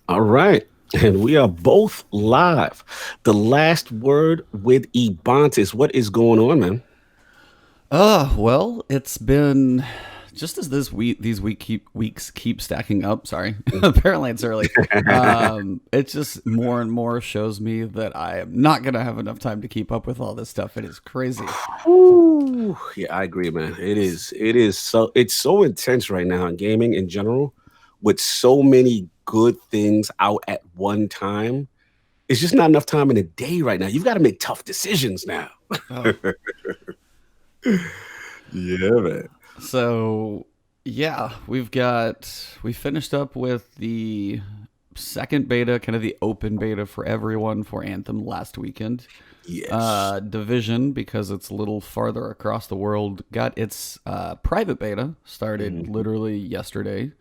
All right. And we are both live. The last word with Ebontis. What is going on, man? Well, it's been just as these weeks keep stacking up. Sorry, apparently it's early. It just more and more shows me that I am not gonna have enough time to keep up with all this stuff. It is crazy. Ooh, yeah, I agree, man. It is. It's so intense right now in gaming in general, with so many good things out at one time. It's just not enough time in a day right now. You've got to make tough decisions now. Oh, Yeah, man. so yeah, we finished up with the second beta, kind of the open beta for everyone for Anthem last weekend. Yes. Division, because it's a little farther across the world, got its private beta started Mhm, literally yesterday.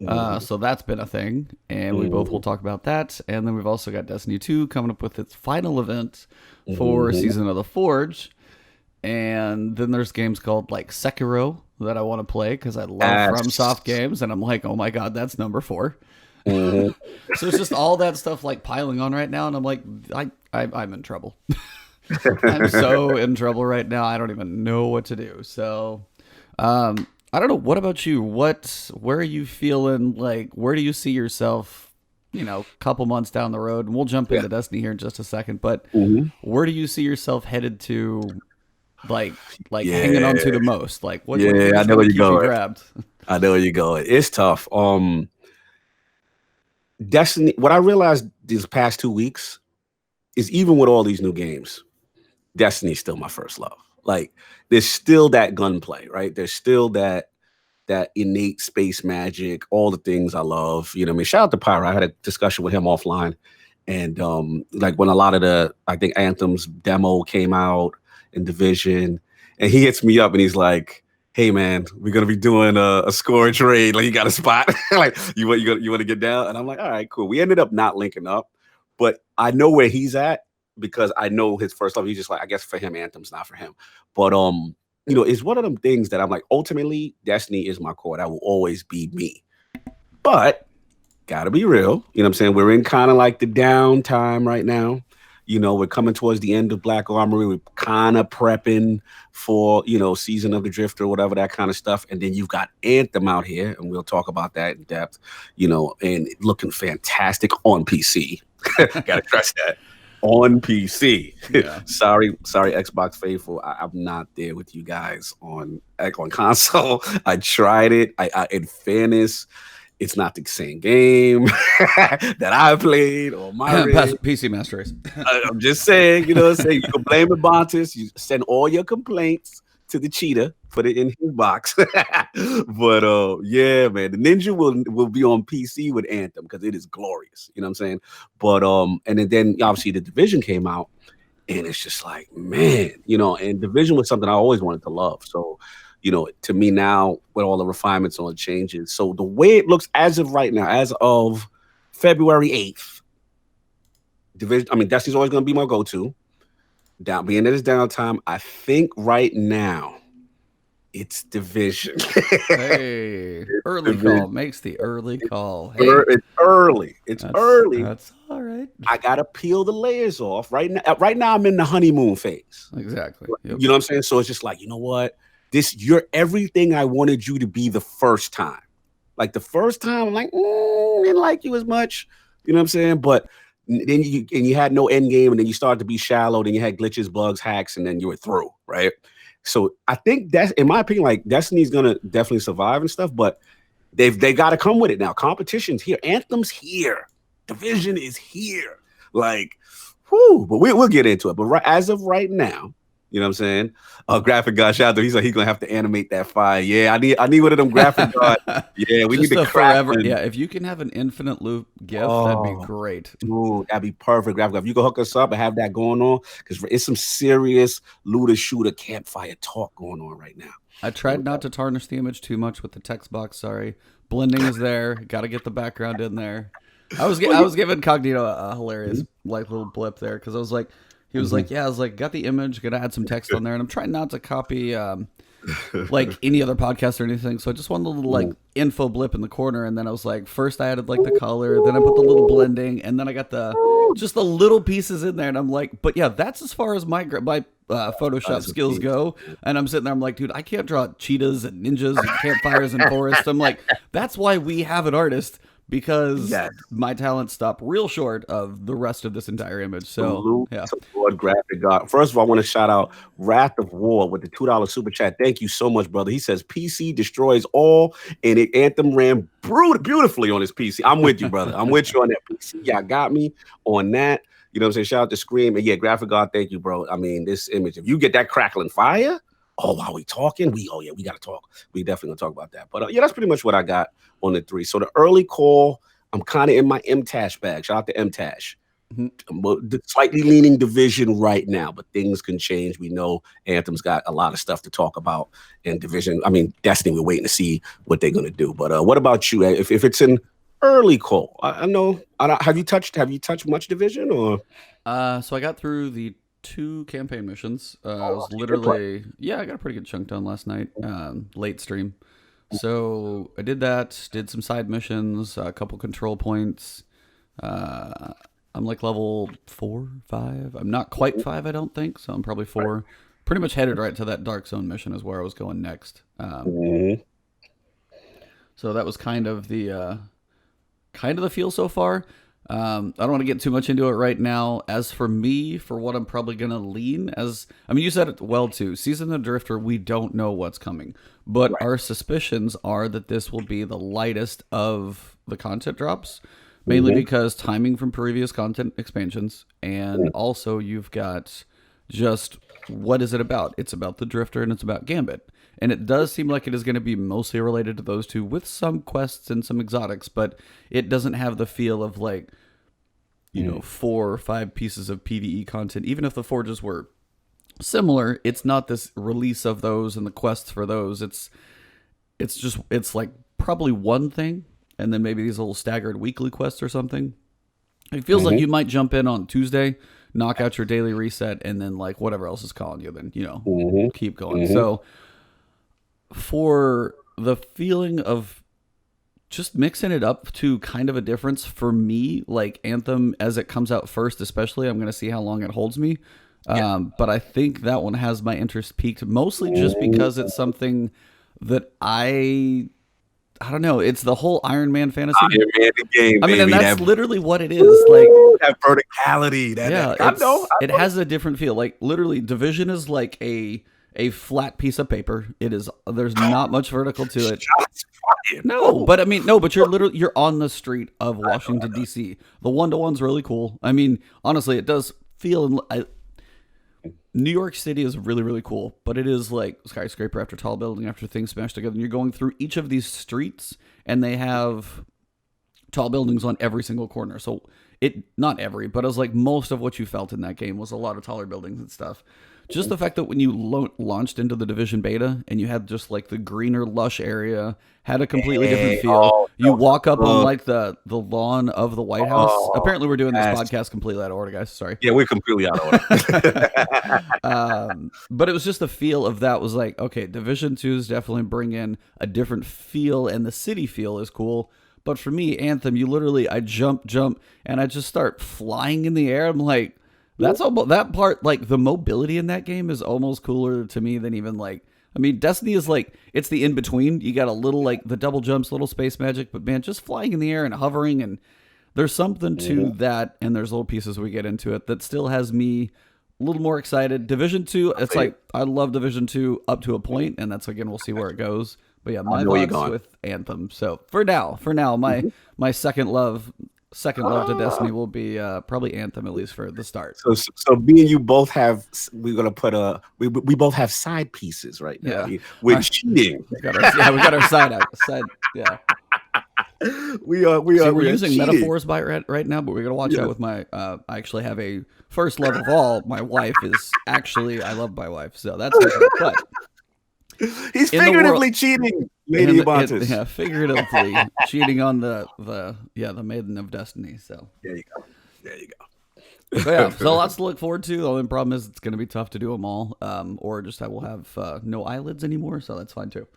mhm, So that's been a thing, and we both will mhm, talk about that. And then we've also got Destiny 2 coming up with its final event for mhm. Season of the Forge. And then there's games called like Sekiro that I want to play because I love Yes. FromSoft games, and I'm like, oh my god, that's number 4. Mhm. So it's just all that stuff like piling on right now, and I'm like, I'm in trouble. I'm so in trouble right now. I don't even know what to do. So, I don't know. What about you? Where are you feeling like? Where do you see yourself? Couple months down the road, and we'll jump Yeah. into Destiny here in just a second. But Mhm. where do you see yourself headed to? Like hanging on Yeah. to the most. Like Yeah, I which know one where you're keeps you going. grabbed? I know where you're going. It's tough. Destiny, what I realized these past 2 weeks is even with all these new games, Destiny's still my first love. Like, there's still that gunplay, right? There's still that innate space magic, all the things I love. You know what I mean? Shout out to Pyro. I had a discussion with him offline. And like when a lot of the I think Anthem's demo came out in Division, and he hits me up and he's like, "Hey man, we're gonna be doing a score trade. Like you got a spot? Like you want to get down?" And I'm like, "All right, cool." We ended up not linking up, but I know where he's at because I know his first love. He's just like, I guess for him, Anthem's not for him. But it's one of them things that I'm like, ultimately, Destiny is my core. That will always be me. But gotta be real. You know what I'm saying? We're in kind of like the downtime right now. We're coming towards the end of Black Armory. We're kind of prepping for, Season of the Drifter, whatever that kind of stuff. And then you've got Anthem out here, and we'll talk about that in depth, and looking fantastic on PC. Gotta stress that. On PC. Yeah. sorry, Xbox faithful. I'm not there with you guys on console. I tried it. In fairness, it's not the same game that I played or my rig. PC Master Race. I'm just saying, what I'm saying? You can blame Ebontis. You send all your complaints to the cheetah, put it in his box. But yeah, man, the Ninja will be on PC with Anthem because it is glorious. You know what I'm saying? But and then obviously the division came out, and it's just like, man, and division was something I always wanted to love. So, to me now, with all the refinements on changes. So the way it looks as of right now, as of February 8th, division, I mean, Destiny's always going to be my go-to. Down being that it's downtime, I think right now it's division. Hey, early call Division. makes the early call. Hey, It's early. It's early. that's all right. I gotta peel the layers off right now. Right now, I'm in the honeymoon phase. Exactly. Yep. You know what I'm saying? So it's just like, you know what? You're everything I wanted you to be the first time. Like the first time, I'm like, didn't like you as much. You know what I'm saying? But then you had no end game, and then you started to be shallow. Then you had glitches, bugs, hacks, and then you were through, right? So I think that's, in my opinion, like Destiny's gonna definitely survive and stuff, but they got to come with it now. Competition's here, Anthem's here, Division is here. Like, whoo! But we'll get into it. But as of right now, you know what I'm saying? Graphic God shout out. He's like, he's gonna have to animate that fire. Yeah, I need one of them graphic God. Yeah, we need Just the a forever. crafting. Yeah, if you can have an infinite loop GIF, that'd be Oh, great. dude, that'd be perfect. Graphic. If you can hook us up and have that going on, because it's some serious looter shooter campfire talk going on right now. I tried not to tarnish the image too much with the text box. Sorry, blending is there. Got to get the background in there. Well, I yeah. was giving Cognito a hilarious like little blip there because I was like, he was Mhm. like, yeah, I was like, got the image, gonna add some text on there, and I'm trying not to copy. like any other podcast or anything. So I just wanted a little like info blip in the corner, and then I was like, first I added like the color, then I put the little blending, and then I got just the little pieces in there, and I'm like, but yeah, that's as far as my Photoshop skills go. And I'm sitting there, I'm like, dude, I can't draw cheetahs and ninjas and campfires and forests. I'm like, that's why we have an artist. Because my talents stop real short of the rest of this entire image. So, yeah. Lord Graphic God. First of all, I want to shout out Wrath of War with the $2 super chat. Thank you so much, brother. He says PC destroys all, and Anthem ran beautifully on his PC. I'm with you, brother. I'm with you on that PC. Y'all got me on that. You know what I'm saying? Shout out to Scream. And yeah, Graphic God, thank you, bro. I mean, this image, if you get that crackling fire, while we talking, we got to talk. We definitely gonna talk about that. But yeah, that's pretty much what I got on the 3. So the early call, I'm kind of in my M-Tash bag. Shout out to M-Tash. Slightly leaning Division right now, but things can change. We know Anthem's got a lot of stuff to talk about, and Division, I mean, Destiny, we're waiting to see what they're going to do. But what about you? If it's an early call, I know, have you touched much Division? Or so I got through the 2 campaign missions. I was literally, I got a pretty good chunk done last night, late stream. So I did that, did some side missions, a couple control points. I'm like level 4, 5. I'm not quite 5, I don't think. So I'm probably 4. Pretty much headed right to that Dark Zone mission is where I was going next. So that was kind of the feel so far. I don't want to get too much into it right now. As for me, for what I'm probably going to lean you said it well too. Season of the Drifter, we don't know what's coming. But our suspicions are that this will be the lightest of the content drops. Mainly because timing from previous content expansions. And also you've got just, what is it about? It's about the Drifter and it's about Gambit. And it does seem like it is going to be mostly related to those two with some quests and some exotics, but it doesn't have the feel of like, 4 or 5 pieces of PvE content. Even if the forges were similar, it's not this release of those and the quests for those. It's like probably one thing, and then maybe these little staggered weekly quests or something. It feels like you might jump in on Tuesday, knock out your daily reset, and then like whatever else is calling you, then keep going. So for the feeling of just mixing it up to kind of a difference for me, like Anthem as it comes out first, especially, I'm going to see how long it holds me. But I think that one has my interest peaked mostly just because it's something that I don't know. It's the whole Iron Man fantasy. Iron Man game, and that's literally what it is. Like that verticality. It has a different feel. Like literally, Division is like a flat piece of paper. There's not much vertical to it. But you're on the street of Washington D.C. The 1-to-1's really cool. I mean, honestly, it does feel. New York City is really, really cool, but it is like skyscraper after tall building after things smashed together. And you're going through each of these streets, and they have tall buildings on every single corner. So not every, but it was like most of what you felt in that game was a lot of taller buildings and stuff. Just the fact that when you launched into the Division beta and you had just like the greener, lush area, had a completely different feel. You walk up on like the lawn of the White House. Apparently, we're doing this podcast completely out of order, guys. Sorry. Yeah, we're completely out of order. But it was just the feel of that was like, okay, Division 2 is definitely bringing a different feel, and the city feel is cool. But for me, Anthem, I jump, and I just start flying in the air. I'm like, that part, like the mobility in that game is almost cooler to me than even like, Destiny is like, it's the in between. You got a little like the double jumps, little space magic, but man, just flying in the air and hovering, and there's something to that, and there's little pieces we get into it that still has me a little more excited. Division 2, it's like, I love Division 2 up to a point, and that's, again, we'll see where it goes. But yeah, my thoughts with Anthem. So for now, my second love to Destiny will be probably Anthem, at least for the start. So me and you both have, we're gonna put we both have side pieces right now. Yeah. We're cheating. We got our side. Yeah. We're using cheating metaphors right now, but we're gonna watch out with my. I actually have a first love of all. My wife is actually, I love my wife, so that's different. But he's figuratively cheating, Lady Ebontis. Yeah, figuratively cheating on the Maiden of Destiny. So there you go. But yeah, so lots to look forward to. The only problem is it's going to be tough to do them all, or just I will have no eyelids anymore, so that's fine too.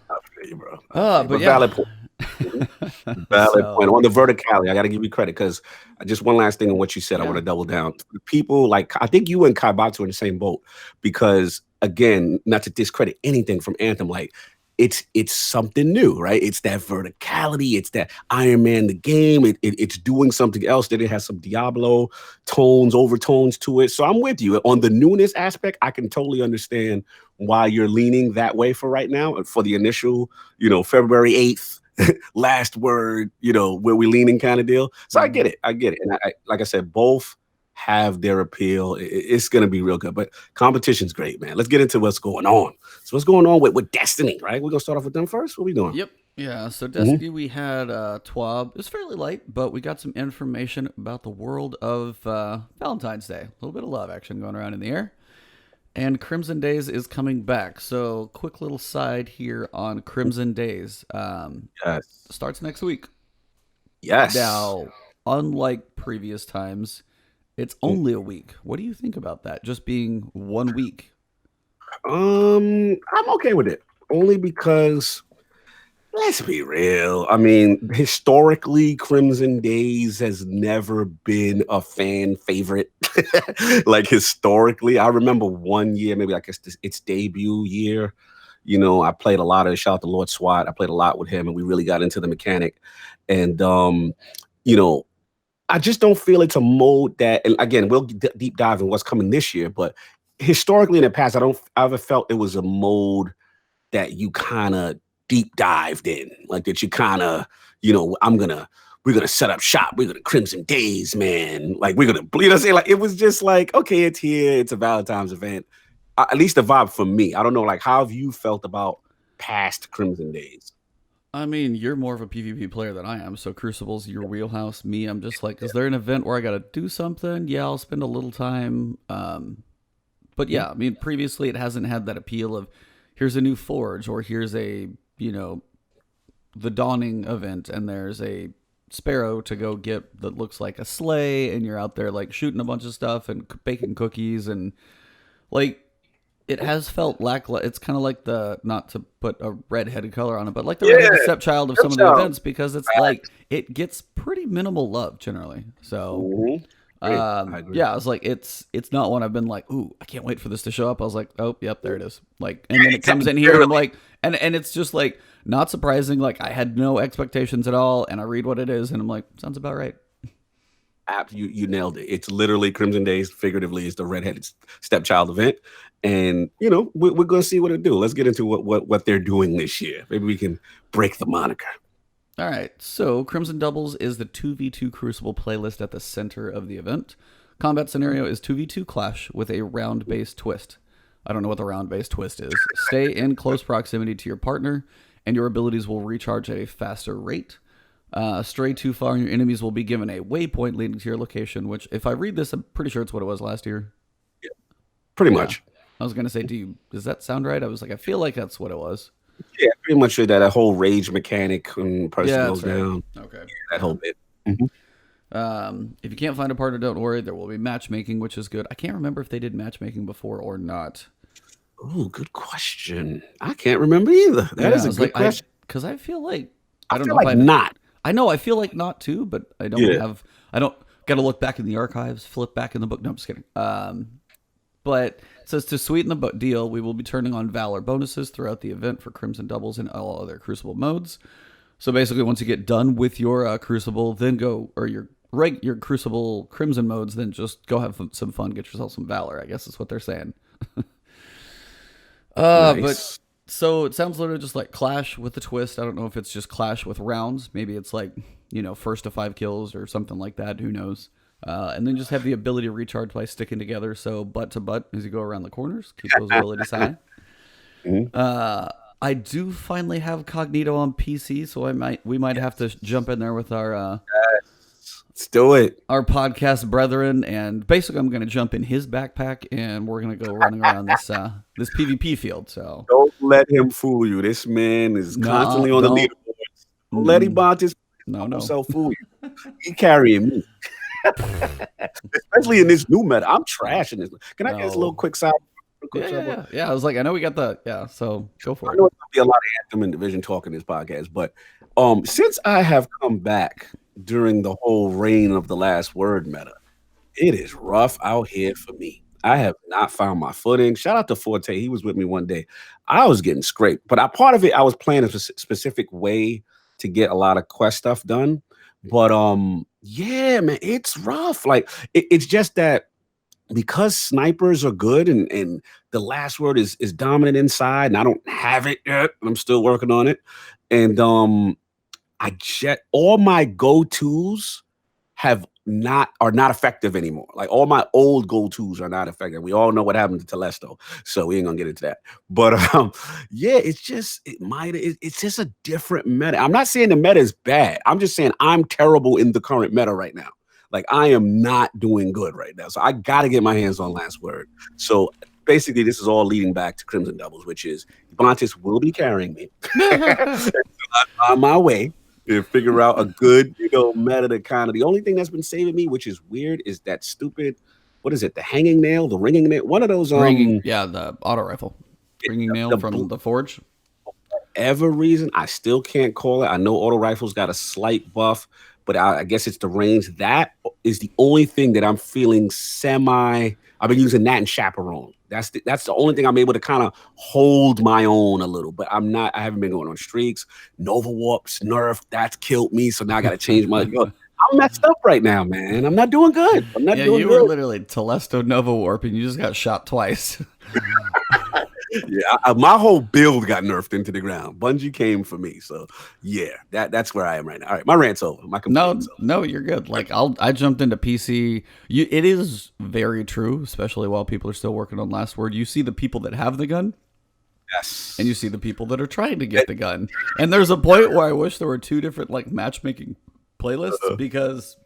I feel you, bro. I feel you. But But yeah. valid point. Mhm. Valid point. So On the verticality, I got to give you credit because just one last thing on what you said, I want yeah. to double down. People like, I think you and Kaibatu are in the same boat because, again, not to discredit anything from Anthem, like, it's something new, right? It's that verticality. It's that Iron Man, the game. It's doing something else. That it has some Diablo tones, overtones to it. So I'm with you on the newness aspect. I can totally understand why you're leaning that way for right now. For the initial, February 8th, last word, where we leaning kind of deal. So I get it. I get it. And like I said, both have their appeal. It's going to be real good. But competition's great, man. Let's get into what's going on. So what's going on with Destiny, right? We're going to start off with them first. What are we doing? Yep. Yeah. So Mhm. Destiny, we had TWAB. It was fairly light, but we got some information about the world of Valentine's Day. A little bit of love action going around in the air. And Crimson Days is coming back. So quick little side here on Crimson Days. Yes. Starts next week. Yes. Now, unlike previous times, it's only a week. What do you think about that? Just being 1 week. I'm okay with it. Only because let's be real. I mean, historically, Crimson Days has never been a fan favorite. Like historically, I remember one year, maybe like its debut year. I played a lot of shout out to Lord SWAT. I played a lot with him, and we really got into the mechanic. And you know, I just don't feel it's a mode that. And again, we'll deep dive in what's coming this year. But historically, in the past, I ever felt it was a mode that you kind of deep dived in, like that you kind of, we're gonna set up shop, we're gonna Crimson Days, man. Like we're gonna, say like it was just like, okay, it's here, it's a Valentine's event. At least the vibe for me. I don't know, like how have you felt about past Crimson Days? I mean, you're more of a PvP player than I am, so Crucible's your wheelhouse. Me, I'm just like, is there an event where I got to do something? Yeah, I'll spend a little time. But yeah, I mean, previously it hasn't had that appeal of here's a new forge or here's a, the dawning event and there's a sparrow to go get that looks like a sleigh and you're out there like shooting a bunch of stuff and baking cookies and like it has felt lackluster. It's kind of like the, not to put a red-headed color on it, but like the redheaded Yeah, stepchild of some of the events because it's like it gets pretty minimal love generally. So Mhm. I agree. yeah, I was like, it's not one I've been like, ooh, I can't wait for this to show up. I was like, oh, yep, there it is. Like, and then it comes in here, and I'm like, and it's just like not surprising. Like, I had no expectations at all, and I read what it is, and I'm like, sounds about right. You nailed it. It's literally Crimson Days, figuratively, is the redheaded stepchild event. And we're gonna see what it do. Let's get into what they're doing this year. Maybe we can break the moniker. All right, so Crimson Doubles is the 2v2 Crucible playlist at the center of the event. Combat scenario is 2v2 Clash with a round-based twist. I don't know what the round-based twist is. Stay in close proximity to your partner, and your abilities will recharge at a faster rate. Stray too far, and your enemies will be given a waypoint leading to your location, which, if I read this, I'm pretty sure it's what it was last year. Pretty Yeah. much. I was going to say, does that sound right? I was like, I feel like that's what it was. Yeah, pretty much that whole rage mechanic when person Yeah, goes that's right. down. Okay. That whole bit. Mhm. If you can't find a partner, don't worry. There will be matchmaking, which is good. I can't remember if they did matchmaking before or not. Oh, good question. I can't remember either. That is a good question. Because I feel like I don't know like not. I know I feel like not too, but I don't have. I don't got to look back in the archives, flip back in the book. No, I'm just kidding. But it says to sweeten the deal, we will be turning on Valor bonuses throughout the event for Crimson Doubles and all other Crucible modes. So basically, once you get done with your Crucible, then go, or your Crucible Crimson modes, then just go have some fun, get yourself some Valor. I guess is what they're saying. Nice. But so it sounds literally just like Clash with a twist. I don't know if it's just Clash with rounds. Maybe it's like, first to 5 kills or something like that. Who knows? And then just have the ability to recharge by sticking together. So butt to butt as you go around the corners. Keep those abilities high. I do finally have Cognito on PC, so we might have to jump in there with our let's do it. Our podcast brethren, and basically I'm going to jump in his backpack, and we're going to go running around this PvP field. So don't let him fool you. This man is constantly on the leaderboards. Don't let Ebontis himself fool you. He carrying me. especially in this new meta. I'm trash in this. Can I get a little No. quick side? Yeah. I was like, I know we got the so go for I it. know it's gonna be a lot of Anthem and Division talk in this podcast, but since I have come back during the whole reign of the last word meta, it is rough out here for me. I have not found my footing. Shout out to Forte. He was with me one day. I was getting scraped, but part of it, I was playing a specific way to get a lot of quest stuff done. But yeah, man, it's rough. Like it's just that because snipers are good and the last word is dominant inside, and I don't have it yet. I'm still working on it. And I just all my go-tos are not effective anymore. Like all my old go-tos are not effective. We all know what happened to Telesto, so we ain't gonna get into that. But yeah, it's just a different meta. I'm not saying the meta is bad. I'm just saying I'm terrible in the current meta right now. Like I am not doing good right now. So I gotta get my hands on last word. So basically, this is all leading back to Crimson Doubles, which is Ebontis will be carrying me on my way and figure out a good, meta to kind of the only thing that's been saving me, which is weird, is that stupid, what is it, the hanging nail, the ringing nail, one of those Ringing, yeah, the auto rifle, ringing nail the from the forge. whatever reason, I still can't call it. I know auto rifles got a slight buff, but I guess it's the range. That is the only thing that I'm feeling semi. I've been using that in Chaperone. That's the only thing I'm able to kind of hold my own a little. But I'm not. I haven't been going on streaks. Nova Warps, Nerf, that's killed me. So now I got to change my. I'm messed up right now, man. I'm not doing good. I'm not Yeah, doing you good. were literally Telesto Nova Warp, and you just got shot twice. Yeah, my whole build got nerfed into the ground. Bungie came for me, so yeah, that's where I am right now. All right, my rant's over. My complaint's over. No, you're good. Like I jumped into PC. It is very true, especially while people are still working on last word. You see the people that have the gun, Yes, and you see the people that are trying to get the gun. And there's a point where I wish there were two different like matchmaking playlists because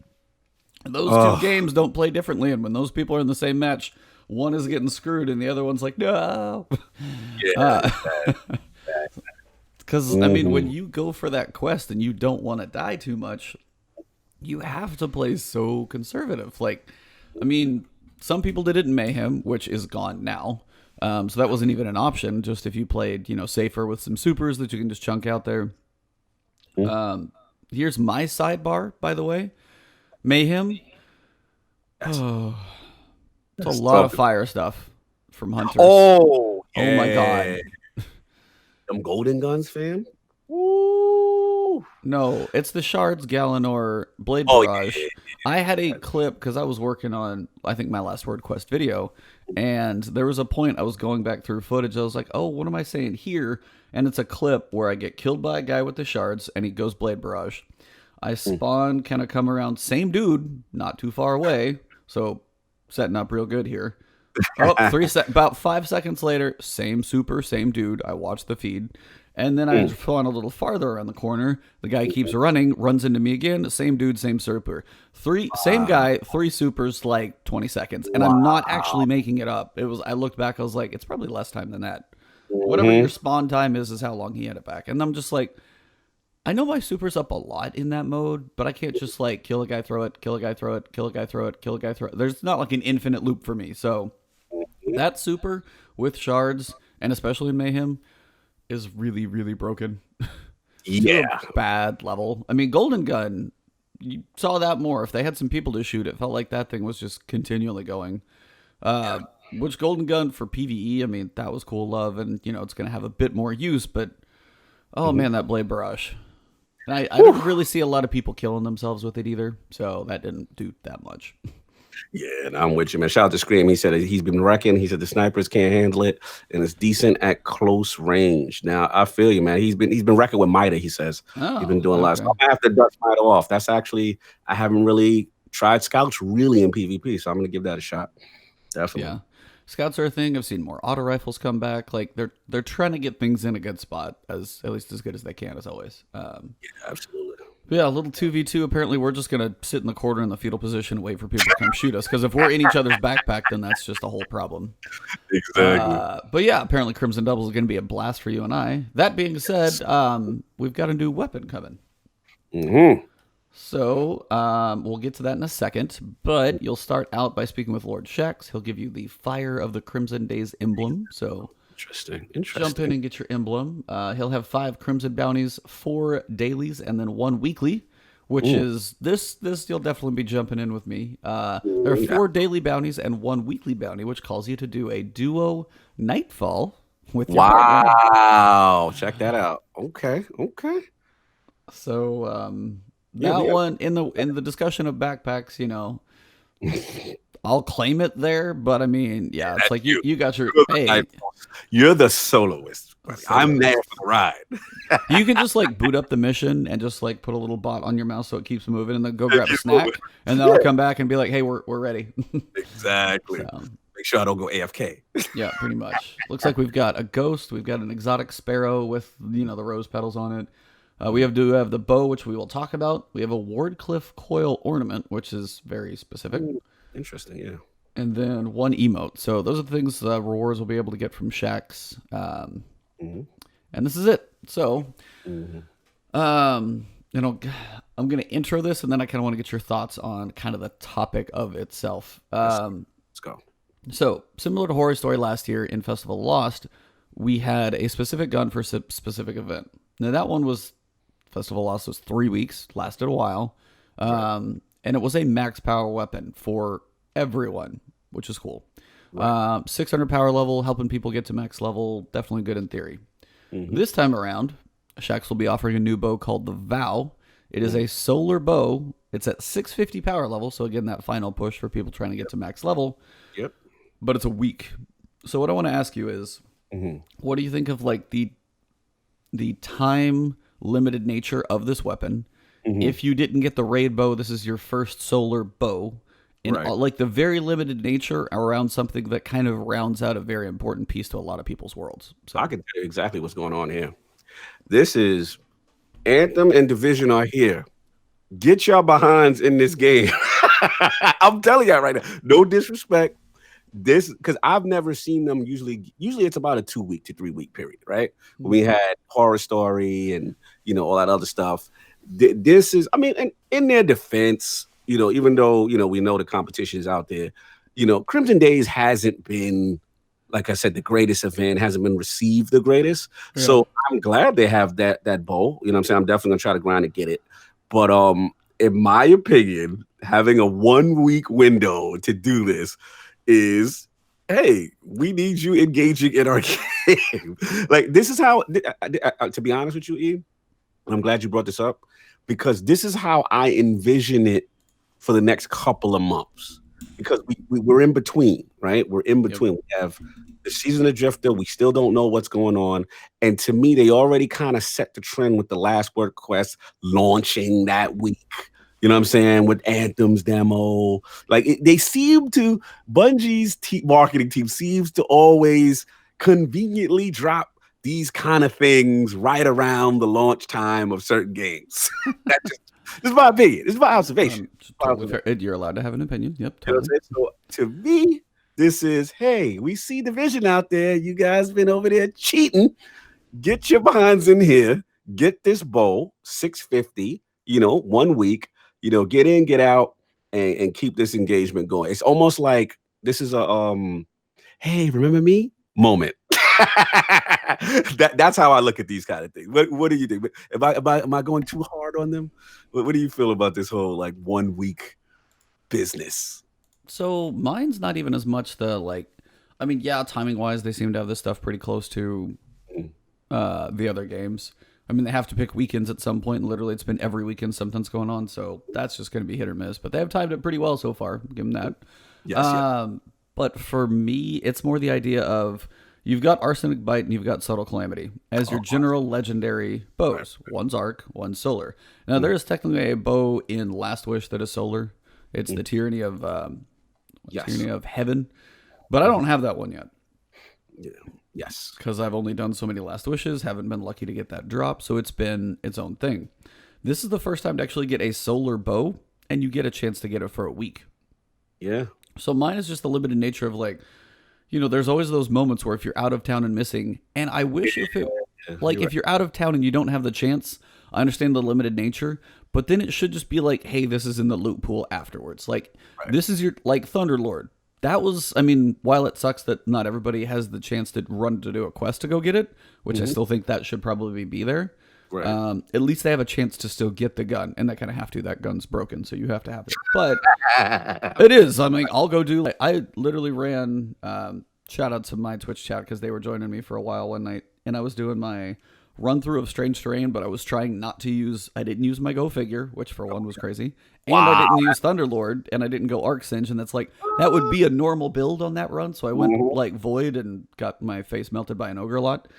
those two games don't play differently. And when those people are in the same match, one is getting screwed and the other one's like, no. yeah. Because, I mean, when you go for that quest and you don't want to die too much, you have to play so conservative. Like, I mean, some people did it in Mayhem, which is gone now. So that wasn't even an option. Just if you played, safer with some supers that you can just chunk out there. Here's my sidebar, by the way. Mayhem. Oh, it's a lot of fire stuff from Hunters. Oh, yeah. Oh my god. Them golden guns, fam. Woo. No, it's the Shards, Galanor, Blade Oh, Barrage. yeah. I had a clip because I was working on, I think, my last word quest video, and there was a point I was going back through footage. I was like, oh, what am I saying here? And it's a clip where I get killed by a guy with the Shards, and he goes Blade Barrage. I spawn, kind of come around, same dude, not too far away, so setting up real good here. Oh, about 5 seconds later, same super, same dude. I watch the feed. And then I spawn a little farther around the corner. The guy keeps running, runs into me again. Same dude, same super. Same guy, 3 supers, like 20 seconds. And I'm not actually making it up. I looked back, I was like, it's probably less time than that. Whatever your spawn time is how long he had it back. And I'm just like, I know my super's up a lot in that mode, but I can't just like kill a guy, throw it, kill a guy, throw it, kill a guy, throw it, kill a guy, throw it. There's not like an infinite loop for me. So that super with Shards, and especially in Mayhem, is really, really broken. Yeah. Bad level. I mean, Golden Gun, you saw that more. If they had some people to shoot, it felt like that thing was just continually going. Which Golden Gun for PvE, I mean, that was cool love, and, it's going to have a bit more use, but, oh man, that Blade Barrage. I didn't really see a lot of people killing themselves with it either, so that didn't do that much. Yeah, and I'm with you, man. Shout out to Scream. He said he's been wrecking. He said the snipers can't handle it, and it's decent at close range. Now I feel you, man. He's been wrecking with Mida. He says he's been doing a lot. So I'm gonna have to dust Mida off. That's actually I haven't really tried scouts really in PvP, so I'm gonna give that a shot. Definitely. Yeah, scouts are a thing. I've seen more auto rifles come back. Like they're trying to get things in a good spot, at least as good as they can, as always. Yeah, absolutely. Yeah, a little 2v2. Apparently, we're just going to sit in the corner in the fetal position and wait for people to come shoot us. Because if we're in each other's backpack, then that's just a whole problem. Exactly. But yeah, apparently Crimson Doubles is going to be a blast for you and I. That being said, we've got a new weapon coming. So we'll get to that in a second, but you'll start out by speaking with Lord Shax. He'll give you the Fire of the Crimson Days emblem. So Interesting. jump in Interesting. and get your emblem. He'll have 5 Crimson bounties, 4 dailies, and then 1 weekly, which Mm, is this. This you'll definitely be jumping in with me. There are yeah. 4 daily bounties and 1 weekly bounty, which calls you to do a duo Nightfall with your partner. Wow. Check that out. Okay. Okay. So Yeah, we that one in the discussion of backpacks, got I'll claim it there, but I mean, yeah, it's like you. you got your You're the hey You're the soloist, buddy. I'm there soloist. for the ride. You can just like boot up the mission and just like put a little bot on your mouse so it keeps moving, and then go If grab a you move it. snack, and then Yeah, I'll come back and be like, hey, we're ready. exactly. So Make sure I don't go AFK. yeah, pretty much. Looks like we've got a ghost, we've got an exotic sparrow with the rose petals on it. We do have the bow, which we will talk about. We have a Wardcliff coil ornament, which is very specific. Ooh, interesting. Yeah. And then 1 emote. So those are the things rewards will be able to get from Shax. Hmm. And this is it. So, Hmm. um, I'm gonna intro this, and then I kind of want to get your thoughts on kind of the topic of itself. Let's go. So similar to Horror Story last year in Festival Lost, we had a specific gun for a specific event. Now that one was Festival Lost was 3 weeks, lasted a while, and it was a max power weapon for everyone, which is cool. Right. 600 power level, helping people get to max level, definitely good in theory. Hmm. This time around, Shax will be offering a new bow called the Vow. It is a solar bow. It's at 650 power level, so again, that final push for people trying to get to max level, Yep. but it's a week. So what I want to ask you is, Hmm. what do you think of like the time limited nature of this weapon? Hmm. If you didn't get the raid bow, this is your first solar bow. And Right. like the very limited nature around something that kind of rounds out a very important piece to a lot of people's worlds. I So can tell you exactly what's going on here. This is Anthem and Division are here. Get your behinds in this game. I'm telling you right now. No disrespect. This because I've never seen them usually it's about a 2 week to 3 week period, right? When we had Horror Story and all that other stuff. This is, I mean, and in their defense, even though we know the competition is out there, Crimson Days hasn't been, like I said, the greatest event, hasn't been received the greatest. yeah. So I'm glad they have that bowl. You know what I'm saying? I'm definitely gonna try to grind to get it. But in my opinion, having a 1 week window to do this is, hey, we need you engaging in our game. Like this is how, to be honest with you, E, and I'm glad you brought this up because this is how I envision it for the next couple of months. Because we're in between, right? We're in Yep. between. We have the season of Drifter. We still don't know what's going on. And to me, they already kind of set the trend with the Last Word Quest launching that week. You know what I'm saying? With Anthem's demo. Like they seem to, Bungie's marketing team seems to always conveniently drop these kind of things right around the launch time of certain games. This is my opinion. This is my observation. Totally fair. You're allowed to have an opinion. Yep, You know what totally. I'm saying? So to me, this is, hey, we see division out there. You guys been over there cheating. Get your behinds in here. Get this bowl, 650, 1 week, get in, get out, and keep this engagement going. It's almost like this is a hey, remember me moment. That's how I look at these kind of things. What do you think? Am I going too hard on them? What do you feel about this whole like 1 week business? So mine's not even as much the like. I mean, yeah, timing wise, they seem to have this stuff pretty close to the other games. I mean, they have to pick weekends at some point, and literally, it's been every weekend something's going on. So that's just going to be hit or miss. But they have timed it pretty well so far. Give them that. Yes, yeah. But for me, it's more the idea of you've got Arsenic Bite and you've got Subtle Calamity as your general legendary bows. One's arc, one's solar. Now, there is technically a bow in Last Wish that is solar. It's the Tyranny of Yes. Tyranny of Heaven, but I don't have that one yet Yeah. Yes. because I've only done so many Last Wishes. Haven't been lucky to get that drop, so it's been its own thing. This is the first time to actually get a solar bow, and you get a chance to get it for a week. Yeah. So mine is just the limited nature of like, there's always those moments where if you're out of town and missing, and I wish if it, like you're if you're out of town and you don't have the chance, I understand the limited nature, but then it should just be like, hey, this is in the loot pool afterwards. Like, Right. this is your, like, Thunderlord. That was, I mean, while it sucks that not everybody has the chance to run to do a quest to go get it, which I still think that should probably be there. Right. At least they have a chance to still get the gun, and they kind of have to. That gun's broken, so you have to have it. But it is. I mean, I'll go do. Like, I literally ran. Shout out to my Twitch chat because they were joining me for a while one night, and I was doing my run through of Strange Terrain, but I was trying not to use. I didn't use my Go figure, which for one was crazy, and I didn't use Thunderlord, and I didn't go Arc Singe, and that's like that would be a normal build on that run. So I went like Void and got my face melted by an ogre a lot.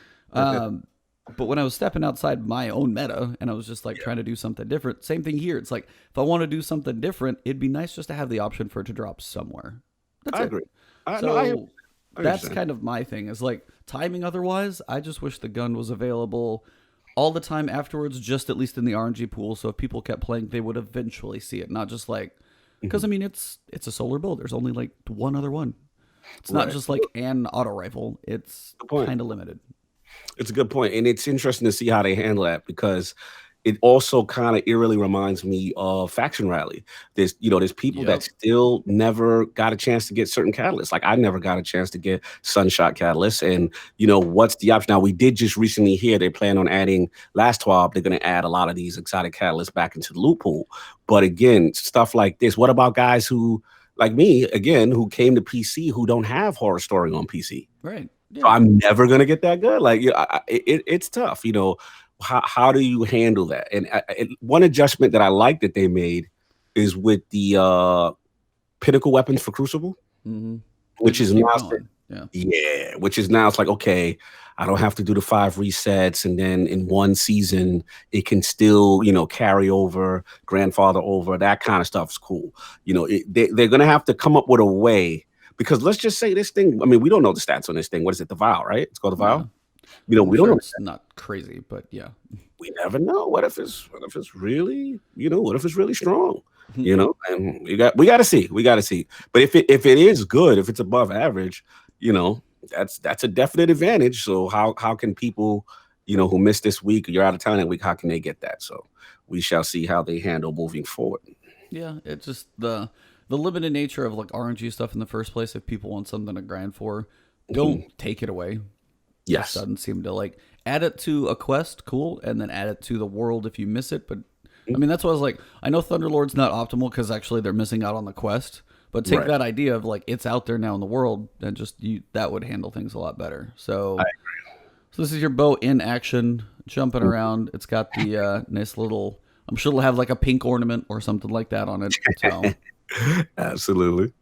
But when I was stepping outside my own meta and I was just like trying to do something different, same thing here. It's like if I want to do something different, it'd be nice just to have the option for it to drop somewhere. That's I it. agree. So I that's understand. kind of my thing is like timing otherwise. I just wish the gun was available all the time afterwards, just at least in the RNG pool. So if people kept playing, they would eventually see it, not just like, because I mean, it's a solar build. There's only like one other one. It's not Right. just like an auto rifle. It's Good point. kind of limited. It's a good point, and it's interesting to see how they handle that because it also kind of eerily reminds me of Faction Rally. There's people that Yep. still never got a chance to get certain catalysts. Like I never got a chance to get Sunshot catalysts, and what's the option now? We did just recently hear they plan on adding last 12. They're going to add a lot of these exotic catalysts back into the loot pool. But again, stuff like this. What about guys who, like me, again, who came to PC who don't have Horror Story on PC? Right. So Yeah. I'm never gonna get that good. Like, it's tough. How do you handle that? And one adjustment that I like that they made is with the pinnacle weapons for Crucible, Mm-hmm. which is Keep now going. Yeah. which is now it's like okay, I don't have to do the 5 resets, and then in one season it can still carry over, grandfather over. That kind of stuff is cool. They're gonna have to come up with a way. Because let's just say this thing, I mean, we don't know the stats on this thing. What is it? The Vial, right? It's called the Yeah. Vial. I'm We don't sure know. it's not crazy, but yeah. We never know. What if it's really, what if it's really strong? And we got to see. We got to see. But if it is good, if it's above average, that's a definite advantage. So how can people, who missed this week, or you're out of town that week, how can they get that? So we shall see how they handle moving forward. Yeah, it's just the limited nature of like RNG stuff in the first place. If people want something to grind for, don't take it away. Yes. Doesn't seem to like add it to a quest, cool, and then add it to the world if you miss it. But I mean, that's what I was like. I know Thunderlord's not optimal because actually they're missing out on the quest. But take Right. that idea of like it's out there now in the world, and just that would handle things a lot better. So, this is your bow in action, jumping around. It's got the nice little. I'm sure it'll have like a pink ornament or something like that on it. So. Absolutely.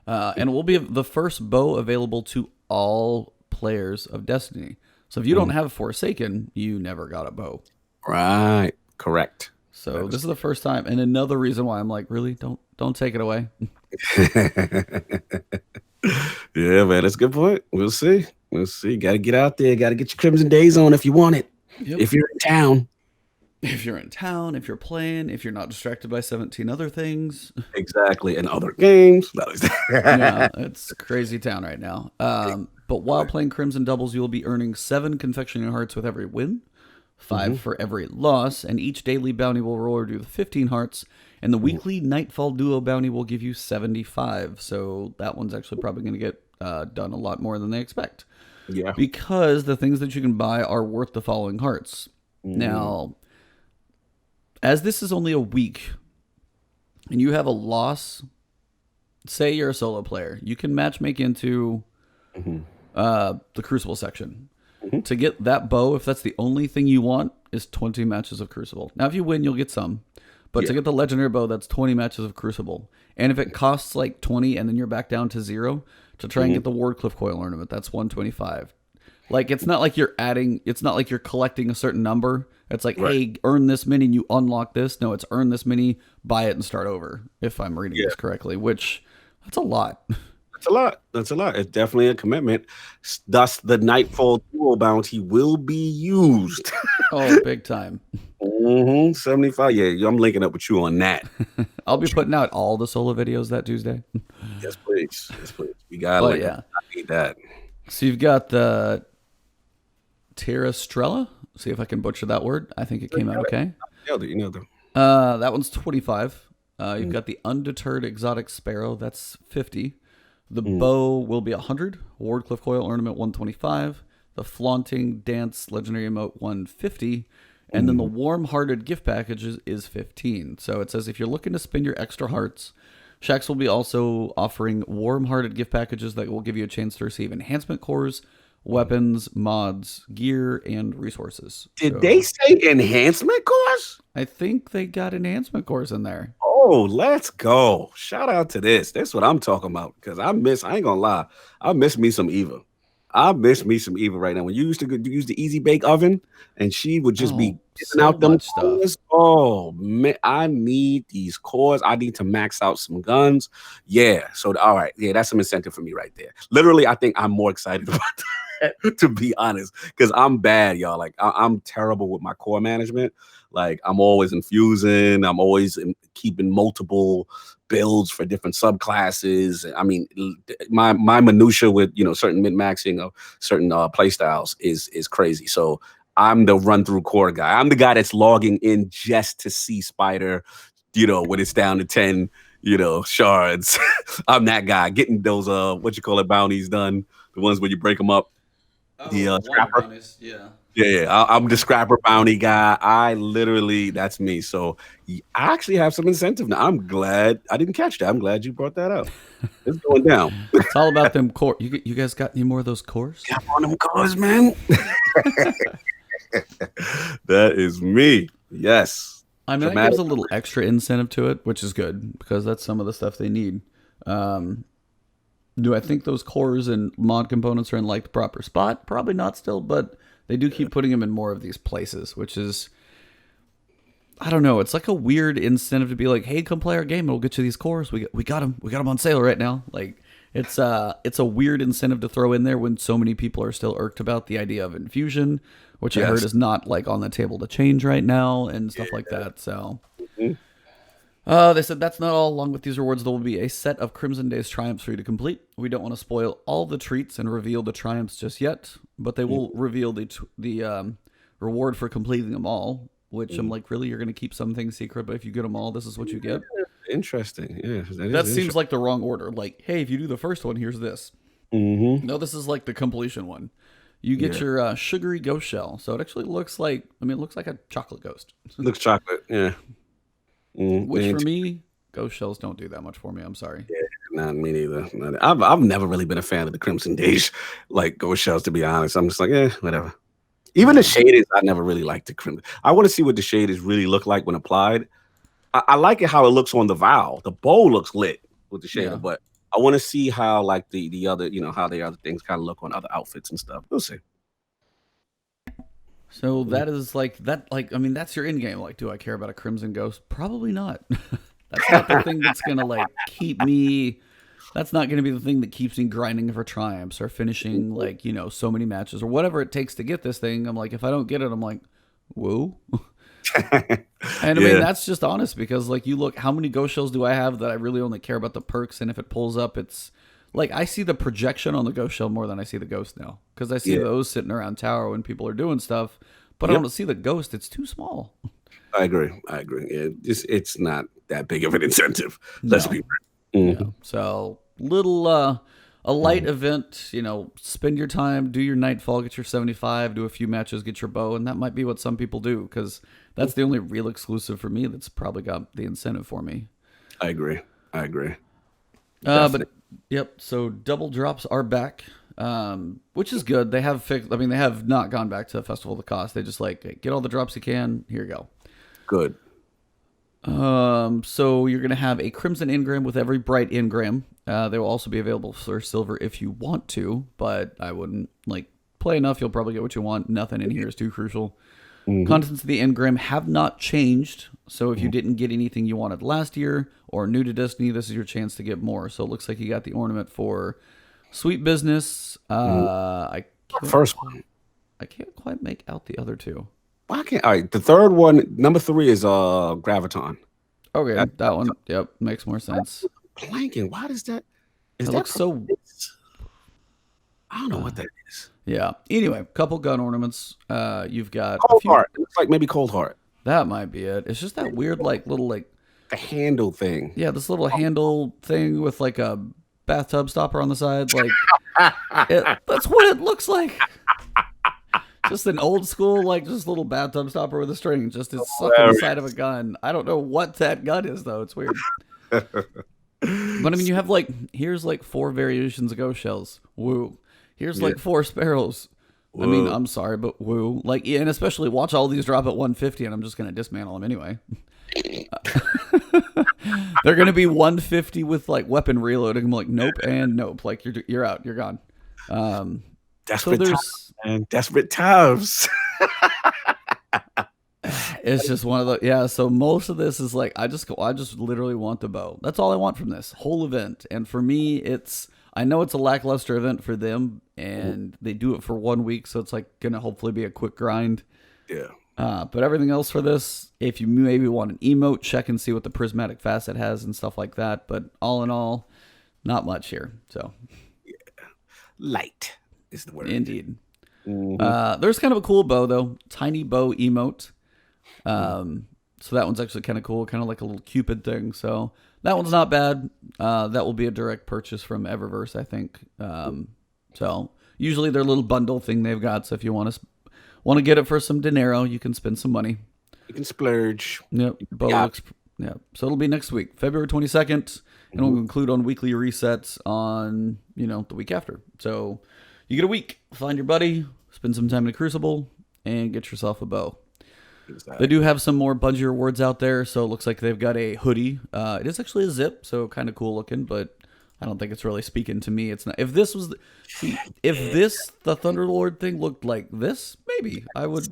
And it will be the first bow available to all players of Destiny. So if you don't have Forsaken, you never got a bow. Right. Correct. So this is the first time, and another reason why I'm like, really, don't take it away. Yeah, man, that's a good point. We'll see. We'll see. Got to get out there. Got to get your Crimson Days on if you want it. Yep. If you're in town. If you're in town, if you're playing, if you're not distracted by 17 other things. Exactly. And other games. Yeah, it's crazy town right now. But while playing Crimson Doubles, you will be earning 7 confectionery hearts with every win, 5 for every loss, and each daily bounty will reward you with 15 hearts, and the weekly Nightfall Duo bounty will give you 75. So that one's actually probably going to get done a lot more than they expect. Yeah. Because the things that you can buy are worth the following hearts. Now, as this is only a week, and you have a loss, say you're a solo player, you can matchmake into the Crucible section. To get that bow, if that's the only thing you want, is 20 matches of Crucible. Now, if you win, you'll get some. But to get the legendary bow, that's 20 matches of Crucible. And if it costs like 20 and then you're back down to 0, to try and get the Wardcliff Coil ornament, that's 125. Like, it's not like you're adding, it's not like you're collecting a certain number. It's like, hey, earn this many and you unlock this. No, it's earn this many, buy it and start over, if I'm reading this correctly, which that's a lot. That's a lot. That's a lot. It's definitely a commitment. Thus, the Nightfall Duo bounty will be used. Oh, big time. 75. Yeah, I'm linking up with you on that. I'll be putting out all the solo videos that Tuesday. Yes, please. Yes, please. We got But like yeah. I need that. So you've got the Terra Strella. See if I can butcher that word. I think it came out okay. You nailed it. That one's 25. You've Mm, got the Undeterred Exotic Sparrow. That's 50. The mm, bow will be 100. Wardcliff Coil Ornament 125. The Flaunting Dance Legendary Emote 150. And then the mm. Warm Hearted Gift Package is 15. So it says if you're looking to spend your extra hearts, Shax will be also offering Warm Hearted Gift Packages that will give you a chance to receive enhancement cores, weapons, mods, gear, and resources. Did they So say enhancement course? I think they got enhancement cores in there. Oh, let's go. Shout out to this. That's what I'm talking about. Because I ain't gonna lie, I miss me some Eva. I miss me some Eva right now. When you used to use the Easy Bake Oven and she would just be Oh, giving so out them much stuff. cores. Oh man, I need these cores. I need to max out some guns. Yeah. So all right. Yeah, that's some incentive for me right there. Literally, I think I'm more excited about that, to be honest. Because I'm bad, y'all. Like I'm terrible with my core management. Like I'm always infusing. I'm always keeping multiple builds for different subclasses. I mean, my minutia with certain min maxing of certain play styles is crazy. So I'm the run through core guy. I'm the guy that's logging in just to see Spider. When it's down to 10, shards. I'm that guy getting those what you call it bounties done. The ones where you break them up. The Oh, wonder scrapper. bounties. Yeah. Yeah, I'm the scrapper bounty guy. I literally, that's me. So I actually have some incentive now. I'm glad I didn't catch that. I'm glad you brought that up. It's going down. It's all about them core. You guys got any more of those cores? Got on them cars, man. That is me. Yes. I mean, that gives Dramatic. a little extra incentive to it, which is good because that's some of the stuff they need. Um, do I think those cores and mod components are in like the proper spot? Probably not still, but they do keep putting them in more of these places, which is I don't know. It's like a weird incentive to be like, "Hey, come play our game. It'll get you these cores. We got them. We got them on sale right now." Like it's a weird incentive to throw in there when so many people are still irked about the idea of infusion, which I heard Yes. is not like on the table to change right now and stuff like that. So Mhm. they said that's not all. Along with these rewards, there will be a set of Crimson Days triumphs for you to complete. We don't want to spoil all the treats and reveal the triumphs just yet, but they will reveal the reward for completing them all. Which I'm Mhm. like, really, you're going to keep some things secret, but if you get them all, this is what you get. Interesting. Yeah, that is That seems interesting. like the wrong order. Like, hey, if you do the first one, here's this. Hmm. No, this is like the completion one. You get Yeah. your sugary ghost shell. So it actually looks like, I mean, it looks like a chocolate ghost. Looks chocolate. Yeah. Which for Mm. me, ghost shells don't do that much for me. I'm sorry. Yeah, not me neither. I've never really been a fan of the Crimson Days, like Ghost Shells, to be honest. I'm just like, whatever. Even the Yeah. shaders, I never really liked the crimson. I want to see what the shaders really look like when applied. I like it how it looks on the Vow. The bow looks lit with the shader, Yeah. but I want to see how like the other, how the other things kind of look on other outfits and stuff. We'll see. So that is like, that, like, I mean, that's your in game. Like, do I care about a crimson ghost? Probably not. That's not the thing that's going to, like, keep me. That's not going to be the thing that keeps me grinding for triumphs or finishing like so many matches or whatever it takes to get this thing. I'm like, if I don't get it, I'm like, whoa. And I mean Yeah, that's just honest because like you look, how many ghost shells do I have that I really only care about the perks, and if it pulls up, it's like I see the projection on the ghost shell more than I see the ghost now because I see yeah. those sitting around tower when people are doing stuff, but I Yep. don't see the ghost. It's too small. I agree. I agree. Yeah, it's not that big of an incentive. Let's No. be real. Yeah. So little a light event, spend your time, do your nightfall, get your 75, do a few matches, get your bow, and that might be what some people do because that's the only real exclusive for me that's probably got the incentive for me. I agree. I agree. But Definitely. yep, so double drops are back. Which is good. They have fixed. I mean, they have not gone back to Festival of the Cost. They just like, "Hey, get all the drops you can. Here you go." Good. So you're gonna have a crimson engram with every bright engram. They will also be available for silver if you want to, but I wouldn't like play enough. You'll probably get what you want. Nothing in here is too crucial. Mhm. Contents of the engram have not changed. So if you didn't get anything you wanted last year or new to Destiny, this is your chance to get more. So it looks like you got the ornament for Sweet Business. Mhm. I can't First quite, one. I can't quite make out the other two. Why can't all right? The third one, number three is Graviton. Okay, That, that one. Yep, makes more sense. planking. Why does that? Is It that looks for so. kids? I don't know what Uh, that is. yeah. Anyway, couple gun ornaments. You've got a Cold few. Heart. It looks like maybe Cold Heart. That might be it. It's just that weird, like little, like The handle thing. yeah, this little handle thing with like a bathtub stopper on the side. Like that's what it looks like. Just an old school, like just little bathtub stopper with a string. Just it's stuck on the side of a gun. I don't know what that gun is though. It's weird. But I mean, you have like here's like 4 variations of ghost shells. Woo. Here's like 4 sparrows. Whoa. I mean, I'm sorry, but woo. Like, yeah, and especially watch all these drop at 150, and I'm just gonna dismantle them anyway. They're gonna be 150 with like weapon reloading. I'm like, nope and nope. Like you're out. You're gone. Desperate times, man. Desperate times. It's just one of the so most of this is like I just literally want the bow. That's all I want from this whole event. And for me, I know it's a lackluster event for them, and they do it for 1 week, so it's like gonna hopefully be a quick grind. Yeah. But everything else for this, if you maybe want an emote, check and see what the prismatic facet has and stuff like that. But all in all, not much here. So light is the word. Indeed. There's kind of a cool bow though, tiny bow emote. So that one's actually kind of cool, kind of like a little Cupid thing. So that one's not bad. That will be a direct purchase from Eververse, I think. So usually their little bundle thing they've got. So if you want to get it for some dinero, you can spend some money. You can splurge. Yep. Bow looks, yeah. So it'll be next week, February 22nd, and we'll include on weekly resets on the week after. So you get a week. Find your buddy, spend some time in the Crucible, and get yourself a bow. Exactly. They do have some more Bungie rewards out there, so it looks like they've got a hoodie. It is actually a zip, so kind of cool looking, but I don't think it's really speaking to me. It's not. If this was, the Thunderlord thing looked like this, maybe I would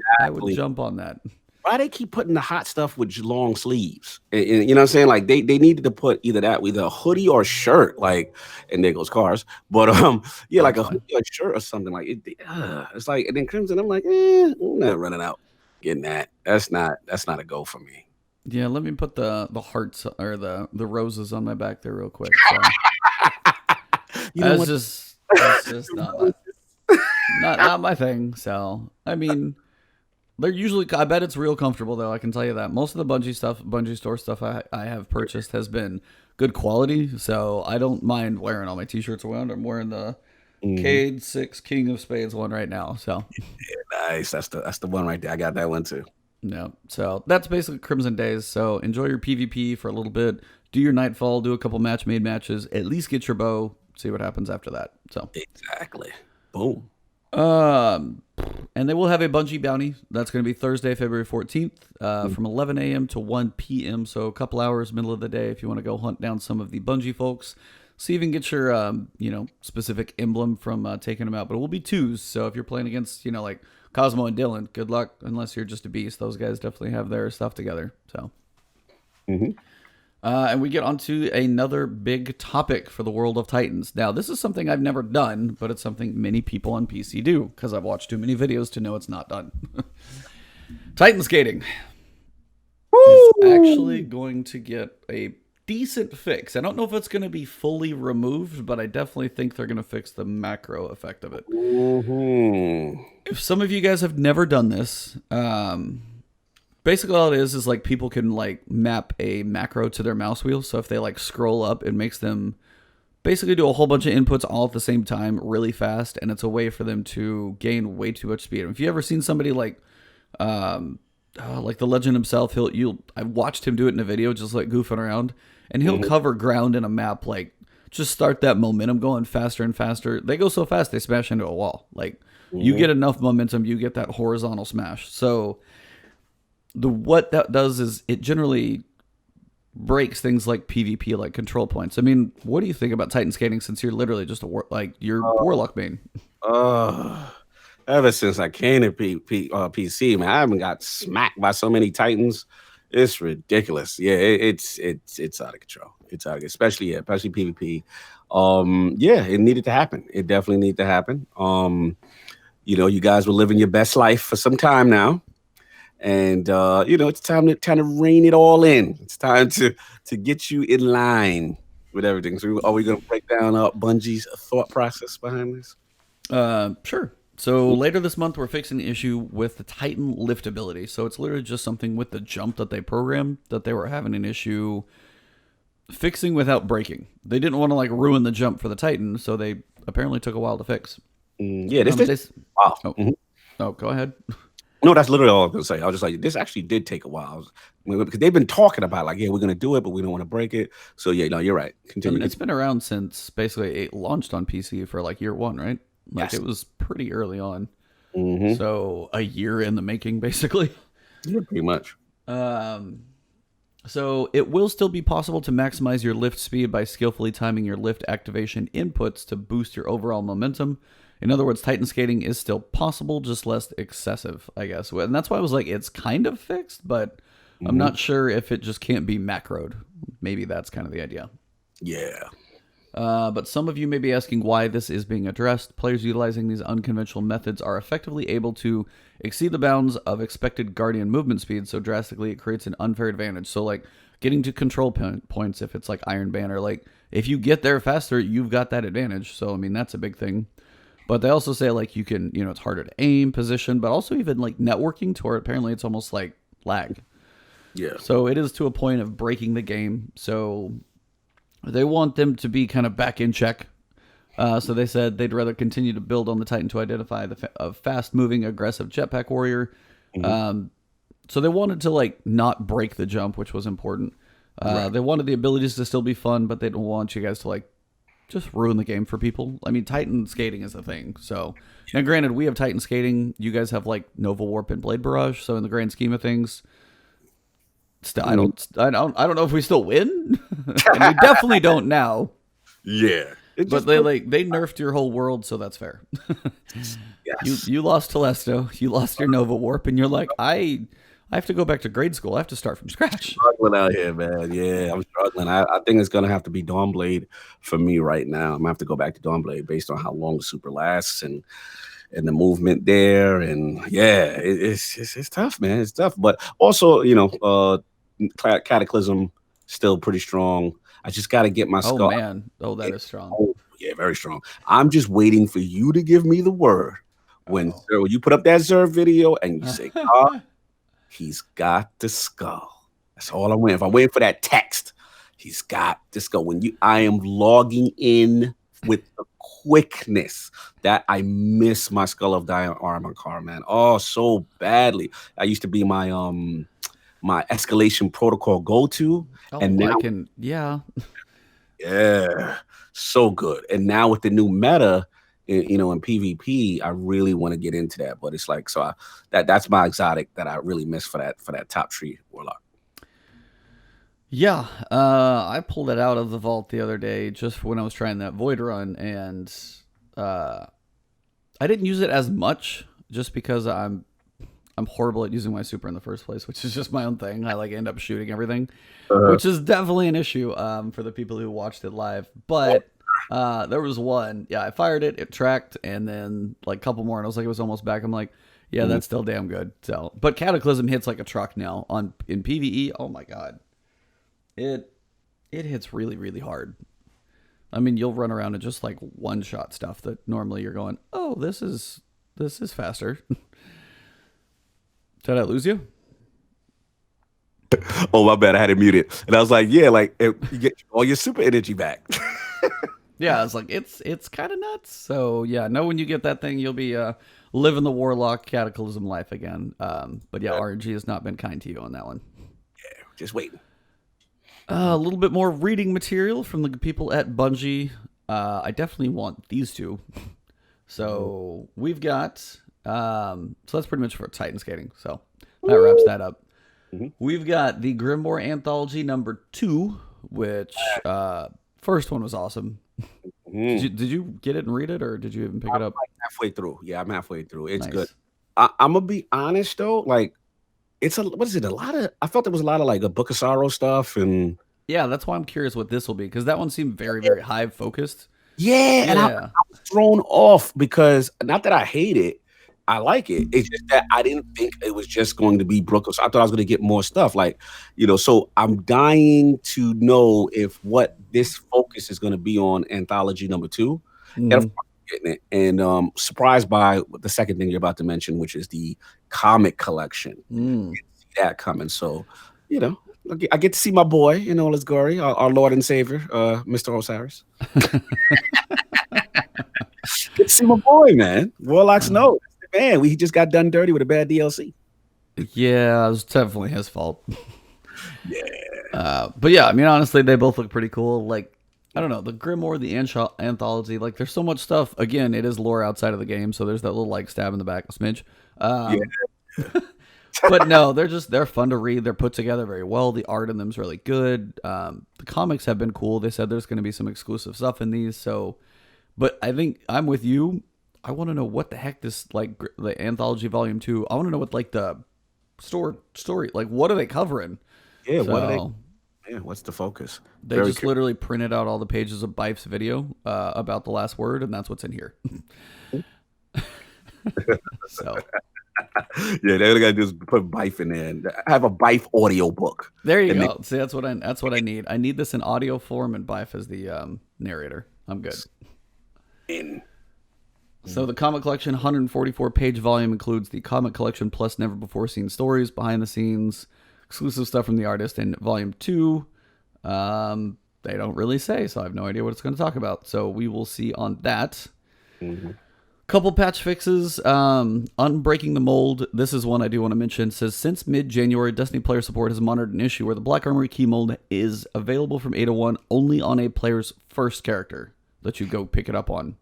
jump on that. Why they keep putting the hot stuff with long sleeves? And you know what I'm saying? Like they needed to put either a hoodie or a shirt, like, and there goes cars. But yeah, like a hoodie or a shirt or something like it. It's like, and then Crimson, I'm like, I'm not running out getting that. That's not a go for me. Yeah, let me put the hearts or the roses on my back there real quick. So. That's just not my thing. So I mean. They're usually, I bet it's real comfortable though. I can tell you that most of the Bungie store stuff I have purchased has been good quality. So I don't mind wearing all my t-shirts around. I'm wearing the Cade 6 King of Spades one right now. So yeah, nice. That's the one right there. I got that one too. Yeah. So that's basically Crimson Days. So enjoy your PvP for a little bit. Do your Nightfall. Do a couple match-made matches. At least get your bow. See what happens after that. So exactly. Boom. And they will have a Bungie bounty. That's going to be Thursday, February 14th, from 11 a.m. to 1 p.m. So a couple hours, middle of the day, if you want to go hunt down some of the Bungie folks. See if you can get your, specific emblem from taking them out. But it will be 2s. So if you're playing against, like Cosmo and Dylan, good luck. Unless you're just a beast. Those guys definitely have their stuff together. So. And we get onto another big topic for the World of Titans. Now, this is something I've never done, but it's something many people on PC do, because I've watched too many videos to know it's not done. Titan skating is actually going to get a decent fix. I don't know if it's going to be fully removed, but I definitely think they're going to fix the macro effect of it. If some of you guys have never done this, basically all it is like people can like map a macro to their mouse wheel. So if they like scroll up, it makes them basically do a whole bunch of inputs all at the same time really fast. And it's a way for them to gain way too much speed. If you ever seen somebody like the legend himself, I watched him do it in a video, just like goofing around, and he'll cover ground in a map, like just start that momentum going faster and faster. They go so fast, they smash into a wall. Like you get enough momentum, you get that horizontal smash. So what that does is it generally breaks things like PvP, like control points. I mean, what do you think about Titan skating since you're literally just Warlock main? Ever since I came to PC, man, I haven't got smacked by so many Titans. It's ridiculous. Yeah, it's out of control. It's out of, especially PvP. Yeah, it needed to happen. It definitely needed to happen. You guys were living your best life for some time now. And it's time to rein it all in. It's time to get you in line with everything. So are we going to break down Bungie's thought process behind this? Sure. So later this month, we're fixing the issue with the Titan liftability. So it's literally just something with the jump that they programmed that they were having an issue fixing without breaking. They didn't want to like ruin the jump for the Titan, so they apparently took a while to fix. Yeah, wow. Oh, oh, go ahead. No, that's literally all I was gonna say. I was just like, this actually did take a while. Because they've been talking about like, yeah, we're gonna do it, but we don't want to break it. So yeah, no, you're right. Continue. It's been around since basically it launched on PC for like year one, right? Like Yes. it was pretty early on. Mhm. So a year in the making, basically. Yeah, pretty much. So it will still be possible to maximize your lift speed by skillfully timing your lift activation inputs to boost your overall momentum. In other words, Titan skating is still possible, just less excessive, I guess. And that's why I was like, it's kind of fixed, but I'm not sure if it just can't be macroed. Maybe that's kind of the idea. Yeah. But some of you may be asking why this is being addressed. Players utilizing these unconventional methods are effectively able to exceed the bounds of expected Guardian movement speed so drastically it creates an unfair advantage. So, like, getting to control points if it's like Iron Banner, like, if you get there faster, you've got that advantage. So, I mean, that's a big thing. But they also say, like, you can, it's harder to aim, position, but also even, like, networking to where apparently it's almost like lag. Yeah. So it is to a point of breaking the game. So they want them to be kind of back in check. So they said they'd rather continue to build on the Titan to identify a fast-moving, aggressive jetpack warrior. So they wanted to like not break the jump, which was important. Right. They wanted the abilities to still be fun, but they don't want you guys to like just ruin the game for people. I mean, Titan skating is a thing. So now, granted, we have Titan skating. You guys have like Nova Warp and Blade Barrage. So in the grand scheme of things, still, I don't know if we still win, and we definitely don't now. Yeah. But they nerfed your whole world, so that's fair. Yes. You lost Telesto, you lost your Nova Warp, and you're like, I have to go back to grade school. I have to start from scratch. Struggling out here, man. Yeah, I'm struggling. I think it's gonna have to be Dawnblade for me right now. I'm gonna have to go back to Dawnblade based on how long the super lasts and the movement there. And yeah, it's tough, man. It's tough. But also, Cataclysm still pretty strong. I just got to get my skull. Oh man, that is strong. Oh, yeah, very strong. I'm just waiting for you to give me the word when you put up that Zerv video and you say, "God, he's got the skull." That's all I'm waiting for. I'm waiting for that text. He's got the skull. I am logging in with the quickness that I miss my Skull of Diamond armor car, man. Oh, so badly. I used to be my my escalation protocol go-to. And now yeah, so good. And now with the new meta, in PvP, I really want to get into that. But it's like, that's my exotic that I really miss for that top tree warlock. Yeah, I pulled it out of the vault the other day just when I was trying that void run, and I didn't use it as much just because I'm horrible at using my super in the first place, which is just my own thing. I like end up shooting everything, which is definitely an issue for the people who watched it live. But there was one, I fired it tracked, and then like a couple more, and I was like, it was almost back. I'm like, yeah, that's still damn good. So, but Cataclysm hits like a truck now in PvE. Oh my god, it hits really really hard. I mean, you'll run around and just like one shot stuff that normally you're going, oh, this is faster. Did I lose you? Oh, my bad. I had it muted. And I was like, yeah, like you get all your super energy back. Yeah, it's like it's kind of nuts. So yeah, know when you get that thing, you'll be living the Warlock Cataclysm life again. But yeah, RNG has not been kind to you on that one. Yeah, just waiting. A little bit more reading material from the people at Bungie. I definitely want these two. So we've got so that's pretty much for Titan skating. So that wraps that up. We've got the Grimoire Anthology #2, which first one was awesome. Did you get it and read it, or did you even pick it up? Like halfway through. Yeah, I'm halfway through. It's Nice. good. I'm gonna be honest though, like it's what is it? I felt there was a lot of like a Book of Sorrow stuff and Yeah, that's why I'm curious what this will be, because that one seemed very, very Hive focused. yeah, and I was thrown off because not that I hate it, I like it. It's just that I didn't think it was just going to be Brooklyn. So I thought I was going to get more stuff, like So I'm dying to know if what this focus is going to be on Anthology #2. And getting it. And surprised by the second thing you're about to mention, which is the comic collection. Mm. See that coming. So, you know, I get to see my boy in all his glory, our Lord and Savior, Mr. Osiris. Get to see my boy, man. Warlocks know. Man, we just got done dirty with a bad DLC. Yeah, it was definitely his fault. Yeah. But yeah, I mean, honestly, they both look pretty cool. Like, I don't know, the Grimoire, the anthology, like, there's so much stuff. Again, it is lore outside of the game, so there's that little like stab in the back, a smidge. But no, they're fun to read. They're put together very well. The art in them's really good. The comics have been cool. They said there's going to be some exclusive stuff in these. So, but I think I'm with you. I want to know what the heck this like the anthology volume 2. I want to know what like the story like. What are they covering? Yeah. So, What are they? Yeah. What's the focus? they just literally printed out all the pages of Bife's video about the last word, and that's what's in here. So. Yeah, they gotta do is put Bife in there and have a Bife audio book. There you go. See, that's what I need. I need this in audio form and Bife as the narrator. I'm good. So the comic collection, 144 page volume, includes the comic collection plus never before seen stories, behind the scenes, exclusive stuff from the artist. In volume 2, they don't really say, so I have no idea what it's going to talk about. So we will see on that. Mm-hmm. Couple patch fixes. Unbreaking the Mold. This is one I do want to mention. It says, since mid-January, Destiny player support has monitored an issue where the Black Armory key mold is available from 801 only on a player's first character that you go pick it up on.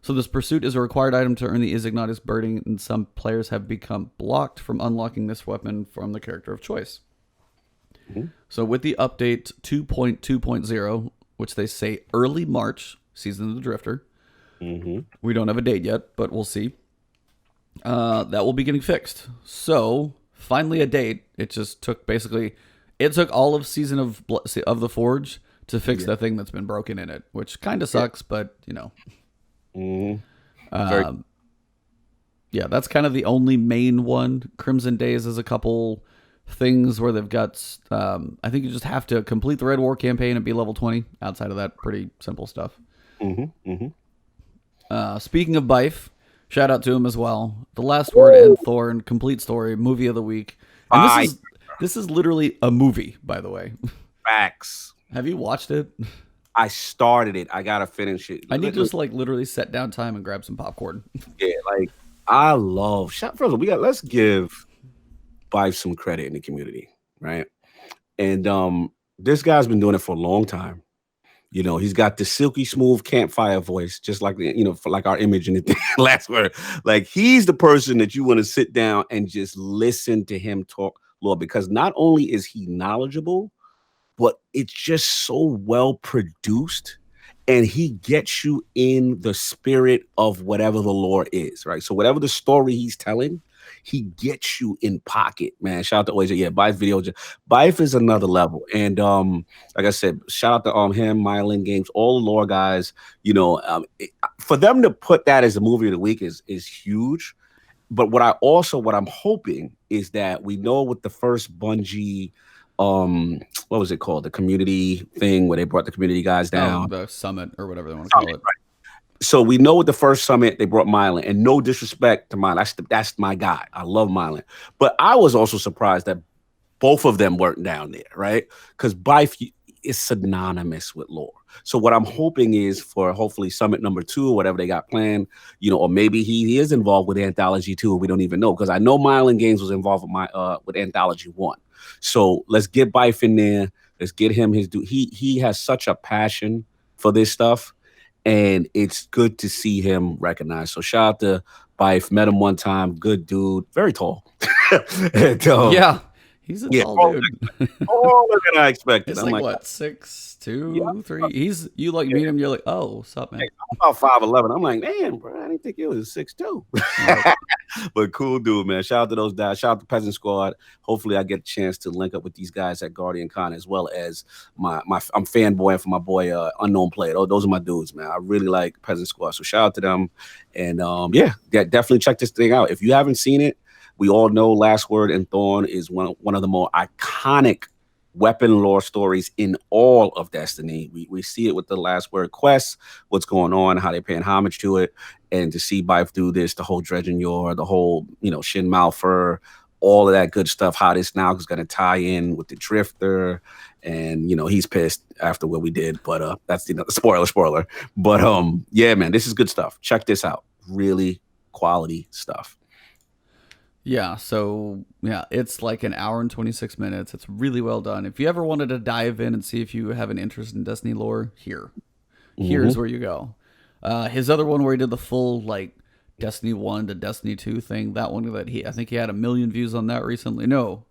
So this pursuit is a required item to earn the Isignatus birding, and some players have become blocked from unlocking this weapon from the character of choice. Mm-hmm. So with the update 2.2.0, which they say early March, Season of the Drifter, mm-hmm. We don't have a date yet, but we'll see. That will be getting fixed. So finally a date. It just took all of Season of the Forge to fix the thing that's been broken in it, which kind of sucks, but you know. Mm-hmm. Yeah, that's kind of the only main one. Crimson Days is a couple things where they've got. I think you just have to complete the Red War campaign and be level 20. Outside of that, pretty simple stuff. Mm-hmm. Mm-hmm. Speaking of Bife, shout out to him as well. The Last Word and Thorn, complete story, movie of the week. And this is literally a movie, by the way. Facts. Have you watched it? I started it. I gotta finish it. I need to just like literally set down time and grab some popcorn. Yeah, like I love. First of all, let's give Bife some credit in the community, right? And this guy's been doing it for a long time. You know, he's got the silky smooth campfire voice, just like for like our image in the Last Word. Like he's the person that you want to sit down and just listen to him talk, Lord, because not only is he knowledgeable, but it's just so well produced, and he gets you in the spirit of whatever the lore is, right? So whatever the story he's telling, he gets you in pocket, man. Shout out to always, yeah, Bife video. Bife is another level. And like I said, shout out to him, Myelin Games, all the lore guys. You know, for them to put that as a movie of the week is huge. But what I'm hoping is that we know with the first Bungie, what was it called? The community thing where they brought the community guys down. The summit or whatever they want to call it. Right. So we know with the first summit they brought Myelin, and no disrespect to Myelin, that's my guy. I love Myelin, but I was also surprised that both of them weren't down there, right? Because Bife is synonymous with lore. So what I'm hoping is for hopefully summit number 2 or whatever they got planned, or maybe he is involved with Anthology 2, and we don't even know, because I know Myelin Games was involved with Anthology 1. So let's get Bife in there. Let's get him his due. He has such a passion for this stuff. And it's good to see him recognized. So shout out to Bife. Met him one time. Good dude. Very tall. And, yeah. He's a tall dude. Taller than I expected. It's like what, 6'2", 3"? You like meet him, you're like, oh, what's up, man? Hey, I'm about 5'11". I'm like, man, bro, I didn't think you was 6'2". But cool dude, man. Shout out to those guys. Shout out to Peasant Squad. Hopefully I get a chance to link up with these guys at Guardian Con, as well as I'm fanboying for my boy Unknown Player. Those are my dudes, man. I really like Peasant Squad. So shout out to them. And definitely check this thing out. If you haven't seen it, we all know Last Word and Thorn is one of the more iconic weapon lore stories in all of Destiny. We see it with the Last Word quest, what's going on, how they're paying homage to it, and to see Bife do this, the whole Dredgen Yor, the whole, Shin Malphur, all of that good stuff, how this now is going to tie in with the Drifter. And he's pissed after what we did, but that's spoiler. But yeah, man, this is good stuff. Check this out. Really quality stuff. Yeah, so yeah, it's like an hour and 26 minutes. It's really well done. If you ever wanted to dive in and see if you have an interest in Destiny lore, here's where you go. His other one where he did the full like Destiny 1 to Destiny 2 thing, that one that I think he had 1 million views on that recently. No,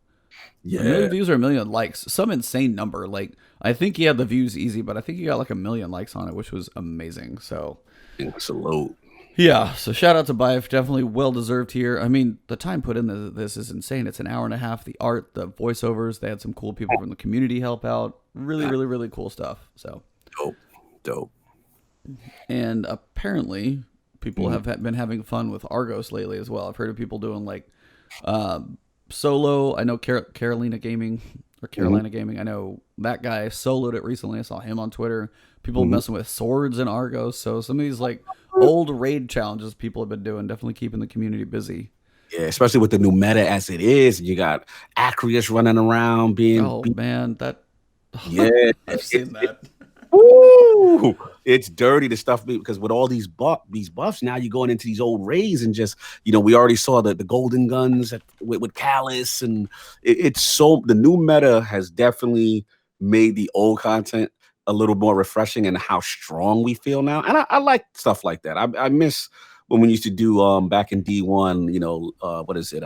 Yeah. 1 million views or 1 million likes, some insane number. Like I think he had the views easy, but I think he got like 1 million likes on it, which was amazing. So Salute. yeah, so shout out to Bife, definitely well deserved here. I mean, the time put in this is insane. It's an hour and a half. The art, the voiceovers, they had some cool people from the community help out. Really, really, really cool stuff. So Dope. and apparently people have been having fun with Argos lately as well. I've heard of people doing like solo. I know Carolina Gaming or Carolina Gaming. I know that guy soloed it recently. I saw him on Twitter. People messing with swords in Argos. So some of these like old raid challenges people have been doing, definitely keeping the community busy. Yeah, especially with the new meta as it is. You got Acrius running around being. Oh man, that Yeah, I've seen that. Woo! It's dirty the stuff because with all these buffs, now you're going into these old raids and just we already saw the golden guns with Callus, and it's so the new meta has definitely made the old content a little more refreshing and how strong we feel now, and I like stuff like that. I miss when we used to do back in D1, what is it,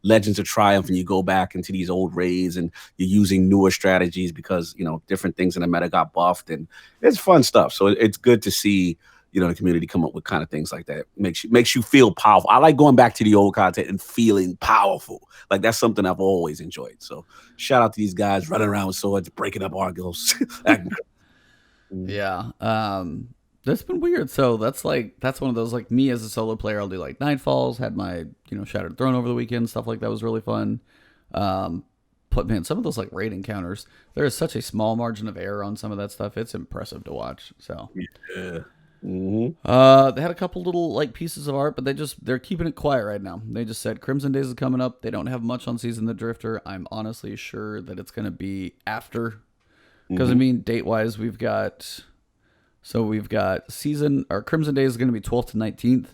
Legends of Triumph, and you go back into these old raids and you're using newer strategies because different things in the meta got buffed, and it's fun stuff. So it's good to see the community come up with kind of things like that. Makes you feel powerful. I like going back to the old content and feeling powerful. Like that's something I've always enjoyed. So shout out to these guys running around with swords, breaking up Argos. Yeah. That's been weird. So that's one of those, like, me as a solo player, I'll do like Nightfalls, had my Shattered Throne over the weekend, stuff like that was really fun. But man, some of those like raid encounters, there is such a small margin of error on some of that stuff. It's impressive to watch. So Yeah. they had a couple little like pieces of art, but they're keeping it quiet right now. They just said Crimson Days is coming up. They don't have much on Season the Drifter. I'm honestly sure that it's going to be after, because I mean, date wise, we've got Crimson Days is going to be 12th to 19th.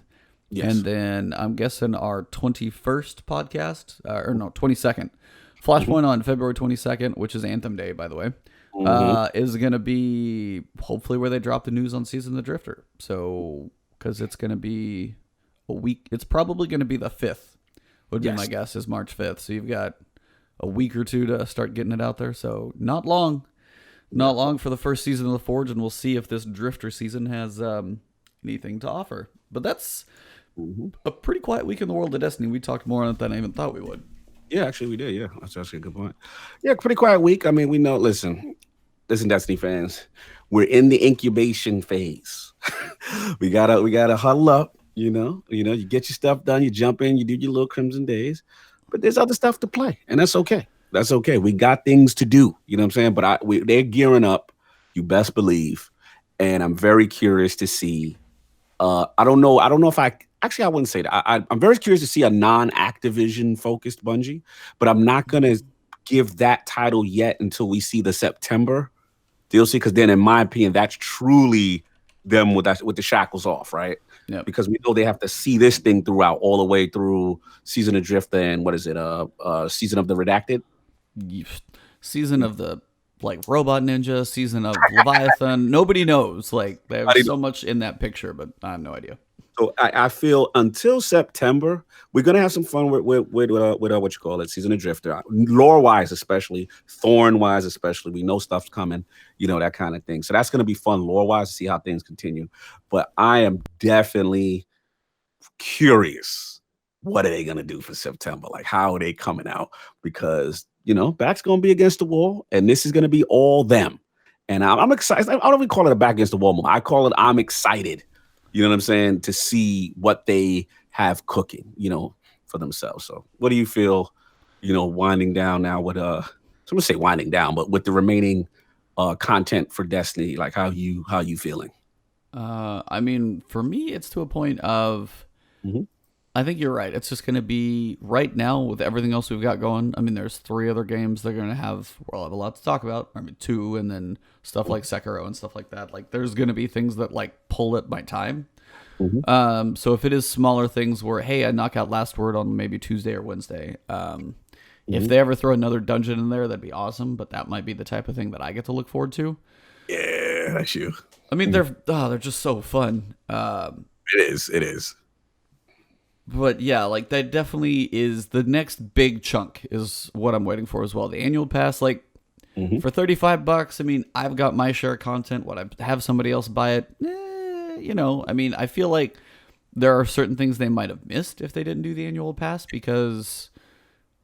Yes. And then I'm guessing our 21st podcast, 22nd. Flashpoint on February 22nd, which is Anthem Day, by the way, is going to be hopefully where they drop the news on Season the Drifter. So, because it's going to be a week, it's probably going to be the 5th, would be my guess, is March 5th. So you've got a week or two to start getting it out there. So not long. Not long for the first season of The Forge, and we'll see if this Drifter season has anything to offer. But that's a pretty quiet week in the world of Destiny. We talked more on it than I even thought we would. Yeah, actually, we did. Yeah, that's actually a good point. Yeah, pretty quiet week. I mean, we know. Listen, Destiny fans, we're in the incubation phase. we gotta huddle up. You get your stuff done. You jump in. You do your little Crimson Days, but there's other stuff to play, and that's okay. That's okay. We got things to do. You know what I'm saying? But they're gearing up. You best believe. And I'm very curious to see. I don't know if I wouldn't say that. I'm very curious to see a non-Activision focused Bungie, but I'm not gonna give that title yet until we see the September DLC. Because then, in my opinion, that's truly them with the shackles off, right? Yeah. Because we know they have to see this thing throughout all the way through Season of Drift and what is it? Season of the Redacted. Season of the like Robot Ninja, season of Leviathan. Nobody knows. Like they have so much in that picture, but I have no idea. So I feel until September, we're gonna have some fun with what you call it, Season of Drifter, lore wise, especially Thorn wise, especially. We know stuff's coming, that kind of thing. So that's gonna be fun lore wise to see how things continue. But I am definitely curious. What are they gonna do for September? Like, how are they coming out? Because back's going to be against the wall, and this is going to be all them. And I'm excited. I don't even call it a back against the wall moment. I call it I'm excited, you know what I'm saying, to see what they have cooking, for themselves. So what do you feel, winding down now with so I'm gonna say winding down, but with the remaining content for Destiny, like how you feeling? I mean, for me, it's to a point of Hmm. I think you're right. It's just going to be right now with everything else we've got going. I mean, there's three other games they're going to have. We'll have a lot to talk about. I mean, two, and then stuff like Sekiro and stuff like that. Like, there's going to be things that like pull at my time. Hmm. So if it is smaller things where, hey, I knock out Last Word on maybe Tuesday or Wednesday. If Hmm. they ever throw another dungeon in there, that'd be awesome. But that might be the type of thing that I get to look forward to. Yeah, that's you. I mean, Mhm. they're just so fun. It is. It is. But yeah, like that definitely is the next big chunk is what I'm waiting for as well. The annual pass, like Hmm. for $35, I mean, I've got my share of content. What I have somebody else buy it, I mean, I feel like there are certain things they might have missed if they didn't do the annual pass because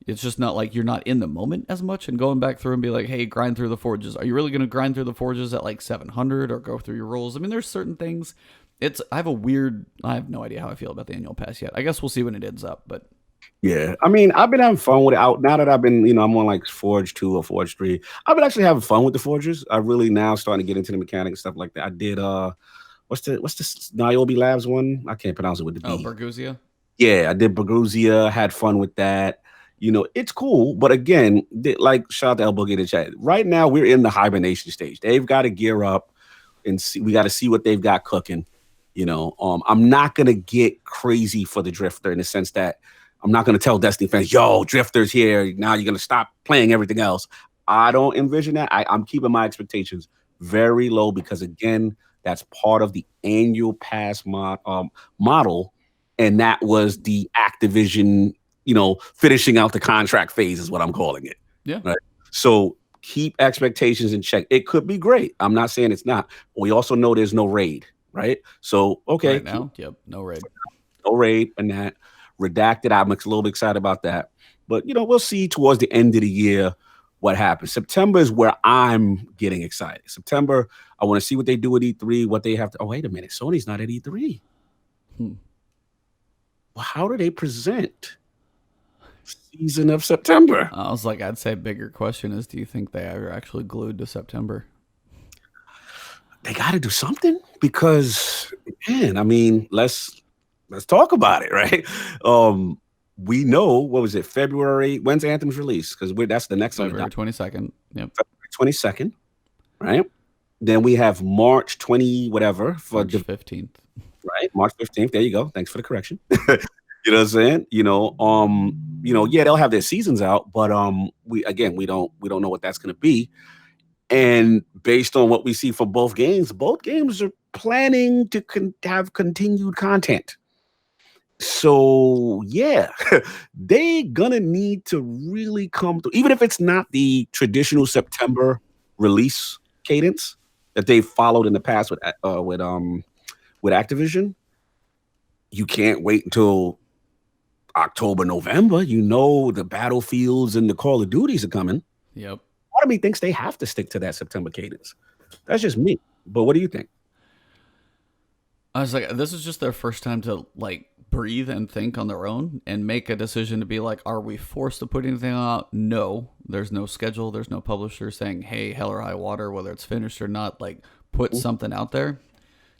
it's just not like you're not in the moment as much and going back through and be like, hey, grind through the forges. Are you really going to grind through the forges at like 700 or go through your rolls? I mean, there's certain things. I have no idea how I feel about the annual pass yet. I guess we'll see when it ends up, but Yeah, I mean, I've been having fun with it. Out now that I've been, I'm on like Forge 2 or Forge 3. I've been actually having fun with the Forges. I really now starting to get into the mechanics and stuff like that. I did what's the Niobe Labs one? I can't pronounce it with the oh, B. Berguzia? Yeah, I did Baguzia, had fun with that. It's cool, but again, like shout out to El Boogie in the chat. Right now, we're in the hibernation stage. They've got to gear up and see. We got to see what they've got cooking. I'm not gonna get crazy for the Drifter in the sense that I'm not gonna tell Destiny fans, "Yo, Drifter's here. Now you're gonna stop playing everything else." I don't envision that. I'm keeping my expectations very low because again, that's part of the annual pass model, and that was the Activision, finishing out the contract phase is what I'm calling it. Yeah. Right. So keep expectations in check. It could be great. I'm not saying it's not. We also know there's no raid, right? So okay, Right now, yep, no raid. no raid and that redacted. I'm a little bit excited about that, but we'll see towards the end of the year what happens. September is where I'm getting excited. September, I want to see what they do at E3, what they have to. Oh, wait a minute, Sony's not at E3. Hmm. Well, how do they present season of September? I was like, I'd say bigger question is, do you think they are actually glued to September? They got to do something because, man, I mean, let's talk about it, right? We know what was it, February? When's Anthem's release? Because that's the next on the February 22nd. Yep. February 22nd, right? Then we have March 20, whatever, for March 15th. right, March 15th. There you go. Thanks for the correction. You know what I'm saying? Yeah, they'll have their seasons out, but we don't know what that's gonna be. And based on what we see for both games are planning to have continued content. So yeah, they gonna need to really come through, even if it's not the traditional September release cadence that they've followed in the past with Activision. You can't wait until October, November. The battlefields and the Call of Duties are coming. Yep. Part of me thinks they have to stick to that September cadence. That's just me. But what do you think? I was like, this is just their first time to like breathe and think on their own and make a decision to be like, are we forced to put anything out? No, there's no schedule. There's no publisher saying, hey, hell or high water, whether it's finished or not, like put something out there.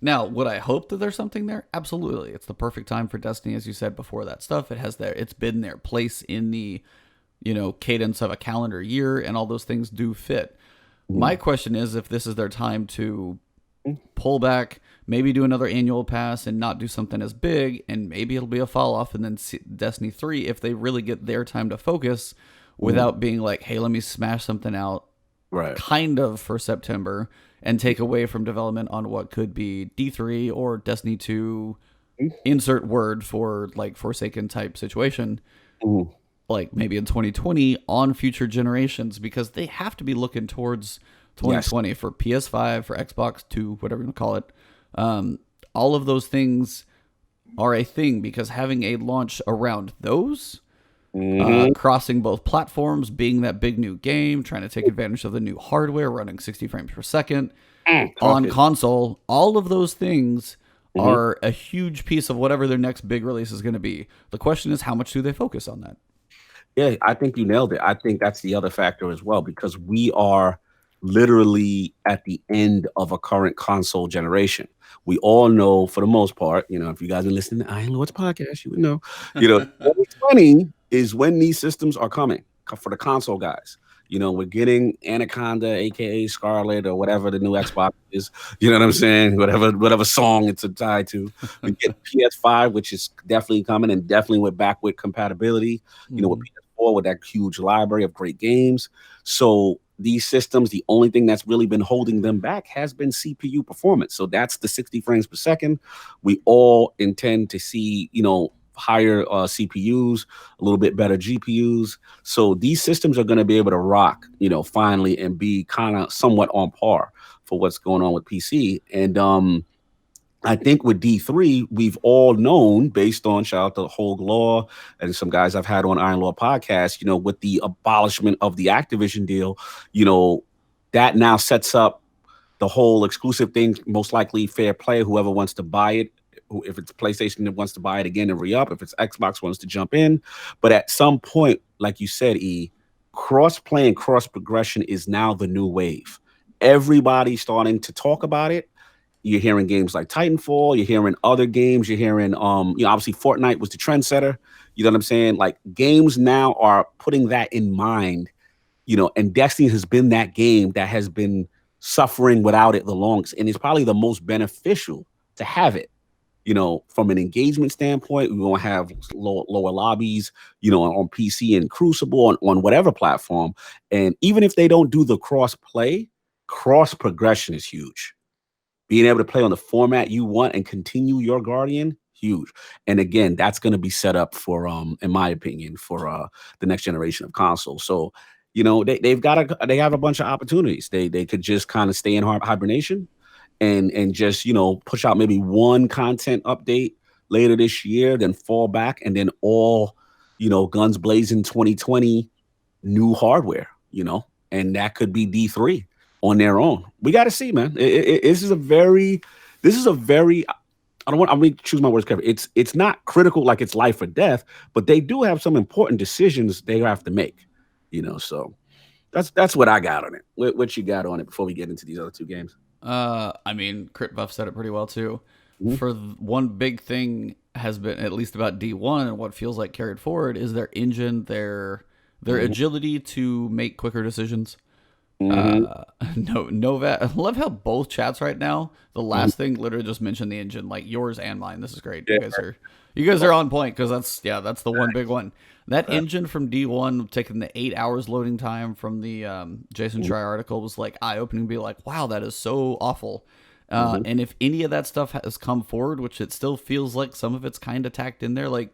Now, would I hope that there's something there? Absolutely. It's the perfect time for Destiny, as you said before that stuff. It's been their place in the, cadence of a calendar year, and all those things do fit. My question is if this is their time to pull back, maybe do another annual pass and not do something as big, and maybe it'll be a fall off, and then Destiny 3, if they really get their time to focus without being like, hey, let me smash something out Right. kind of for September and take away from development on what could be D3 or Destiny 2 insert word for like Forsaken type situation, Mhm. like maybe in 2020 on future generations, because they have to be looking towards 2020 for PS5, for Xbox 2, whatever you want to call it. All of those things are a thing because having a launch around those, crossing both platforms, being that big new game, trying to take advantage of the new hardware, running 60 frames per second on console, all of those things are a huge piece of whatever their next big release is going to be. The question is, how much do they focus on that? Yeah, I think you nailed it. I think that's the other factor as well because we are literally at the end of a current console generation. We all know, for the most part, if you guys are listening to Iron Lord's podcast, you would know, 2020 is when these systems are coming for the console guys. We're getting Anaconda, aka Scarlet, or whatever the new Xbox is. You know what I'm saying? Whatever song it's tied to. We get PS5, which is definitely coming, and definitely with backward compatibility. With PS4 with that huge library of great games. So these systems, the only thing that's really been holding them back has been CPU performance. So that's the 60 frames per second. We all intend to see, higher CPUs, a little bit better GPUs. So these systems are going to be able to rock, finally, and be kind of somewhat on par for what's going on with PC. And I think with D3, we've all known, based on shout out to Hogue Law and some guys I've had on Iron Law podcast, with the abolishment of the Activision deal, that now sets up the whole exclusive thing, most likely fair play, whoever wants to buy it. If it's PlayStation that wants to buy it again and re-up, if it's Xbox wants to jump in. But at some point, like you said, cross-play and cross-progression is now the new wave. Everybody's starting to talk about it. You're hearing games like Titanfall. You're hearing other games. You're hearing, obviously Fortnite was the trendsetter. You know what I'm saying? Like games now are putting that in mind, and Destiny has been that game that has been suffering without it the longest. And it's probably the most beneficial to have it. From an engagement standpoint, we're going to have lower lobbies, on PC and Crucible, on whatever platform. And even if they don't do the cross play, cross progression is huge. Being able to play on the format you want and continue your Guardian, huge. And again, that's going to be set up for, in my opinion, for the next generation of consoles. So, they have a bunch of opportunities. They could just kind of stay in hibernation and just push out maybe one content update later this year, then fall back, and then all guns blazing 2020 new hardware, and that could be D3 on their own. We got to see, man. This is a very I don't want. I'm going to choose my words carefully. It's not critical like it's life or death, but they do have some important decisions they have to make. So that's what I got on it. What you got on it before we get into these other two games? I mean, Crit Buff said it pretty well too. Mhm. For one big thing has been, at least about D1 and what feels like carried forward, is their engine, their agility to make quicker decisions. Nova, I love how both chats right now, the last thing literally just mentioned the engine, like yours and mine. This is great. You guys are on point, because that's the one big one. That engine from D1 taking the 8 hours loading time from the Jason Schreier article was like eye-opening to be like, wow, that is so awful. And if any of that stuff has come forward, which it still feels like some of it's kind of tacked in there, like,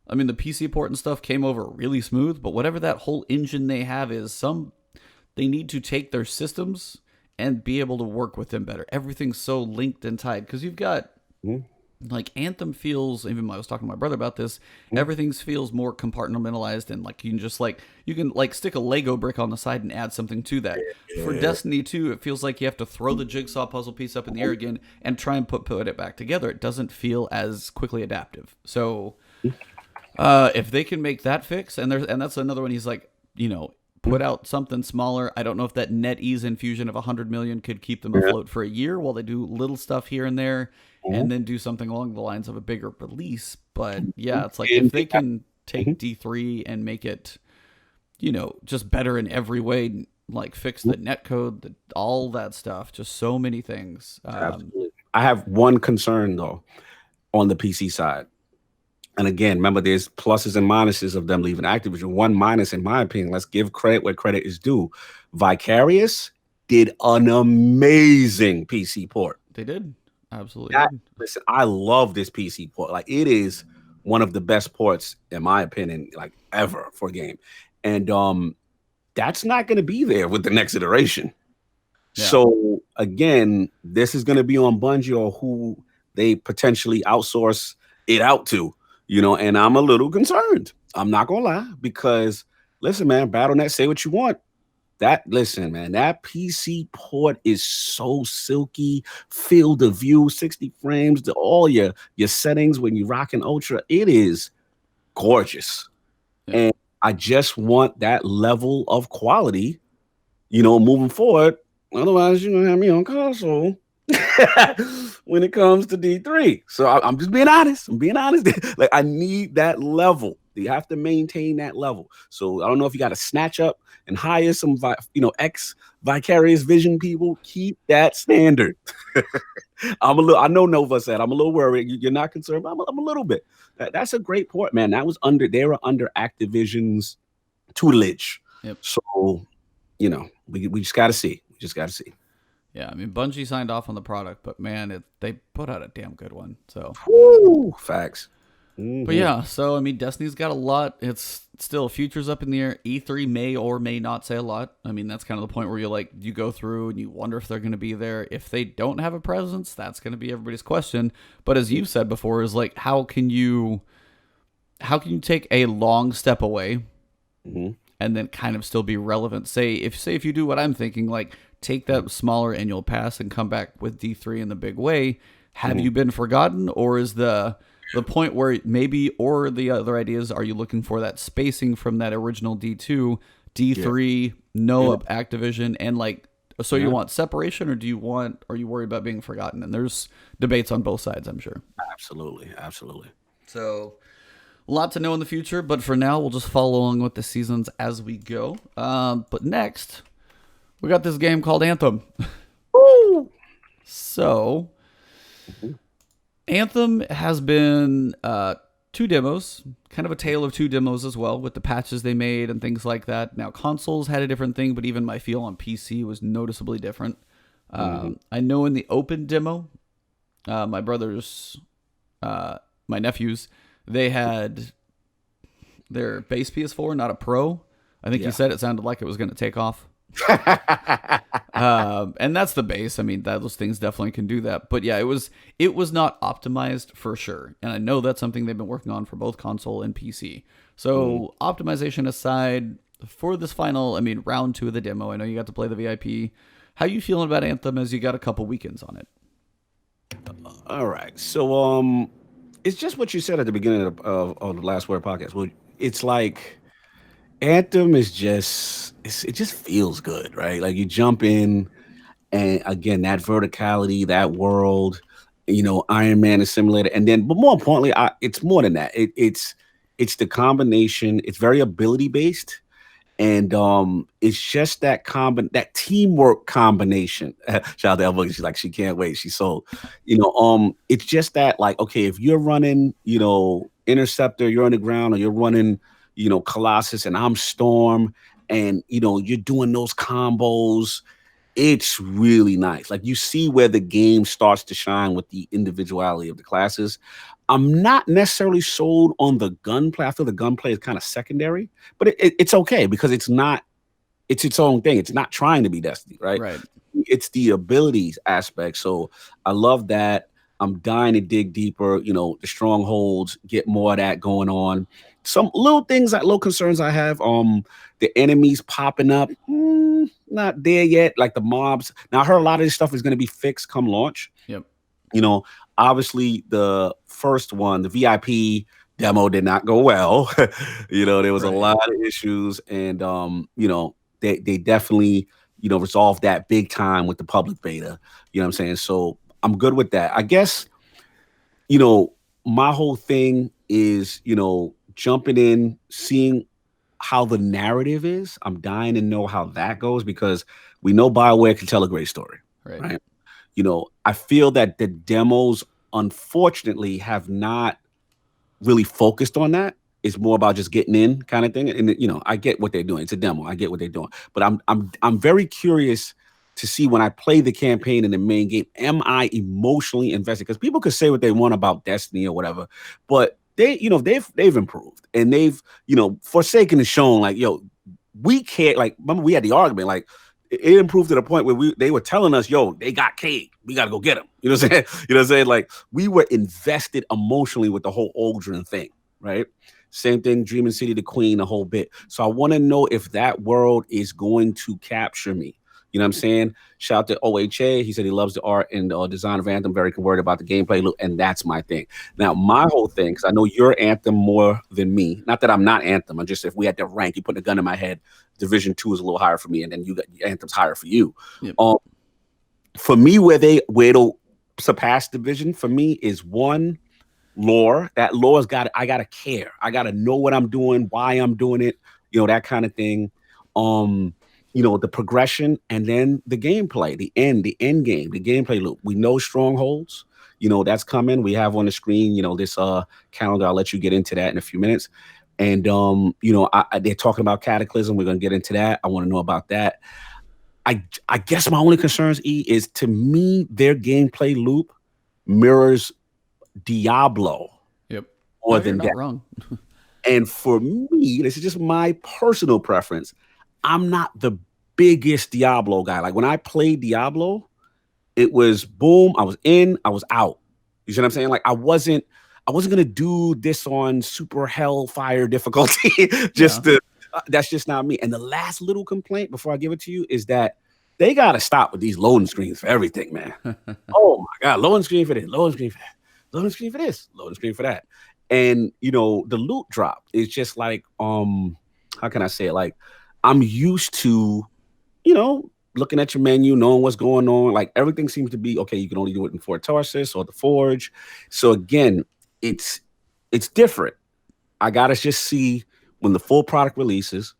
I mean, the PC port and stuff came over really smooth, but whatever that whole engine they have is, they need to take their systems and be able to work with them better. Everything's so linked and tied, because you've got like Anthem feels, even when I was talking to my brother about this, everything feels more compartmentalized, and like you can stick a Lego brick on the side and add something to that. For Destiny 2, it feels like you have to throw the jigsaw puzzle piece up in the air again and try and put it back together. It doesn't feel as quickly adaptive. So if they can make that fix, and that's another one, he's like, put out something smaller. I don't know if that NetEase infusion of 100 million could keep them afloat for a year while they do little stuff here and there, and then do something along the lines of a bigger release. But yeah, it's like if they can take D3 and make it, just better in every way, like fix the netcode, all that stuff, just so many things. Absolutely. I have one concern though on the PC side. And again, remember, there's pluses and minuses of them leaving Activision. One minus, in my opinion, let's give credit where credit is due. Vicarious did an amazing PC port. They did. Absolutely. Listen, I love this PC port. Like, it is one of the best ports, in my opinion, like ever for a game. And that's not going to be there with the next iteration. Yeah. So again, this is going to be on Bungie or who they potentially outsource it out to. And I'm a little concerned. I'm not gonna lie, because listen, man, BattleNet, say what you want. That PC port is so silky, field of view, 60 frames, all your settings when you rocking Ultra, it is gorgeous. Yeah. And I just want that level of quality, moving forward. Otherwise, you're gonna have me on console when it comes to D3. So I'm just being honest. I'm being honest. Like I need that level. You have to maintain that level. So I don't know if you got to snatch up and hire some, ex vicarious vision people. Keep that standard. I'm a little. I know Nova said I'm a little worried. You're not concerned, but I'm a little bit. That's a great point, man. That was under. They were under Activision's tutelage. Yep. So, we just got to see. We just got to see. Yeah, I mean, Bungie signed off on the product, but man, they put out a damn good one. So, Woo, facts. but yeah, so I mean, Destiny's got a lot. It's still futures up in the air. E3 may or may not say a lot. I mean, that's kind of the point where you go through and you wonder if they're going to be there. If they don't have a presence, that's going to be everybody's question. But as you've said before, is like how can you take a long step away and then kind of still be relevant? Say if you do what I'm thinking, like take that smaller annual pass and come back with D3 in the big way. Have you been forgotten, or is the point where maybe, or the other ideas, are you looking for that spacing from that original D2, D3, no Activision, and you want separation, or are you worried about being forgotten? And there's debates on both sides, I'm sure. Absolutely. So a lot to know in the future, but for now, we'll just follow along with the seasons as we go. But next, we got this game called Anthem. Woo! So, Anthem has been 2 demos, kind of a tale of 2 demos as well, with the patches they made and things like that. Now, consoles had a different thing, but even my feel on PC was noticeably different. I know in the open demo, my brothers, my nephews, they had their base PS4, not a Pro. I think you said it sounded like it was going to take off. And that's the base. I mean, those things definitely can do that. But yeah, it was not optimized for sure. And I know that's something they've been working on for both console and PC. So optimization aside, for this final, round 2 of the demo, I know you got to play the VIP. How you feeling about Anthem as you got a couple weekends on it? All right. So it's just what you said at the beginning of the Last Word podcast. Well, it's like Anthem is it just feels good, right? Like you jump in, and again, that verticality, that world, Iron Man is simulated, and then, but more importantly, it's more than that. It's the combination. It's very ability based, and it's just that teamwork combination. Shout out to Elbow, she's like, she can't wait. She's sold. It's just that, like, okay, if you're running, Interceptor, you're on the ground, or you're running, Colossus, and I'm Storm, and you're doing those combos. It's really nice. Like you see where the game starts to shine with the individuality of the classes. I'm not necessarily sold on the gunplay. I feel the gunplay is kind of secondary, but it's okay because it's its own thing. It's not trying to be Destiny, right? Right. It's the abilities aspect. So I love that. I'm dying to dig deeper. The strongholds, get more of that going on. Some little concerns I have. The enemies popping up, not there yet. Like the mobs. Now I heard a lot of this stuff is going to be fixed come launch. Yep. Obviously the first one, the VIP demo, did not go well. There was a lot of issues, and they definitely resolved that big time with the public beta. You know what I'm saying? So I'm good with that. I guess, my whole thing is, jumping in, seeing how the narrative is. I'm dying to know how that goes because we know BioWare can tell a great story. Right? I feel that the demos, unfortunately, have not really focused on that. It's more about just getting in kind of thing. And, I get what they're doing. It's a demo. I get what they're doing. But I'm very curious to see when I play the campaign in the main game, am I emotionally invested? Because people could say what they want about Destiny or whatever, but they've improved, and they've, forsaken and shown like, we can't, like, remember we had the argument, like it improved to the point where they were telling us, they got Cade, we got to go get him. You know what I'm saying? You know what I'm saying? Like we were invested emotionally with the whole Aldrin thing, right? Same thing, Dreaming City, the Queen, the whole bit. So I want to know if that world is going to capture me. You know what I'm saying? Shout out to OHA. He said he loves the art and design of Anthem. Very worried about the gameplay loop, and that's my thing. Now, my whole thing, because I know you're Anthem more than me. Not that I'm not Anthem. I'm just, if we had to rank, you put a gun in my head. Division 2 is a little higher for me, and then you got Anthem's higher for you. Yep. For me, where it'll surpass Division for me is one, lore. That lore's I gotta care. I gotta know what I'm doing, why I'm doing it, that kind of thing. The progression, and then the gameplay, the end game, the gameplay loop. We know strongholds, that's coming. We have on the screen, this calendar. I'll let you get into that in a few minutes. And they're talking about Cataclysm. We're gonna get into that. I want to know about that. I guess my only concerns, is, to me, their gameplay loop mirrors Diablo. Yep. More than that. Wrong. And for me, this is just my personal preference. I'm not the biggest Diablo guy. Like, when I played Diablo, it was boom, I was in, I was out. You see what I'm saying? Like, I wasn't gonna do this on super hellfire difficulty. That's just not me. And the last little complaint before I give it to you is that they gotta stop with these loading screens for everything, man. Oh my God, loading screen for this, loading screen for that, loading screen for this, loading screen for that. And the loot drop is just like, how can I say it? Like, I'm used to, looking at your menu, knowing what's going on. Like, everything seems to be okay. You can only do it in Fort Tarsus or the Forge. So again, it's different. I gotta just see when the full product releases,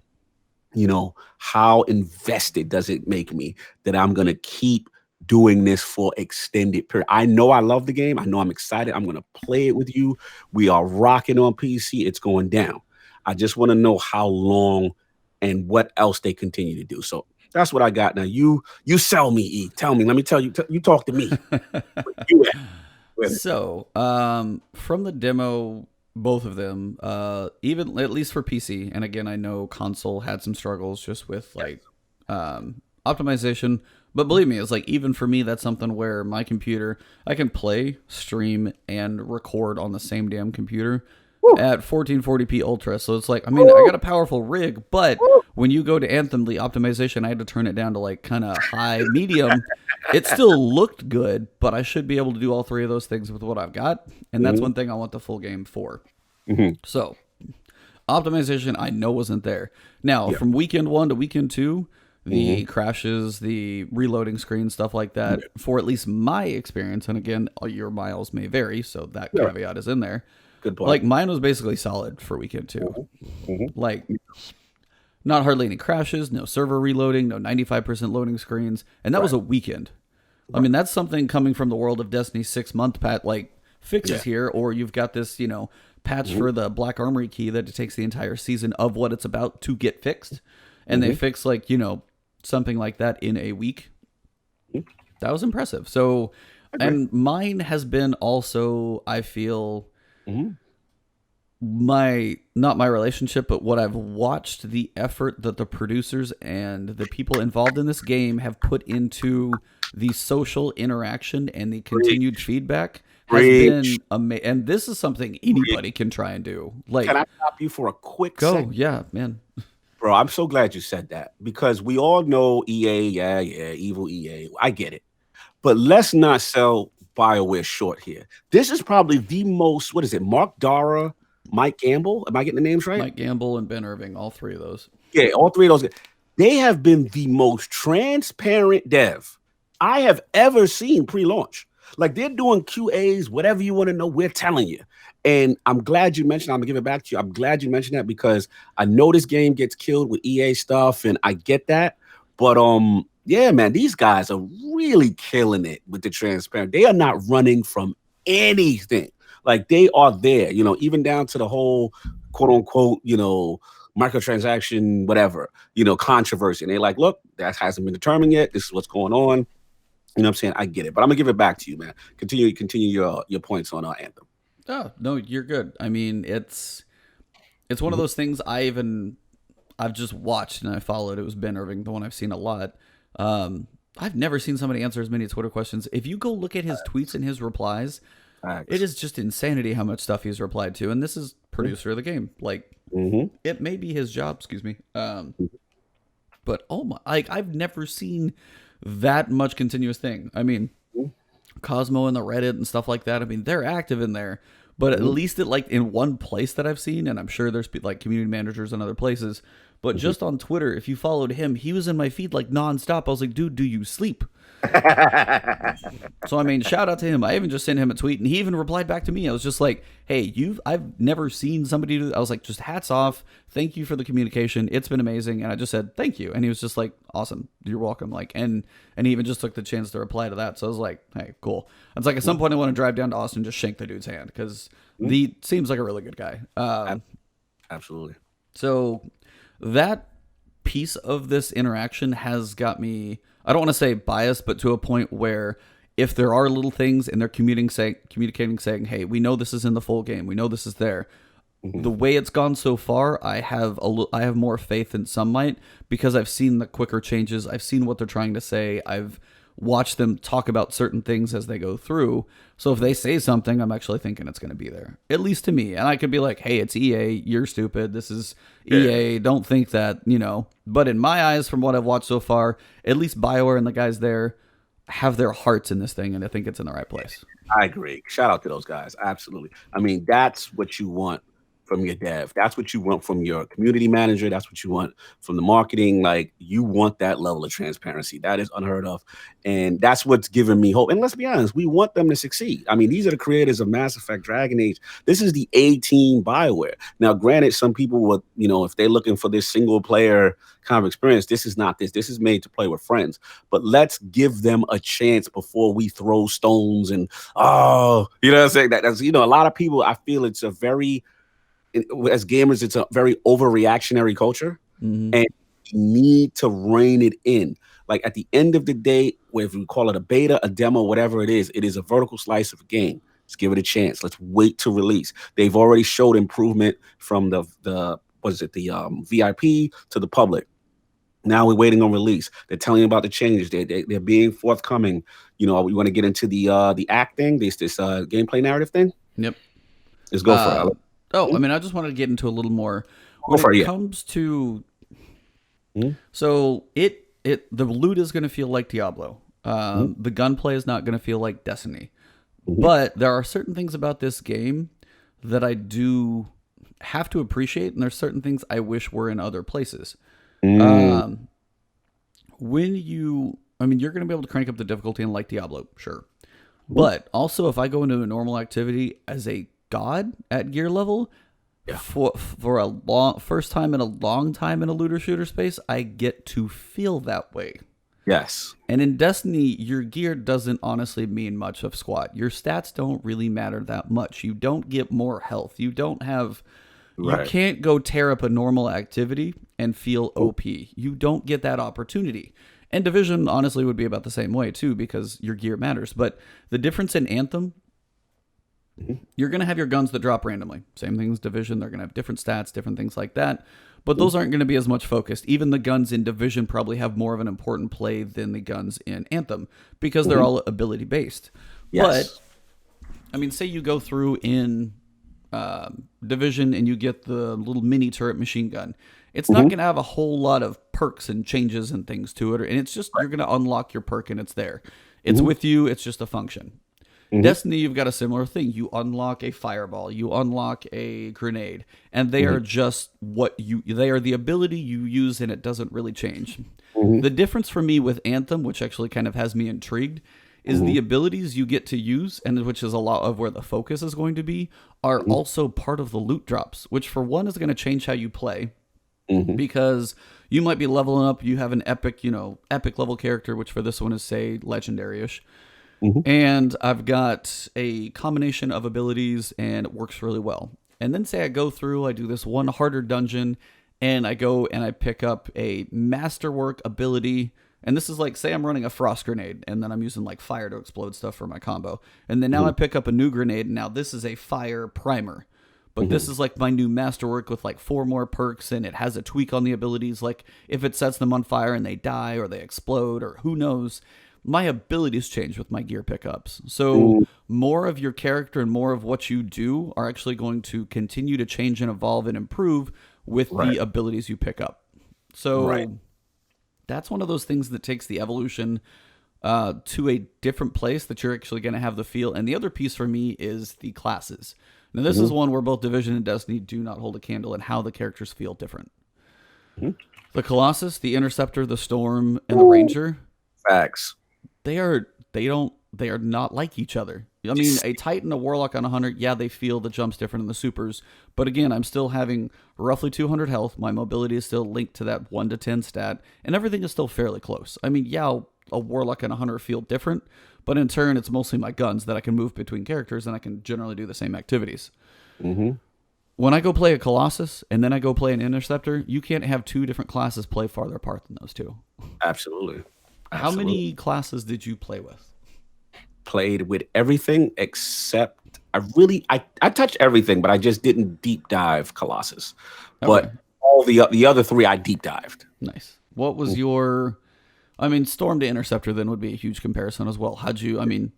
how invested does it make me that I'm gonna keep doing this for extended period. I know I love the game. I know I'm excited. I'm gonna play it with you. We are rocking on PC. It's going down. I just want to know how long and what else they continue to do. So that's what I got. Now you sell me, E. Tell me. Let me tell you. You talk to me. So, from the demo, both of them, even at least for PC, and again, I know console had some struggles just with like optimization. But believe me, it's like, even for me, that's something where my computer, I can play, stream, and record on the same damn computer at 1440p ultra. So it's like, I mean, I got a powerful rig, but when you go to Anthem, the optimization, I had to turn it down to like kind of high medium. It still looked good, but I should be able to do all three of those things with what I've got. And that's one thing I want the full game for. So optimization, I know, wasn't there. Now, from weekend 1 to weekend 2, the crashes, the reloading screen, stuff like that, for at least my experience, and again, your miles may vary, so that caveat is in there. Good point. Like, mine was basically solid for weekend 2. Like, not hardly any crashes, no server reloading, no 95% loading screens, and that was a weekend. I mean, that's something coming from the world of Destiny 6-month fixes here, or you've got this, patch for the Black Armory key that it takes the entire season of what it's about to get fixed, and they fix something like that in a week. That was impressive. So, and mine has been also, I feel, not my relationship, but what I've watched, the effort that the producers and the people involved in this game have put into the social interaction and the continued feedback has been amazing. And this is something anybody can try and do. Like, can I stop you for a quick second? Yeah, man. Bro, I'm so glad you said that, because we all know EA, evil EA. I get it. But let's not sell BioWare short here. This is probably the most, what is it, Mark Dara, Mike Gamble? Am I getting the names right? Mike Gamble and Ben Irving, all three of those. Yeah, all three of those. They have been the most transparent dev I have ever seen pre-launch. Like, they're doing QAs, whatever you want to know, we're telling you. And I'm glad you mentioned, I'm going to give it back to you. I'm glad you mentioned that, because I know this game gets killed with EA stuff, and I get that. But yeah, man, these guys are really killing it with the transparent. They are not running from anything. Like, they are there, even down to the whole quote unquote, microtransaction, whatever, controversy. And they're like, look, that hasn't been determined yet. This is what's going on. You know what I'm saying? I get it. But I'm gonna give it back to you, man. Continue your points on Anthem. Oh, no, you're good. I mean, it's one of those things I've just watched and I followed. It was Ben Irving, the one I've seen a lot. I've never seen somebody answer as many Twitter questions. If you go look at his tweets and his replies, it is just insanity how much stuff he's replied to. And this is producer of the game. Like, it may be his job, excuse me. But oh my, like I've never seen that much continuous thing. I mean, Cosmo and the Reddit and stuff like that. I mean, they're active in there, but at Mhm. least it like in one place that I've seen, and I'm sure there's like community managers in other places. But just on Twitter, if you followed him, he was in my feed like nonstop. I was like, dude, do you sleep? So I mean, shout out to him. I even just sent him a tweet, and he even replied back to me. I was just like, "Hey, I've never seen somebody do." I was like, "Just hats off. Thank you for the communication. It's been amazing." And I just said, "Thank you," and he was just like, "Awesome. You're welcome." Like, and he even just took the chance to reply to that. So I was like, "Hey, cool." It's like at some point I want to drive down to Austin and just shake the dude's hand because the seems like a really good guy. Absolutely. So that piece of this interaction has got me, I don't want to say biased, but to a point where if there are little things and they're communicating saying, hey, we know this is in the full game, we know this is there. The way it's gone so far, I have more faith than some might because I've seen the quicker changes. I've seen what they're trying to say. I've watched them talk about certain things as they go through. So if they say something, I'm actually thinking it's going to be there, at least to me. And I could be like, hey, it's EA. You're stupid. This is EA. Don't think that, you know. But in my eyes, from what I've watched so far, at least BioWare and the guys there have their hearts in this thing, and I think it's in the right place. I agree. Shout out to those guys. Absolutely. I mean, that's what you want from your dev. That's what you want from your community manager. That's what you want from the marketing. Like, you want that level of transparency. That is unheard of. And that's what's giving me hope. And let's be honest, we want them to succeed. I mean, these are the creators of Mass Effect, Dragon Age. This is the A-team BioWare. Now, granted, some people would, you know, if they're looking for this single player kind of experience, this is not this. This is made to play with friends. But let's give them a chance before we throw stones and, oh, you know what I'm saying? That's, you know, a lot of people, I feel it's a very, as gamers, it's a very overreactionary culture, and you need to rein it in. Like at the end of the day, whether we call it a beta, a demo, whatever it is a vertical slice of a game. Let's give it a chance. Let's wait to release. They've already showed improvement from the what is it, the VIP to the public. Now we're waiting on release. They're telling you about the changes. They're being forthcoming. You know, we want to get into the act thing, this gameplay narrative thing. Yep. Let's go for it. Oh, I mean, I just wanted to get into a little more Go when for it, it yeah. comes to. Mhm. So the loot is going to feel like Diablo. The gunplay is not going to feel like Destiny. But there are certain things about this game that I do have to appreciate, and there's certain things I wish were in other places. When I mean, you're going to be able to crank up the difficulty in like Diablo, sure. But also, if I go into a normal activity as a god at gear level, for a first time in a long time in a looter shooter space, I get to feel that way. Yes. And in Destiny, your gear doesn't honestly mean much of squat. Your stats don't really matter that much. You don't get more health. You don't have. Right. You can't go tear up a normal activity and feel OP. You don't get that opportunity. And Division, honestly, would be about the same way, too, because your gear matters. But the difference in Anthem, you're going to have your guns that drop randomly. Same thing as Division. They're going to have different stats, different things like that. But those aren't going to be as much focused. Even the guns in Division probably have more of an important play than the guns in Anthem because they're all ability-based. Yes. But, I mean, say you go through in Division and you get the little mini turret machine gun. It's not going to have a whole lot of perks and changes and things to it. And it's just, you're going to unlock your perk and it's there. It's with you. It's just a function. Destiny, you've got a similar thing. You unlock a fireball. You unlock a grenade. And they are just they are the ability you use and it doesn't really change. The difference for me with Anthem, which actually kind of has me intrigued, is the abilities you get to use, and which is a lot of where the focus is going to be, are also part of the loot drops, which for one is going to change how you play. Because you might be leveling up, you have an epic level character, which for this one is, say, legendary-ish. And I've got a combination of abilities and it works really well. And then say I go through, I do this one harder dungeon, and I go and I pick up a masterwork ability. And this is like, say I'm running a frost grenade, and then I'm using like fire to explode stuff for my combo. And then now I pick up a new grenade, and now this is a fire primer. But this is like my new masterwork with like 4 more perks, and it has a tweak on the abilities. Like if it sets them on fire and they die or they explode or who knows, my abilities change with my gear pickups. So more of your character and more of what you do are actually going to continue to change and evolve and improve with the abilities you pick up. So that's one of those things that takes the evolution to a different place that you're actually going to have the feel. And the other piece for me is the classes. Now, this is Hmm. one where both Division and Destiny do not hold a candle and how the characters feel different. Hmm. The Colossus, the Interceptor, the Storm, and the Ooh, Ranger, facts. they are not like each other. I mean, a Titan, a Warlock on 100, yeah, they feel the jumps different in the supers. But again, I'm still having roughly 200 health. My mobility is still linked to that 1 to 10 stat, and everything is still fairly close. I mean, yeah, a Warlock and a Hunter feel different, but in turn, it's mostly my guns that I can move between characters and I can generally do the same activities. Hmm. When I go play a Colossus and then I go play an Interceptor, you can't have two different classes play farther apart than those two. Absolutely. How Absolutely. many classes did you play with? Played with everything except I touched everything, but I just didn't deep dive Colossus. Okay, But all the other three I deep dived. nice. What was your? I mean, Storm to Interceptor then would be a huge comparison as well. How'd you? I mean,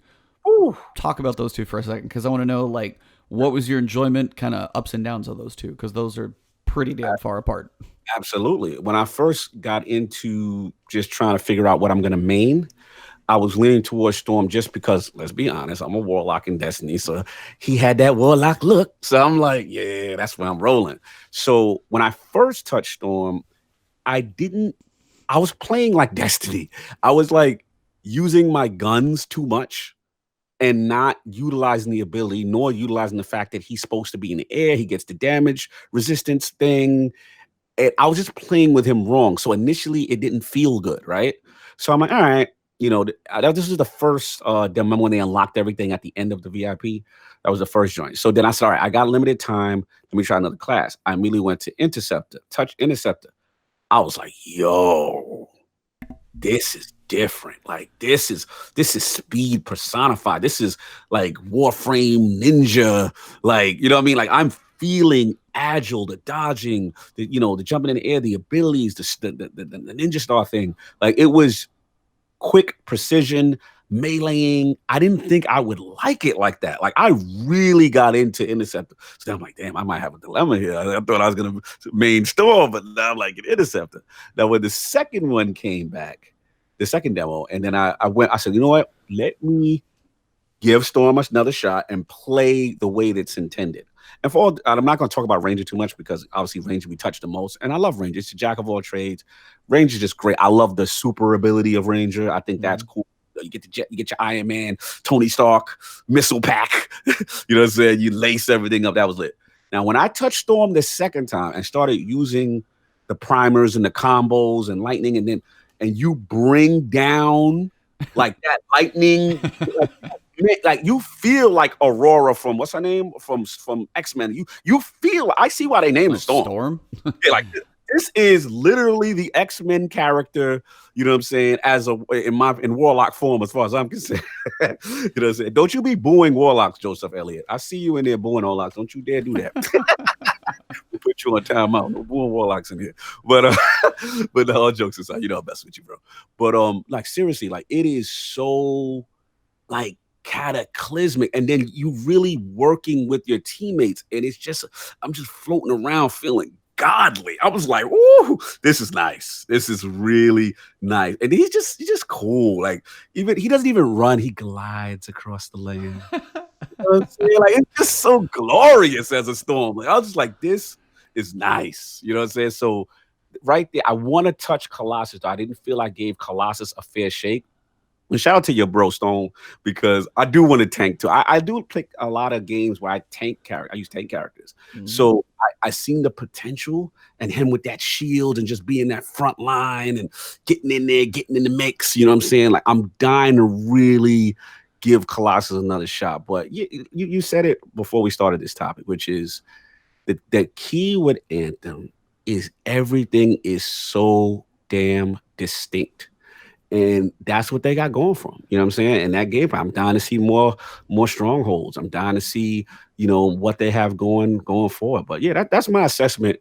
Whew. talk about those two for a second because I want to know like what was your enjoyment, kind of ups and downs of those two because those are pretty damn far apart. Absolutely. When I first got into just trying to figure out what I'm going to main, I was leaning towards Storm just because, let's be honest, I'm a Warlock in Destiny. So he had that Warlock look. So I'm like, yeah, that's where I'm rolling. So when I first touched Storm, I didn't, I was playing like Destiny. I was like using my guns too much and not utilizing the ability, nor utilizing the fact that he's supposed to be in the air. He gets the damage resistance thing. And I was just playing with him wrong. So initially, it didn't feel good, right? So I'm like, all right, this is the first demo when they unlocked everything at the end of the VIP. That was the first joint. So then I said, all right, I got limited time. Let me try another class. I immediately went to Interceptor, Touch Interceptor. I was like, yo, this is different. Like this is speed personified. This is like Warframe Ninja. Like, you know what I mean? Like I'm feeling agile, the dodging, the jumping in the air, the abilities, the ninja star thing. Like it was quick precision, meleeing. I didn't think I would like it like that. Like I really got into Interceptor. So I'm like, damn, I might have a dilemma here. I thought I was gonna main Storm, but now I'm like an Interceptor. Now when the second one came back, the second demo, and then I said, you know what? Let me give Storm another shot and play the way that's intended. And I'm not going to talk about Ranger too much because obviously Ranger we touch the most, and I love Ranger. It's a jack of all trades. Ranger's just great. I love the super ability of Ranger. I think that's Mhm. cool. You get the jet, you get your Iron Man, Tony Stark missile pack. You know what I'm saying? You lace everything up. That was lit. Now, when I touched Storm the second time and started using the primers and the combos and lightning, and you bring down like that lightning, like you feel like Aurora from what's her name from X-Men. You feel I see why they named Oh, it Storm. Storm. Yeah, like this is literally the X-Men character, you know what I'm saying, as a in Warlock form, as far as I'm concerned. You know what I'm saying? Don't you be booing Warlocks, Joseph Elliott. I see you in there booing Warlocks. Don't you dare do that. We'll put you on timeout. No booing Warlocks in here. But but all jokes aside, I'm messing with you, bro. But like seriously, like it is so like cataclysmic, and then you really working with your teammates, and I'm just floating around feeling godly. I was like, "Ooh, this is nice. This is really nice." And he's just cool. Like even he doesn't even run; he glides across the land. You know what I'm saying? Like it's just so glorious as a storm. Like I was just like, "This is nice." You know what I'm saying? So right there, I want to touch Colossus. Though. I didn't feel I gave Colossus a fair shake. And shout out to your bro Stone because I do want to tank too. I do pick a lot of games where I use tank characters. Mhm. So I seen the potential and him with that shield and just being that front line and getting in there, getting in the mix. You know what I'm saying? Like I'm dying to really give Colossus another shot. But you said it before we started this topic, which is the key with Anthem is everything is so damn distinct. And that's what they got going for them. You know what I'm saying? And that game, I'm dying to see more strongholds. I'm dying to see, what they have going forward. But yeah, that's my assessment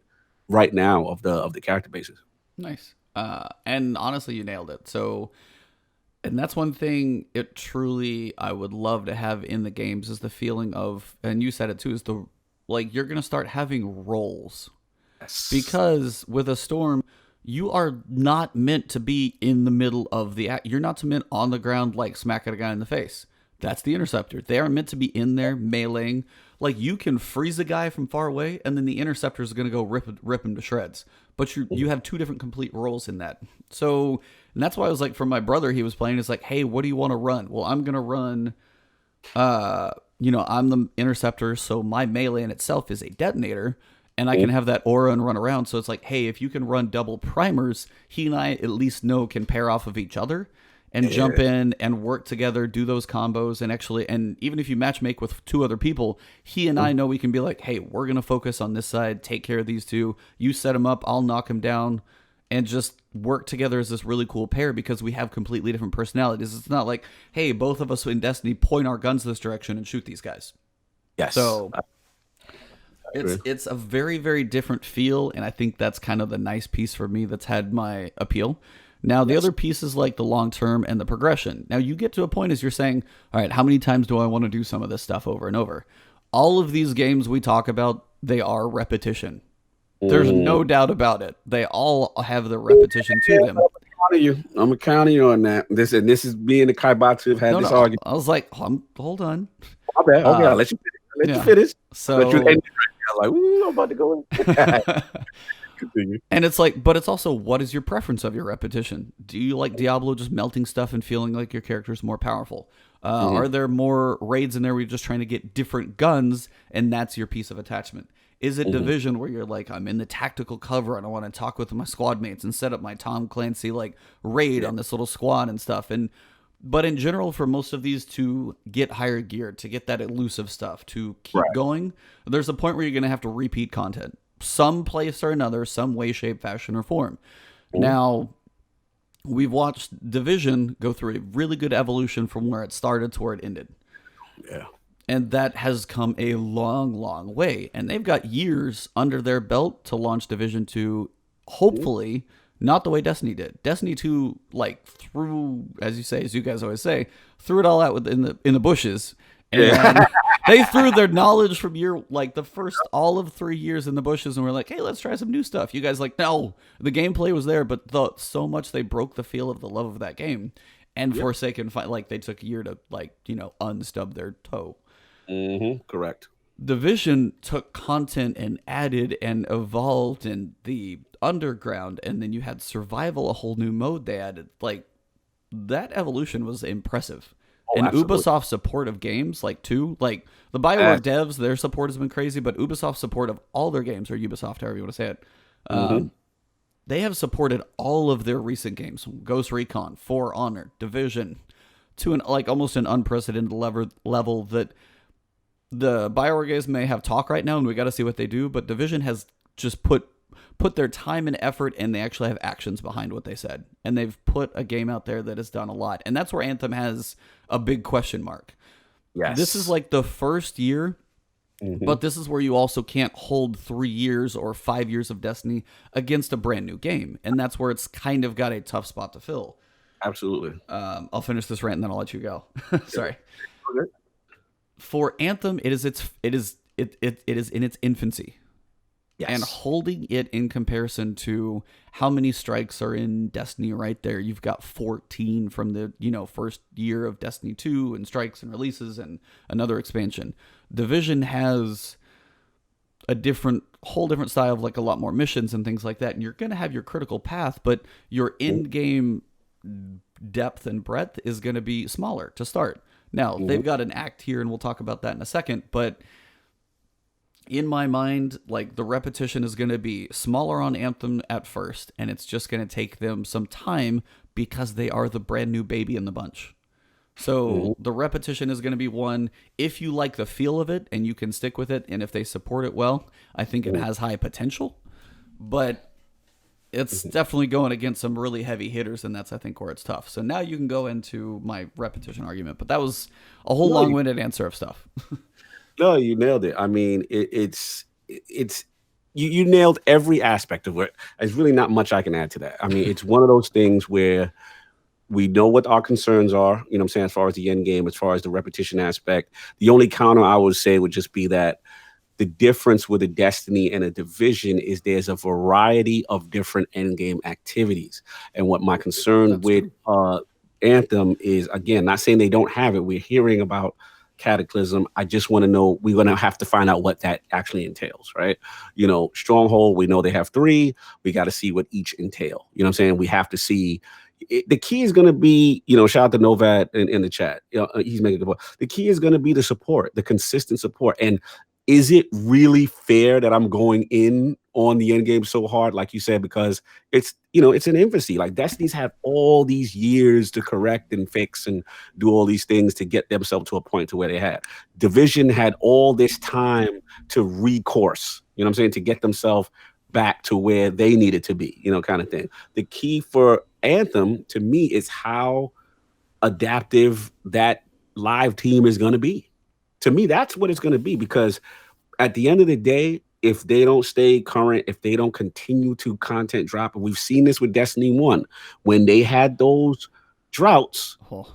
right now of the character bases. Nice. And honestly, you nailed it. So, and that's one thing it truly I would love to have in the games is the feeling of, and you said it too, is you're gonna start having roles Yes. because with a storm, You are not meant to be in the middle of the act. You're not meant on the ground like smacking a guy in the face. That's the interceptor. They are meant to be in there meleeing. Like you can freeze a guy from far away, and then the interceptor is going to go rip him to shreds. But you have two different complete roles in that. So and that's why I was like, for my brother, he was playing. It's like, hey, what do you want to run? Well, I'm gonna run. I'm the interceptor, so my melee in itself is a detonator, and I can have that aura and run around. So it's like, hey, if you can run double primers, he and I at least know can pair off of each other and jump in and work together, do those combos, and actually, and even if you match make with two other people, he and I know we can be like, hey, we're gonna focus on this side, take care of these two. You set them up, I'll knock them down, and just work together as this really cool pair because we have completely different personalities. It's not like, hey, both of us in Destiny point our guns this direction and shoot these guys. Yes. So it's a very, very different feel, and I think that's kind of the nice piece for me that's had my appeal. Now, the other piece is like the long term and the progression. Now, you get to a point as you're saying, all right, how many times do I want to do some of this stuff over and over? All of these games we talk about, they are repetition. There's no doubt about it. They all have the repetition to them. I'm gonna counter you on that. This is me and the Kaibatsu have had this argument. I was like, hold on. My bad. Okay, I'll let you finish. You finish. So let you end it right now. Like, I'm about to go in. Continue. And it's like, but it's also, what is your preference of your repetition? Do you like Diablo just melting stuff and feeling like your character is more powerful? Are there more raids in there where you're just trying to get different guns and that's your piece of attachment? Is it Division where you're like, I'm in the tactical cover and I want to talk with my squad mates and set up my Tom Clancy like raid on this little squad and stuff? But in general, for most of these to get higher gear, to get that elusive stuff, to keep going, there's a point where you're going to have to repeat content. Some place or another, some way, shape, fashion, or form. Now, we've watched Division go through a really good evolution from where it started to where it ended. Yeah. And that has come a long, long way. And they've got years under their belt to launch Division 2, hopefully, not the way Destiny did. Destiny 2, like, threw, as you guys always say, threw it all out in the bushes. And they threw their knowledge from the first all of 3 years in the bushes and were like, hey, let's try some new stuff. You guys like, no, the gameplay was there, but so much they broke the feel of the love of that game. And Forsaken, they took a year to, unstub their toe. Correct. Division took content and added and evolved in the underground, and then you had survival, a whole new mode they added. Like, that evolution was impressive. And absolutely. Ubisoft's support of games, the BioWare devs, their support has been crazy, but Ubisoft's support of all their games, or Ubisoft, however you want to say it, they have supported all of their recent games. Ghost Recon, For Honor, Division, to almost an unprecedented level that the BioWare guys may have talk right now, and we got to see what they do, but Division has just put their time and effort, and they actually have actions behind what they said. And they've put a game out there that has done a lot. And that's where Anthem has a big question mark. Yes. This is like the first year, but this is where you also can't hold 3 years or 5 years of Destiny against a brand new game. And that's where it's kind of got a tough spot to fill. Absolutely. I'll finish this rant and then I'll let you go. Sorry. Okay. For Anthem, it is in its infancy. Yes. And holding it in comparison to how many strikes are in Destiny right there. You've got 14 from the, first year of Destiny 2 and strikes and releases and another expansion. Division has a whole different style of a lot more missions and things like that. And you're going to have your critical path, but your in-game depth and breadth is going to be smaller to start. Now, they've got an act here, and we'll talk about that in a second, but in my mind, the repetition is going to be smaller on Anthem at first, and it's just going to take them some time because they are the brand new baby in the bunch. So the repetition is going to be one, if you like the feel of it and you can stick with it, and if they support it well, I think it has high potential, but it's definitely going against some really heavy hitters, and that's, I think, where it's tough. So now you can go into my repetition argument, but that was a whole long-winded answer of stuff. No, you nailed it. I mean, it's you nailed every aspect of it. There's really not much I can add to that. I mean, it's one of those things where we know what our concerns are, what I'm saying, as far as the end game, as far as the repetition aspect. The only counter I would say would just be that The difference with a Destiny and a Division is there's a variety of different endgame activities. And what my concern That's with true. Anthem is, again, not saying they don't have it. We're hearing about Cataclysm. I just want to know, we're going to have to find out what that actually entails, right? Stronghold, we know they have three. We got to see what each entail. You know what I'm saying? We have to see. The key is going to be, shout out to Novat in the chat. He's making a good point. The key is going to be the support, the consistent support. And is it really fair that I'm going in on the end game so hard, like you said, because it's an infancy. Like Destiny's had all these years to correct and fix and do all these things to get themselves to a point to where they had. Division had all this time to recourse, you know what I'm saying, to get themselves back to where they needed to be, kind of thing. The key for Anthem to me is how adaptive that live team is going to be. To me, that's what it's going to be, because at the end of the day, if they don't stay current, if they don't continue to content drop, and we've seen this with Destiny 1, when they had those droughts, Oh.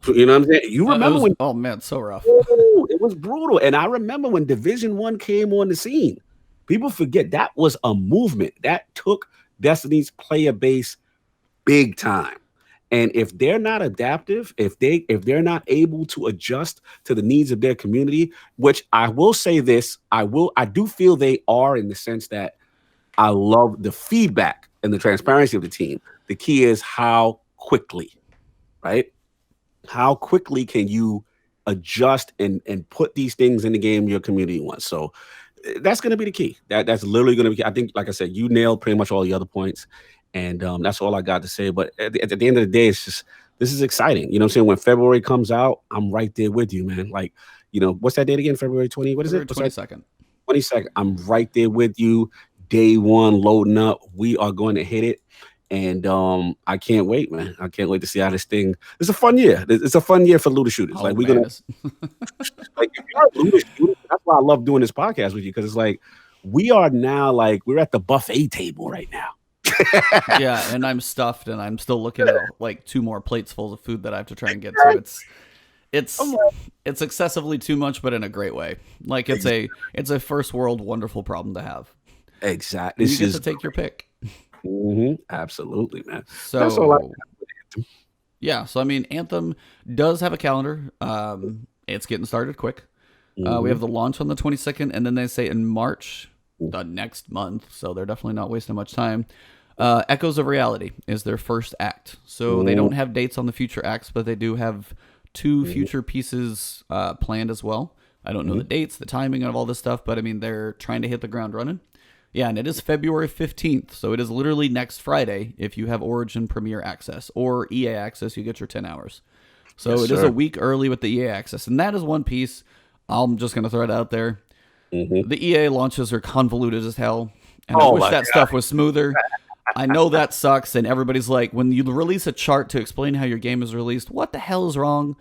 you know what I'm saying? You remember when? Oh man, so rough. It was brutal. And I remember when Division 1 came on the scene. People forget that was a movement that took Destiny's player base big time. And if they're not adaptive, if they're not able to adjust to the needs of their community, which I will say this, I do feel they are, in the sense that I love the feedback and the transparency of the team. The key is how quickly, right? How quickly can you adjust and put these things in the game your community wants? So that's going to be the key. That's literally going to be, I think, like I said, you nailed pretty much all the other points. And that's all I got to say. But at the end of the day, it's just, this is exciting. You know what I'm saying? When February comes out, I'm right there with you, man. Like, what's that date again? February 20? What is it? February 22nd. 22nd. I'm right there with you. Day one, loading up. We are going to hit it. And I can't wait, man. I can't wait to see how this thing. It's a fun year. It's a fun year for looter shooters. Like, we're gonna, like, if you're a looter shooter, that's why I love doing this podcast with you, because it's like we are now, like, we're at the buffet table right now. Yeah, and I'm stuffed, and I'm still looking at like 2 more plates full of food that I have to try and get to. It's excessively too much, but in a great way. Like it's a first world wonderful problem to have. Exactly. You get to take your pick. Absolutely, man. So that's all I have. Yeah, so I mean, Anthem does have a calendar. It's getting started quick. We have the launch on the 22nd, and then they say in March, the next month. So they're definitely not wasting much time. Echoes of Reality is their first act. So they don't have dates on the future acts, but they do have 2 future pieces planned as well. I don't know the dates, the timing of all this stuff, but I mean, they're trying to hit the ground running. Yeah, and it is February 15th, so it is literally next Friday if you have Origin Premier access, or EA access, you get your 10 hours. So yes, it is a week early with the EA access, and that is one piece. I'm just going to throw it out there. The EA launches are convoluted as hell, and I wish that stuff was smoother. I know that sucks, and everybody's like, when you release a chart to explain how your game is released, what the hell is wrong?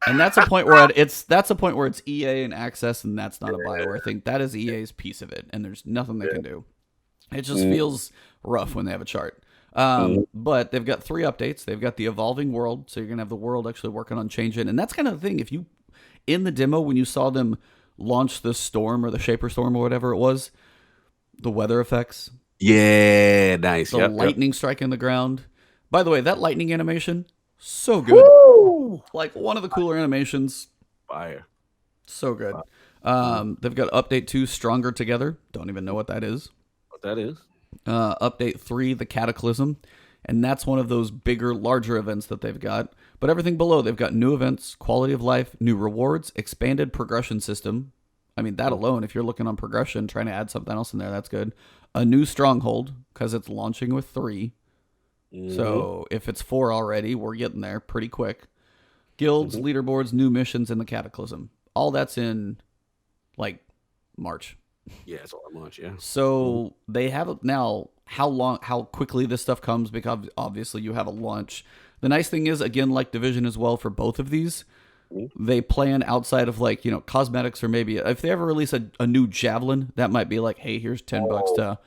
And that's a point where it's EA and access, and that's not a BioWare thing. That is EA's piece of it, and there's nothing they can do. It just feels rough when they have a chart. But they've got 3 updates. They've got the evolving world, so you're gonna have the world actually working on changing, and that's kind of the thing. If you in the demo when you saw them launch the storm or the Shaper Storm or whatever it was, the weather effects. Yeah, nice. The lightning striking the ground. By the way, that lightning animation, so good. Woo! Like one of the cooler animations. Fire. So good. They've got Update 2, Stronger Together. Don't even know what that is. What that is? Update 3, The Cataclysm. And that's one of those bigger, larger events that they've got. But everything below, they've got new events, quality of life, new rewards, expanded progression system. I mean, that alone, if you're looking on progression, trying to add something else in there, that's good. A new stronghold, because it's launching with 3. So if it's 4 already, we're getting there pretty quick. Guilds, leaderboards, new missions, and the Cataclysm. All that's in, like, March. Yeah, it's all in March, yeah. So they have now how quickly this stuff comes, because obviously you have a launch. The nice thing is, again, like Division as well, for both of these, they plan outside of, like, cosmetics, or maybe if they ever release a new Javelin, that might be like, hey, here's $10 to,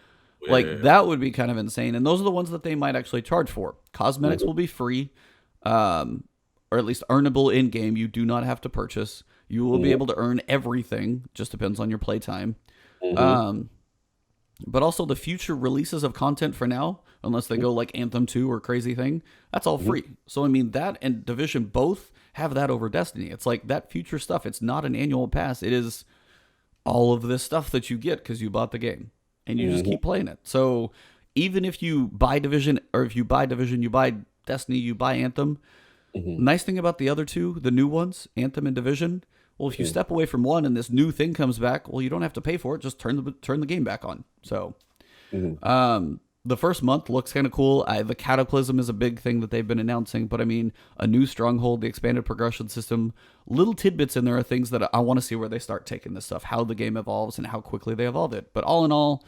like, that would be kind of insane. And those are the ones that they might actually charge for. Cosmetics will be free, or at least earnable in game. You do not have to purchase. You will be Mhm. able to earn everything. Just depends on your playtime. Mhm. Um, but also the future releases of content for now, unless they go like Anthem 2 or crazy thing, that's all Mhm. free. So I mean that and Division both have that over Destiny. It's like that future stuff. It's not an annual pass. It is all of this stuff that you get because you bought the game and you just Mhm. keep playing it. So even if you buy Division, or if you buy Division, you buy Destiny, you buy Anthem. Mhm. Nice thing about the other two, the new ones, Anthem and Division. Well, if you Mhm. step away from one and this new thing comes back, well, you don't have to pay for it. Just turn the game back on. So Mhm. the first month looks kind of cool. The Cataclysm is a big thing that they've been announcing, but I mean, a new stronghold, the expanded progression system, little tidbits in there are things that I want to see where they start taking this stuff, how the game evolves, and how quickly they evolve it. But all in all,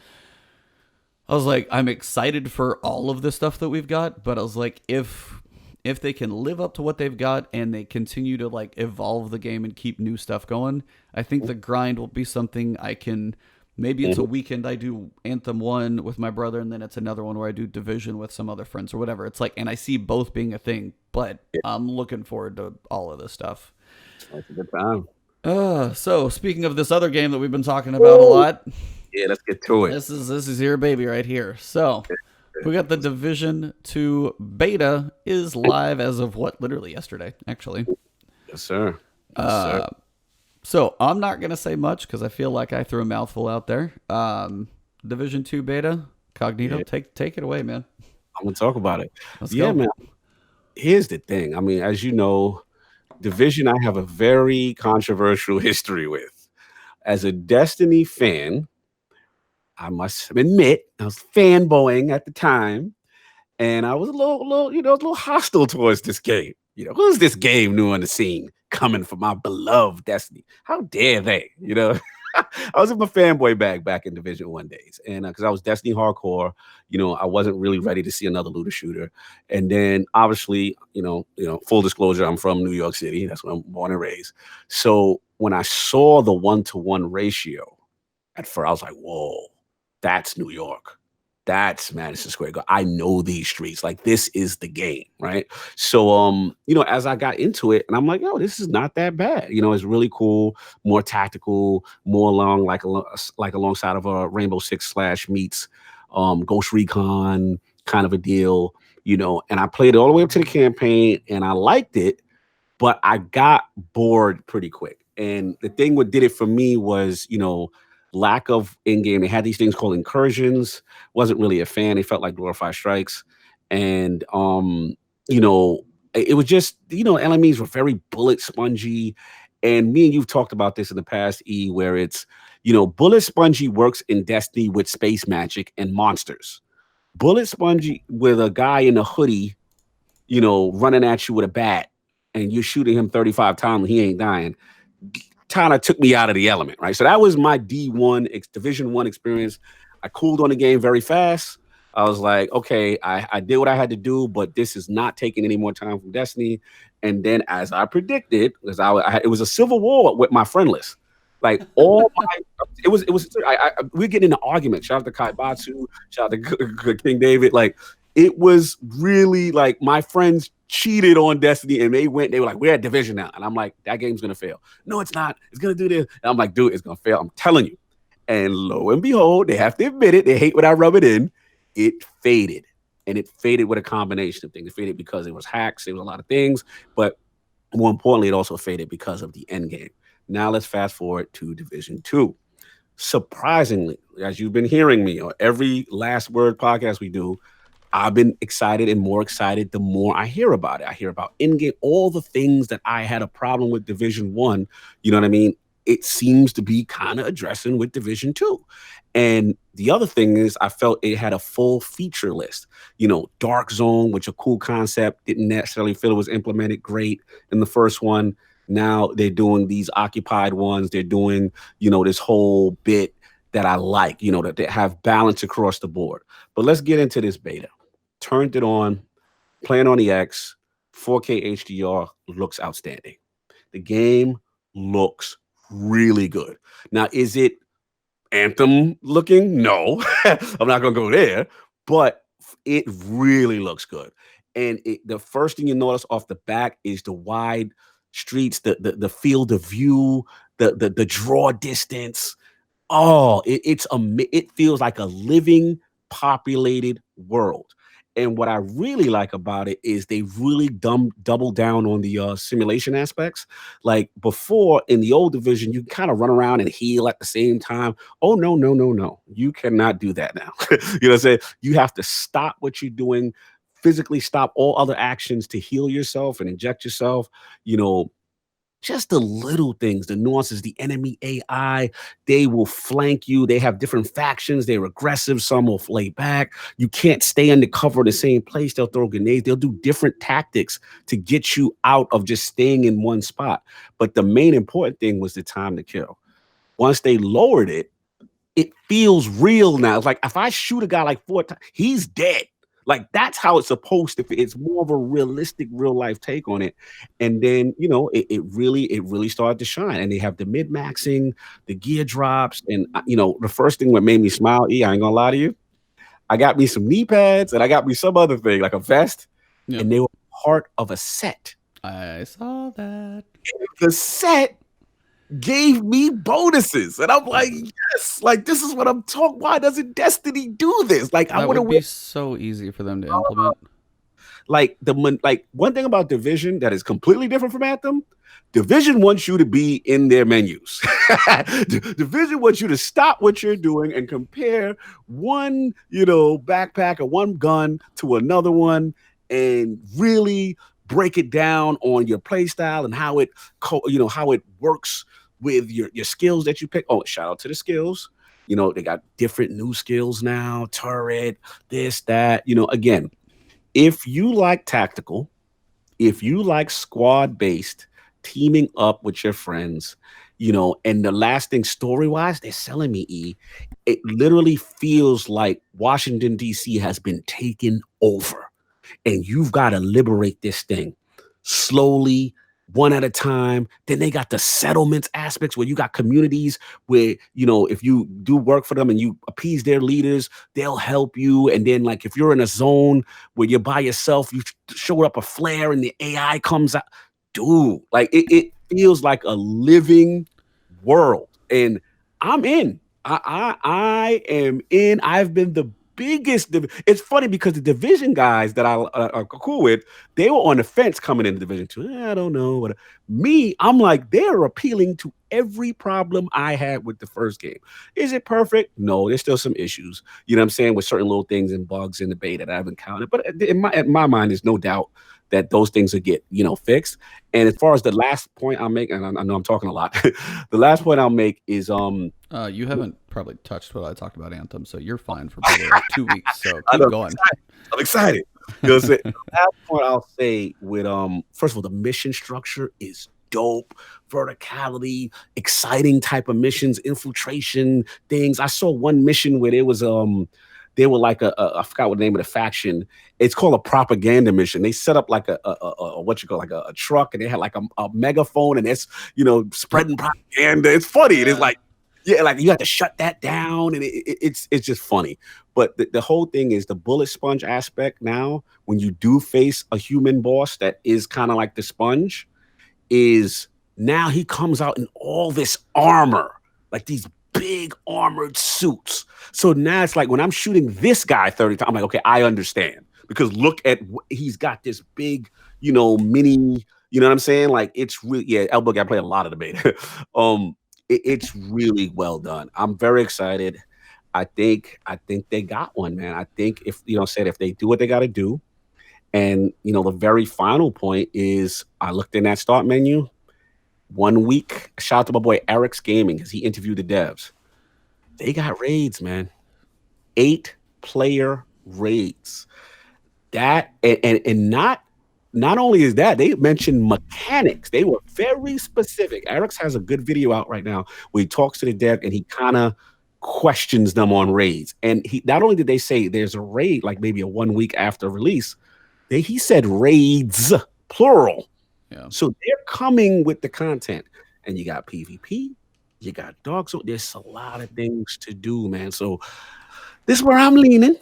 I was like, I'm excited for all of the stuff that we've got, but I was like, if they can live up to what they've got and they continue to like evolve the game and keep new stuff going, I think the grind will be something I can. Maybe it's a Mhm. weekend I do Anthem 1 with my brother, and then it's another one where I do Division with some other friends or whatever. It's like, and I see both being a thing, but Yeah, I'm looking forward to all of this stuff. it's a good time. So speaking of this other game that we've been talking about a Woo! lot, Yeah, let's get to it. this is your baby right here. So we got the Division 2 beta is live as of what? Literally yesterday, actually. Yes, sir. Yes, sir. So I'm not gonna say much because I feel like I threw a mouthful out there. Division 2 beta, Cognito, Yeah, take it away, man. I'm gonna talk about it. Let's Yeah, go. man. Here's the thing. I mean, as you know, Division I have a very controversial history with. As a Destiny fan, I must admit I was fanboying at the time, and I was a little hostile towards this game. Who's this game new on the scene coming for my beloved Destiny? How dare they? I was in my fanboy bag back in Division One days, and because I was Destiny hardcore, I wasn't really ready to see another looter shooter. And then obviously, full disclosure, I'm from New York City. That's where I'm born and raised. So when I saw the 1-to-1 ratio, at first I was like, "Whoa, that's New York." That's Madison Square Garden. I know these streets. Like this is the game, right? So as I got into it, and I'm like, yo, this is not that bad. It's really cool, more tactical, more along like alongside of a Rainbow Six slash meets Ghost Recon kind of a deal, and I played it all the way up to the campaign and I liked it, but I got bored pretty quick. And the thing what did it for me was, lack of in game. They had these things called incursions. Wasn't really a fan. They felt like glorified strikes, and you know, it was just enemies were very bullet spongy. And me and you've talked about this in the past, E, where it's bullet spongy works in Destiny with space magic and monsters. Bullet spongy with a guy in a hoodie running at you with a bat and you're shooting him 35 times and he ain't dying, kind of took me out of the element, right? So that was my D1 Division One experience. I cooled on the game very fast. I was like, okay, I did what I had to do, but this is not taking any more time from Destiny. And then, as I predicted, because it was a civil war with my friend list. Like all my, it was. We're getting into arguments. Shout out to Kai Batsu. Shout out to King David. Like it was really like my friends cheated on Destiny and they were like, we're at Division now. And I'm like, that game's gonna fail. No, it's not. It's gonna do this. And I'm like, dude, it's gonna fail. I'm telling you. And lo and behold, they have to admit it. They hate when I rub it in. It faded. And it faded with a combination of things. It faded because it was hacks, there was a lot of things, but more importantly, it also faded because of the end game. Now let's fast forward to Division 2. Surprisingly, as you've been hearing me on every last word podcast we do, I've been excited and more excited the more I hear about it. I hear about in-game, all the things that I had a problem with Division One. You know what I mean? It seems to be kind of addressing with Division Two. And the other thing is, I felt it had a full feature list. Dark Zone, which a cool concept, didn't necessarily feel it was implemented great in the first one. Now they're doing these occupied ones. They're doing, this whole bit that I like, that they have balance across the board. But let's get into this beta. Turned it on, playing on the X, 4K HDR, looks outstanding. The game looks really good. Now, is it Anthem looking? No, I'm not going to go there, but it really looks good. And the first thing you notice off the back is the wide streets, the field of view, the draw distance. Oh, it feels like a living, populated world. And what I really like about it is they really double down on the simulation aspects. Like before in the old division, you kind of run around and heal at the same time. Oh no, no, no, no! You cannot do that now. You know what I'm saying? You have to stop what you're doing, physically stop all other actions to heal yourself and inject yourself. You know, just the little things, the nuances, the enemy AI, they will flank you. They have different factions. They're aggressive. Some will lay back. You can't stay undercover in the same place. They'll throw grenades. They'll do different tactics to get you out of just staying in one spot. But the main important thing was the time to kill. Once they lowered it, it feels real now. It's like if I shoot a guy like 4 times, he's dead. Like that's how it's supposed to be. It's more of a realistic, real life take on it. And then it really started to shine. And they have the mid maxing, the gear drops, and the first thing that made me smile. I ain't gonna lie to you. I got me some knee pads and I got me some other thing like a vest, Yep. and they were part of a set. I saw that. The set gave me bonuses. And I'm like, yes, like this is what I'm talking. Why doesn't Destiny do this? Like I That would would have be so easy for them to implement. like one thing about Division that is completely different from Anthem. Division wants you to be in their menus. Division wants you to stop what you're doing and compare one, backpack or one gun to another one and really break it down on your play style and how it works with your skills that you pick. Oh, shout out to the skills. They got different new skills now, turret, this, that. Again, if you like tactical, if you like squad based, teaming up with your friends, and the last thing story wise, they're selling me it literally feels like Washington, D.C. has been taken over and you've got to liberate this thing slowly, one at a time. Then they got the settlements aspects where you got communities where, if you do work for them and you appease their leaders, they'll help you. And then, like, if you're in a zone where you're by yourself, you show up a flare and the AI comes out. Dude, like, it feels like a living world. And I'm in. I am in. I've been the biggest. It's funny because the division guys that I are cool with, they were on the fence coming into Division 2. I don't know. Me, I'm like, they're appealing to every problem I had with the first game. Is it perfect? No, there's still some issues. You know what I'm saying? With certain little things and bugs in the beta that I haven't counted. But in my mind, there's no doubt that those things will get, fixed. And as far as the last point I'll make, and I know I'm talking a lot, the last point I'll make is You haven't probably touched what I talked about Anthem, so you're fine for probably like 2 weeks. So I keep know, going. I'm excited. You know what I'm saying? The last point I'll say with first of all, the mission structure is dope, verticality, exciting type of missions, infiltration things. I saw one mission where there was they were like I forgot what the name of the faction. It's called a propaganda mission. They set up like a what you call like a truck, and they had like a megaphone, and it's spreading propaganda. It's funny. And it's like, yeah, like you have to shut that down, and it's just funny. But the whole thing is the bullet sponge aspect. Now, when you do face a human boss that is kind of like the sponge, is now he comes out in all this armor, like these big armored suits. So now it's like when I'm shooting this guy 30 times, I'm like, okay, I understand. Because look at he's got this big, mini, you know what I'm saying? Like it's really, yeah, Elbow I play a lot of the beta. It's really well done. I'm very excited. I think they got one, man. I think if they do what they got to do, and the very final point is I looked in that start menu 1 week. Shout out to my boy Eric's Gaming because he interviewed the devs. They got raids, man. 8-player raids. That and not only is that, they mentioned mechanics. They were very specific. Eric's has a good video out right now where he talks to the dev and he kind of questions them on raids. And he not only did they say there's a raid like maybe a 1 week after release, he said raids plural. Yeah. So they're coming with the content, and you got PvP, you got dog. So there's a lot of things to do, man. So this is where I'm leaning.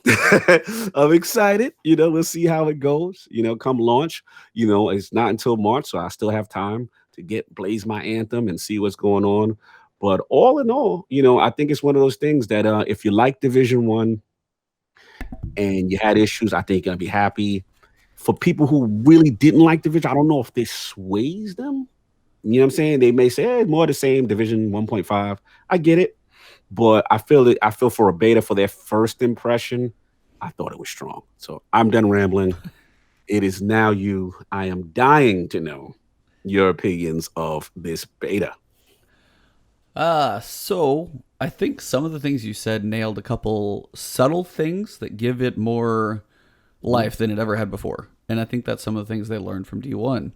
I'm excited. We'll see how it goes. Come launch. It's not until March, so I still have time to blaze my anthem and see what's going on. But all in all, I think it's one of those things that if you like Division 1 and you had issues, I think you're gonna be happy. For people who really didn't like Division, I don't know if this sways them. You know what I'm saying? They may say, hey, more the same, Division 1.5. I get it. But I feel for a beta, for their first impression, I thought it was strong. So I'm done rambling. It is now you. I am dying to know your opinions of this beta. So I think some of the things you said nailed a couple subtle things that give it more life than it ever had before. And I think that's some of the things they learned from D1.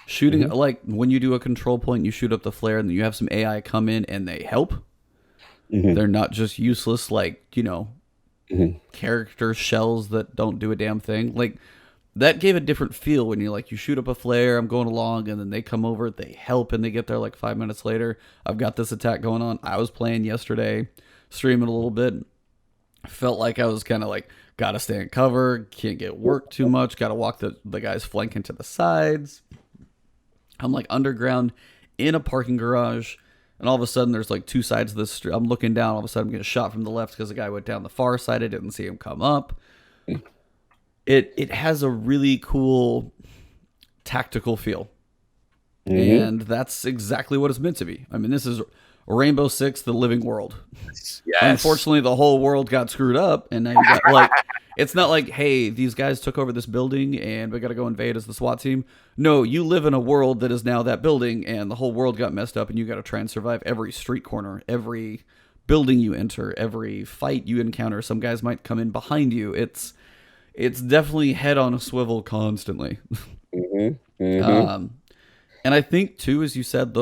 Shooting, like when you do a control point, you shoot up the flare and then you have some AI come in and they help. They're not just useless, like, character shells that don't do a damn thing. Like, that gave a different feel when you shoot up a flare, I'm going along, and then they come over, they help, and they get there like 5 minutes later. I've got this attack going on. I was playing yesterday, streaming a little bit. Felt like I was kind of like, gotta stay in cover, can't get worked too much, gotta walk the guy's flanking to the sides. I'm like underground in a parking garage. And all of a sudden, there's like two sides of this street. I'm looking down. All of a sudden, I'm getting shot from the left because the guy went down the far side. I didn't see him come up. It has a really cool tactical feel. And that's exactly what it's meant to be. I mean, this is Rainbow Six, the living world. Yes. Unfortunately, the whole world got screwed up. And now you got like, it's not like, hey, these guys took over this building and we got to go invade as the SWAT team. No, you live in a world that is now that building and the whole world got messed up and you got to try and survive every street corner, every building you enter, every fight you encounter. Some guys might come in behind you. It's definitely head on a swivel constantly. And I think too, as you said,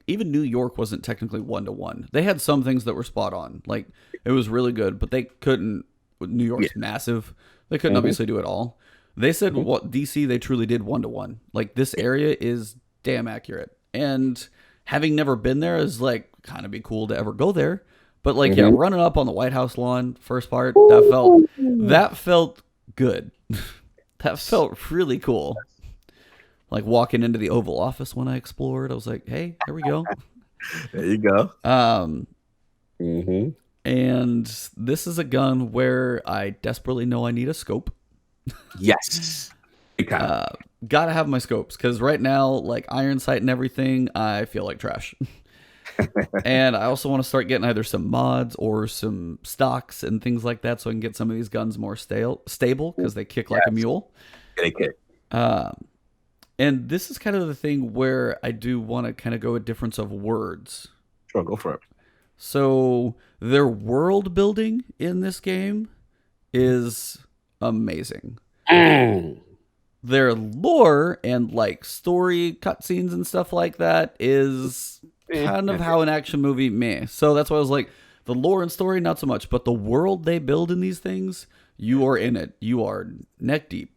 even New York wasn't technically 1-to-1. They had some things that were spot on. Like it was really good, but they couldn't. New York's massive. They couldn't obviously do it all. They said what DC they truly did 1-to-1. Like this area is damn accurate. And having never been there is like kind of be cool to ever go there. But like running up on the White House lawn, first part, that felt good. That felt really cool. Like walking into the Oval Office when I explored, I was like, hey, here we go. There you go. And this is a gun where I desperately know I need a scope. Yes. Gotta have my scopes, because right now, like iron sight and everything, I feel like trash. And I also want to start getting either some mods or some stocks and things like that so I can get some of these guns more stable, because they kick like a mule. They kick. And this is kind of the thing where I do want to kind of go a difference of words. Sure, go for it. So their world building in this game is amazing. Their lore and like story cutscenes and stuff like that is kind of how an action movie meh. So that's why I was like, the lore and story, not so much. But the world they build in these things, you are in it. You are neck deep.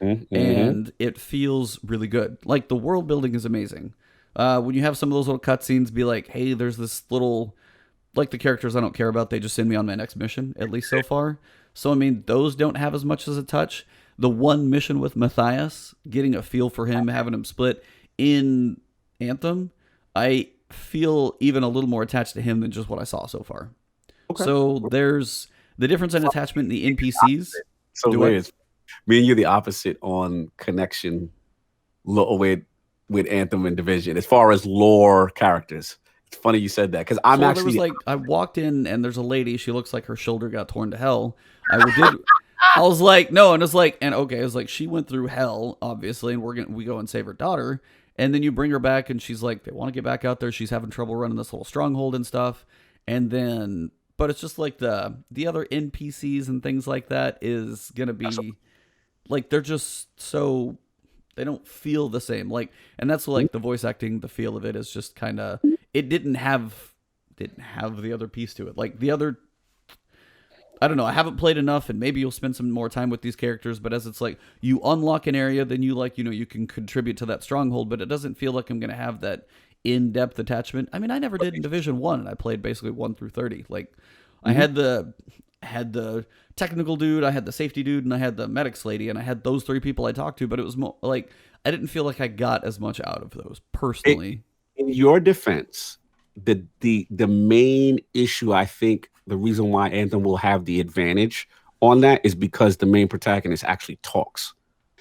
And it feels really good. Like the world building is amazing. When you have some of those little cutscenes be like, hey, there's this little, like the characters I don't care about, they just send me on my next mission, at least so far. So, I mean, those don't have as much as a touch. The one mission with Matthias, getting a feel for him, having him split in Anthem, I feel even a little more attached to him than just what I saw so far. Okay. So there's the difference in attachment in the NPCs. So weird. Me and you the opposite on connection with Anthem and Division as far as lore characters. It's funny you said that, because I'm actually, there was like, I walked in and there's a lady, she looks like her shoulder got torn to hell. I was like, no, and it's like, and okay, it was like she went through hell, obviously, and we go and save her daughter, and then you bring her back and she's like, they want to get back out there, she's having trouble running this little stronghold and stuff, and then, but it's just like the other NPCs and things like that is gonna be like, they're just so, they don't feel the same. Like, and that's like the voice acting, the feel of it is just kind of, it didn't have the other piece to it. Like the other, I don't know, I haven't played enough, and maybe you'll spend some more time with these characters, but as it's like, you unlock an area, then you like, you can contribute to that stronghold, but it doesn't feel like I'm going to have that in-depth attachment. I mean, I never did in Division 1, and I played basically 1 through 30. Like, I had the technical dude, I had the safety dude, and I had the medics lady, and I had those three people I talked to. But it was like I didn't feel like I got as much out of those personally. In your defense, the main issue, I think, the reason why Anthem will have the advantage on that is because the main protagonist actually talks.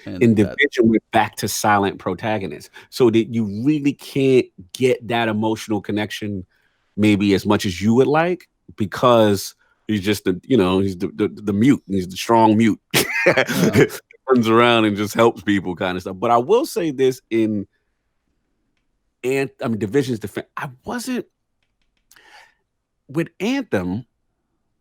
In And that Division, we're back to silent protagonists, so that you really can't get that emotional connection, maybe as much as you would like, because he's just he's the mute, he's the strong mute, yeah. runs around and just helps people, kind of stuff. But I will say this Division's defense, I wasn't with Anthem.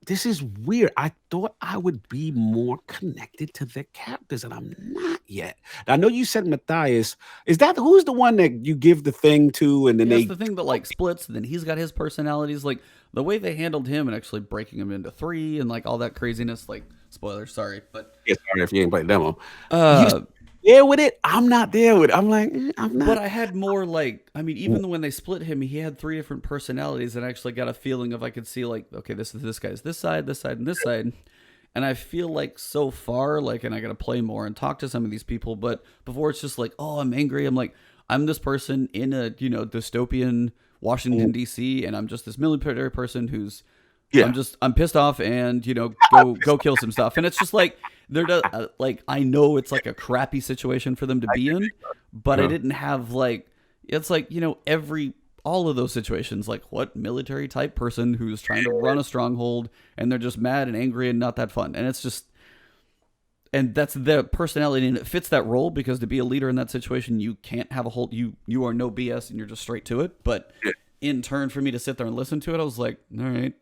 This is weird. I thought I would be more connected to the characters, and I'm not yet. I know you said Matthias. Is that who's the one that you give the thing to, and then Yeah, it's they? the thing that like splits, and then he's got his personalities. Like the way they handled him and actually breaking him into three and like all that craziness. Like spoilers, sorry, but Yeah, sorry if you ain't played demo. You uh, there with it? I'm not there with it. I'm like, I'm but not. I had more like I mean, even when they split him, he had three different personalities, and I actually got a feeling of I could see like okay, this guy's this side, and this side. And I feel like so far, like, and I got to play more and talk to some of these people. But before it's just like, oh, I'm angry. I'm like, I'm this person in a, dystopian Washington, D.C., and I'm just this military person who's, Yeah, I'm pissed off and, go kill some stuff. And it's just like, like, I know it's like a crappy situation for them to be in, but I didn't have like, it's like, all of those situations, like what military type person who's trying to run a stronghold and they're just mad and angry and not that fun. And it's just, and that's the personality and it fits that role because to be a leader in that situation, you can't have you are no BS and you're just straight to it. But in turn for me to sit there and listen to it, I was like, all right.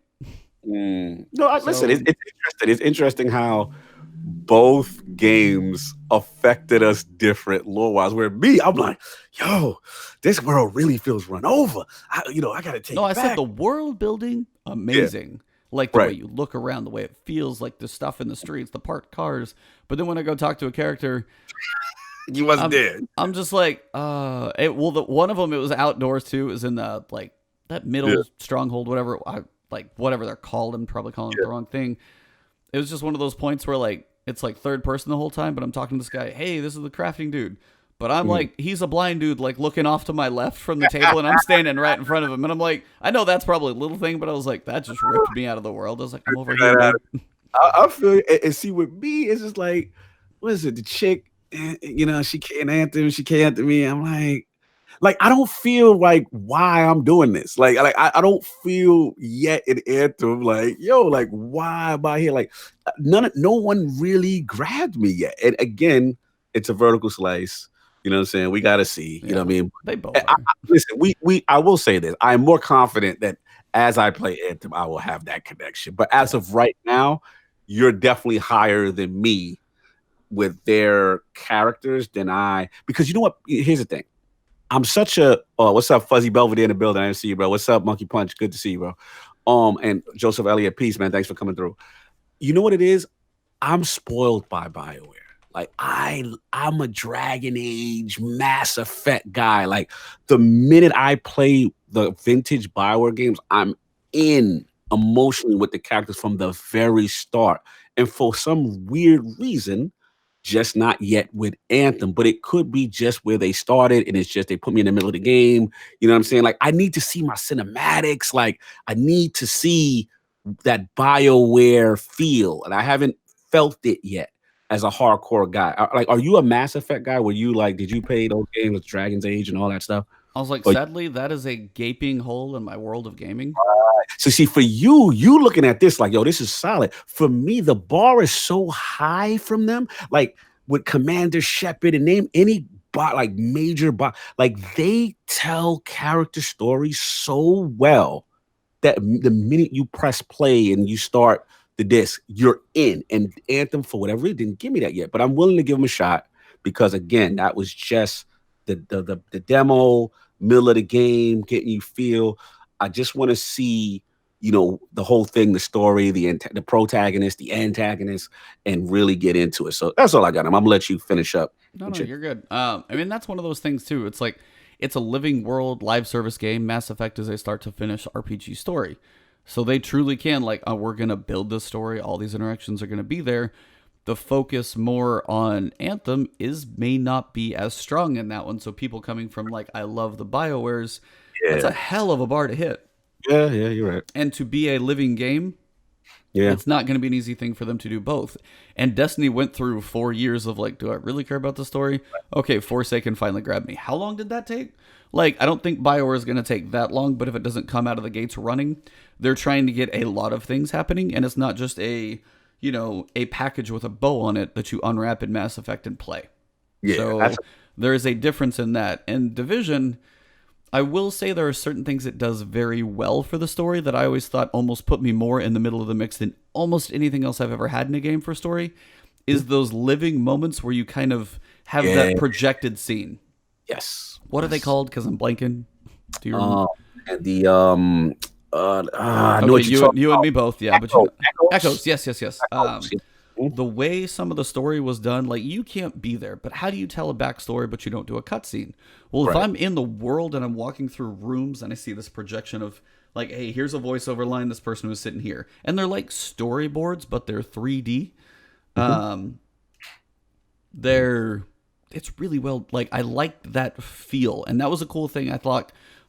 No, listen, it's interesting. It's interesting how both games affected us different lore-wise. Where me, I'm like, yo, this world really feels run over. I gotta take No, it I back. said the world building, amazing. Like the way you look around, the way it feels, like the stuff in the streets, the parked cars. But then when I go talk to a character, You wasn't there. I'm just like, one of them, it was outdoors too. It was in the like that middle stronghold, whatever, whatever they're called. I'm probably calling it the wrong thing. It was just one of those points where like it's like third person the whole time, but I'm talking to this guy. Hey, this is the crafting dude. But I'm like, he's a blind dude, like looking off to my left from the table, and I'm standing right in front of him. And I'm like, I know that's probably a little thing, but I was like, that just ripped me out of the world. I was like, I'm over here, dude. I feel and see with me, it's just like, what is it? The chick, she can't Anthem, she can't Anthem me. I'm like I don't feel like why I'm doing this. Like I don't feel yet in Anthem like, yo, like why am I here? Like no one really grabbed me yet. And again, it's a vertical slice. You know what I'm saying? We gotta see. You know what I mean? They both are. Listen, I will say this. I'm more confident that as I play Anthem, I will have that connection. But as of right now, you're definitely higher than me with their characters than because you know what? Here's the thing. I'm such a what's up, Fuzzy Belvedere in the building? I didn't see you, bro. What's up, Monkey Punch? Good to see you, bro. And Joseph Elliott, peace, man. Thanks for coming through. You know what it is? I'm spoiled by BioWare. Like I'm a Dragon Age Mass Effect guy. Like the minute I play the vintage BioWare games, I'm in emotionally with the characters from the very start. And for some weird reason, just not yet with Anthem, but it could be just where they started and it's just they put me in the middle of the game. You know what I'm saying? Like I need to see my cinematics. Like I need to see that BioWare feel, and I haven't felt it yet as a hardcore guy. Are you a Mass Effect guy? Were you like, did you play those games with Dragon's Age and all that stuff? I was like, sadly, that is a gaping hole in my world of gaming. So see, for you looking at this like, yo, this is solid. For me, the bar is so high from them. Like with Commander Shepard and name any bot, like major bot, like they tell character stories so well that the minute you press play and you start the disc, you're in. And Anthem, for whatever reason, didn't give me that yet. But I'm willing to give them a shot because again, that was just the demo, middle of the game, getting you feel. I just want to see, the whole thing, the story, the protagonist, the antagonist, and really get into it. So that's all I got. I'm gonna let you finish up. No, you're good. I mean, that's one of those things too. It's like it's a living world live service game. Mass Effect is a start to finish RPG story. So they truly can, like, oh, we're going to build this story. All these interactions are going to be there. The focus more on Anthem is may not be as strong in that one. So people coming from, like, I love the BioWares, that's a Yeah. hell of a bar to hit. Yeah, yeah, you're right. And to be a living game, Yeah. it's not going to be an easy thing for them to do both. And Destiny went through 4 years of like, do I really care about the story? Okay, Forsaken finally grabbed me. How long did that take? Like, I don't think BioWare is going to take that long, but if it doesn't come out of the gates running, they're trying to get a lot of things happening, and it's not just a package with a bow on it that you unwrap in Mass Effect and play. Yeah. So there is a difference in that. And Division, I will say there are certain things it does very well for the story that I always thought almost put me more in the middle of the mix than almost anything else I've ever had in a game for story, is those living moments where you kind of have Yeah. that projected scene. Yes. What are they Yes. called? Because I'm blanking. Do you remember? And the I know Okay, what you're talking you and about. me both. Yeah, but Echo, Echoes. Yes, yes, yes. Echoes, yeah. The way some of the story was done, like you can't be there, but how do you tell a backstory but you don't do a cutscene? Well, if Right. I'm in the world and I'm walking through rooms and I see this projection of like, hey, here's a voiceover line, this person was sitting here, and they're like storyboards, but they're 3D. Mhm. Um, they're it's really well, like I liked that feel, and that was a cool thing. I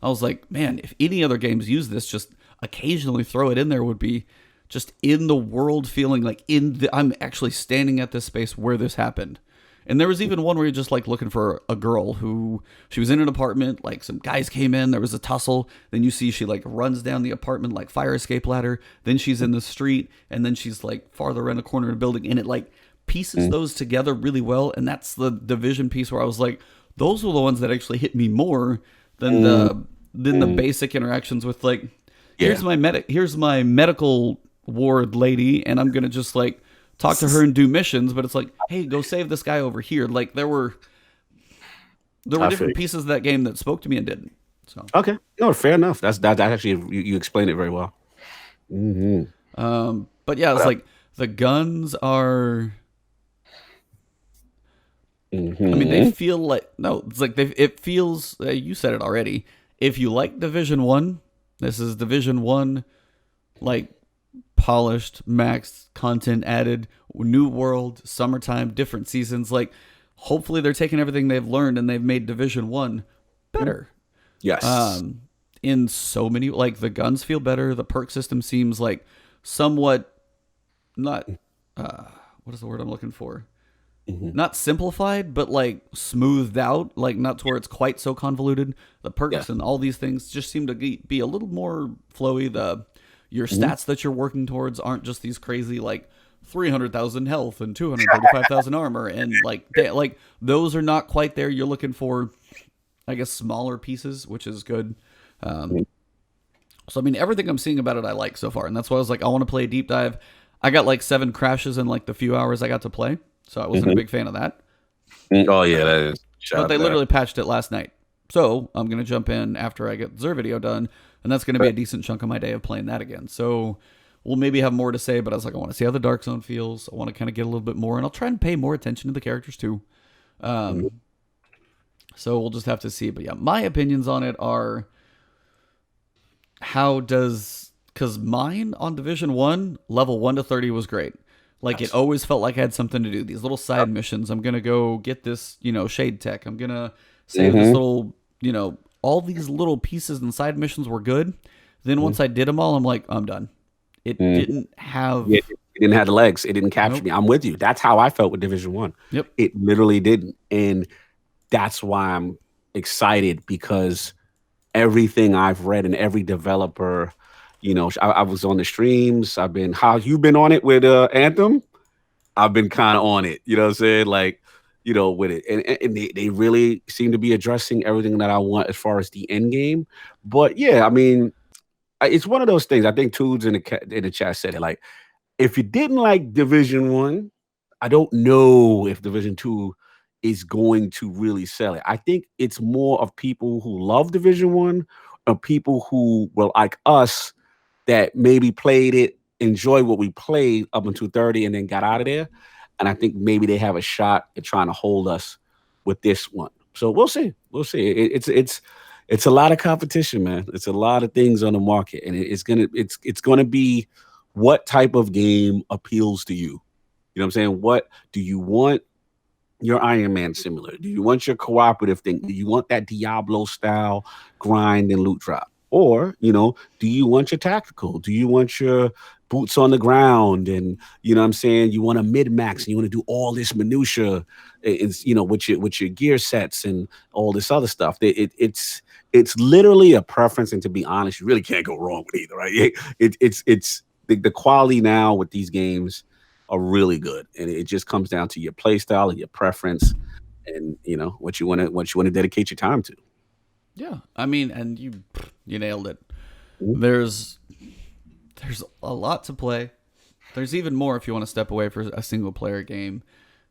was like, man, if any other games use this, just occasionally throw it in there would be just in the world feeling like I'm actually standing at this space where this happened. And there was even one where you're just like looking for a girl who she was in an apartment, like some guys came in, there was a tussle, then you see she like runs down the apartment like fire escape ladder, then she's in the street, and then she's like farther around the corner of the building, and it like pieces those together really well. And that's the division piece where I was like, those were the ones that actually hit me more than the basic interactions with like, Yeah. here's my medical ward lady, and I'm gonna just like talk to her and do missions, but it's like, hey, go save this guy over here. Like there were I feel different you. pieces of that game that spoke to me and didn't. So Okay. No, fair enough. That actually you explained it very well. Hmm. but yeah, it's But like the guns are, I mean, they hmm feel like, no, it's like it feels, you said it already. If you like Division 1, this is Division 1, like polished, maxed, content added, new world, summertime, different seasons. Like, hopefully they're taking everything they've learned and they've made Division 1 better. yes. In so many, like the guns feel better. The perk system seems like somewhat not, what is the word I'm looking for? Hmm. Not simplified, but like smoothed out, like not to where it's quite so convoluted. The Yeah. perks and all these things just seem to be a little more flowy. Your Mhm. stats that you're working towards aren't just these crazy like 300,000 health and 235,000 armor, and like those are not quite there. You're looking for, I guess, smaller pieces, which is good. Um, so I mean, everything I'm seeing about it, I like so far, and that's why I was like, I want to play a deep dive. I got like 7 crashes in like the few hours I got to play, so I wasn't a Mhm. big fan of that. Oh yeah, that is. Shout But out they to that. literally patched it last night, so I'm gonna jump in after I get Zer video done, and that's gonna be a decent chunk of my day of playing that again. So we'll maybe have more to say, but I was like, I want to see how the Dark Zone feels. I want to kind of get a little bit more, and I'll try and pay more attention to the characters too. Mhm. So we'll just have to see. But yeah, my opinions on it are, how does, because mine on Division 1, level 1 to 30 was great. Like it Yes. always felt like I had something to do. These little side missions. I'm gonna go get this, shade tech. I'm gonna save this Mhm. little, all these little pieces and side missions were good. Then once I did them all, I'm like, I'm done. It Mhm. didn't have, Yeah, it didn't have the legs. It didn't capture nope. me. I'm with you. That's how I felt with Division One. Yep. It literally didn't, and that's why I'm excited because everything I've read and every developer, I was on the streams. I've been how you been on it with Anthem. I've been kind of on it. You know what I'm saying? Like, with it, and they really seem to be addressing everything that I want as far as the end game. But yeah, I mean, it's one of those things. I think Toods in the chat said it. Like, if you didn't like Division One, I don't know if Division Two is going to really sell it. I think it's more of people who love Division One or people who were like us that maybe played it, enjoyed what we played up until 30 and then got out of there. And I think maybe they have a shot at trying to hold us with this one. So we'll see. We'll see. it's a lot of competition, man. It's a lot of things on the market, and it's gonna be what type of game appeals to you. You know what I'm saying? What do you want? Your Iron Man similar? Do you want your cooperative thing? Do you want that Diablo style grind and loot drop? Or, do you want your tactical? Do you want your boots on the ground? And what I'm saying, you want a mid max and you want to do all this minutia, with your gear sets and all this other stuff. It's literally a preference, and to be honest, you really can't go wrong with either, right? It's the quality now with these games are really good, and it just comes down to your play style and your preference, and what you want to dedicate your time to. Yeah, I mean, and you nailed it. Mhm. There's a lot to play. There's even more if you want to step away for a single player game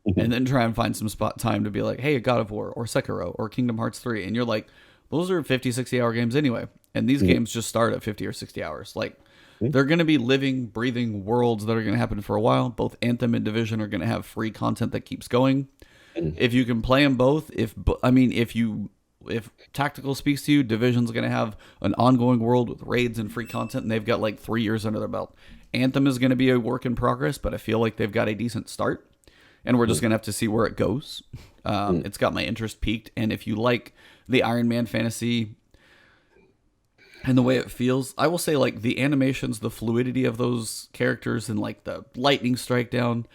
Mhm. and then try and find some spot time to be like, hey, God of War or Sekiro or Kingdom Hearts 3. And you're like, those are 50, 60 hour games anyway. And these Mhm. games just start at 50 or 60 hours. Like, Mhm. they're going to be living, breathing worlds that are going to happen for a while. Both Anthem and Division are going to have free content that keeps going. Mhm. If you can play them both, if tactical speaks to you, Division's going to have an ongoing world with raids and free content, and they've got like 3 years under their belt. Anthem is going to be a work in progress, but I feel like they've got a decent start, and we're just Mhm. going to have to see where it goes. Mhm. It's got my interest peaked, and if you like the Iron Man fantasy and the way it feels, I will say like the animations, the fluidity of those characters, and like the lightning strike down,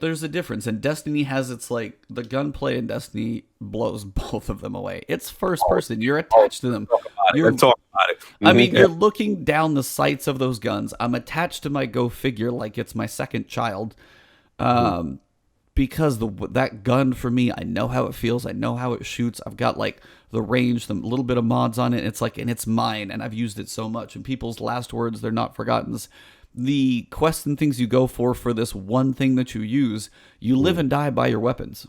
there's a difference. And Destiny has its like the gunplay in Destiny blows both of them away. It's first Oh, person. You're oh, attached to them. talk about it. Let's You're talk about it. I mean, Yeah. you're looking down the sights of those guns. I'm attached to my Go figure like it's my second child. Mhm. Because that gun for me, I know how it feels. I know how it shoots. I've got like the range, the little bit of mods on it. It's like, and it's mine, and I've used it so much. And people's last words, they're not forgotten. The quests and things you go for this one thing that you use, you live Mhm. and die by your weapons.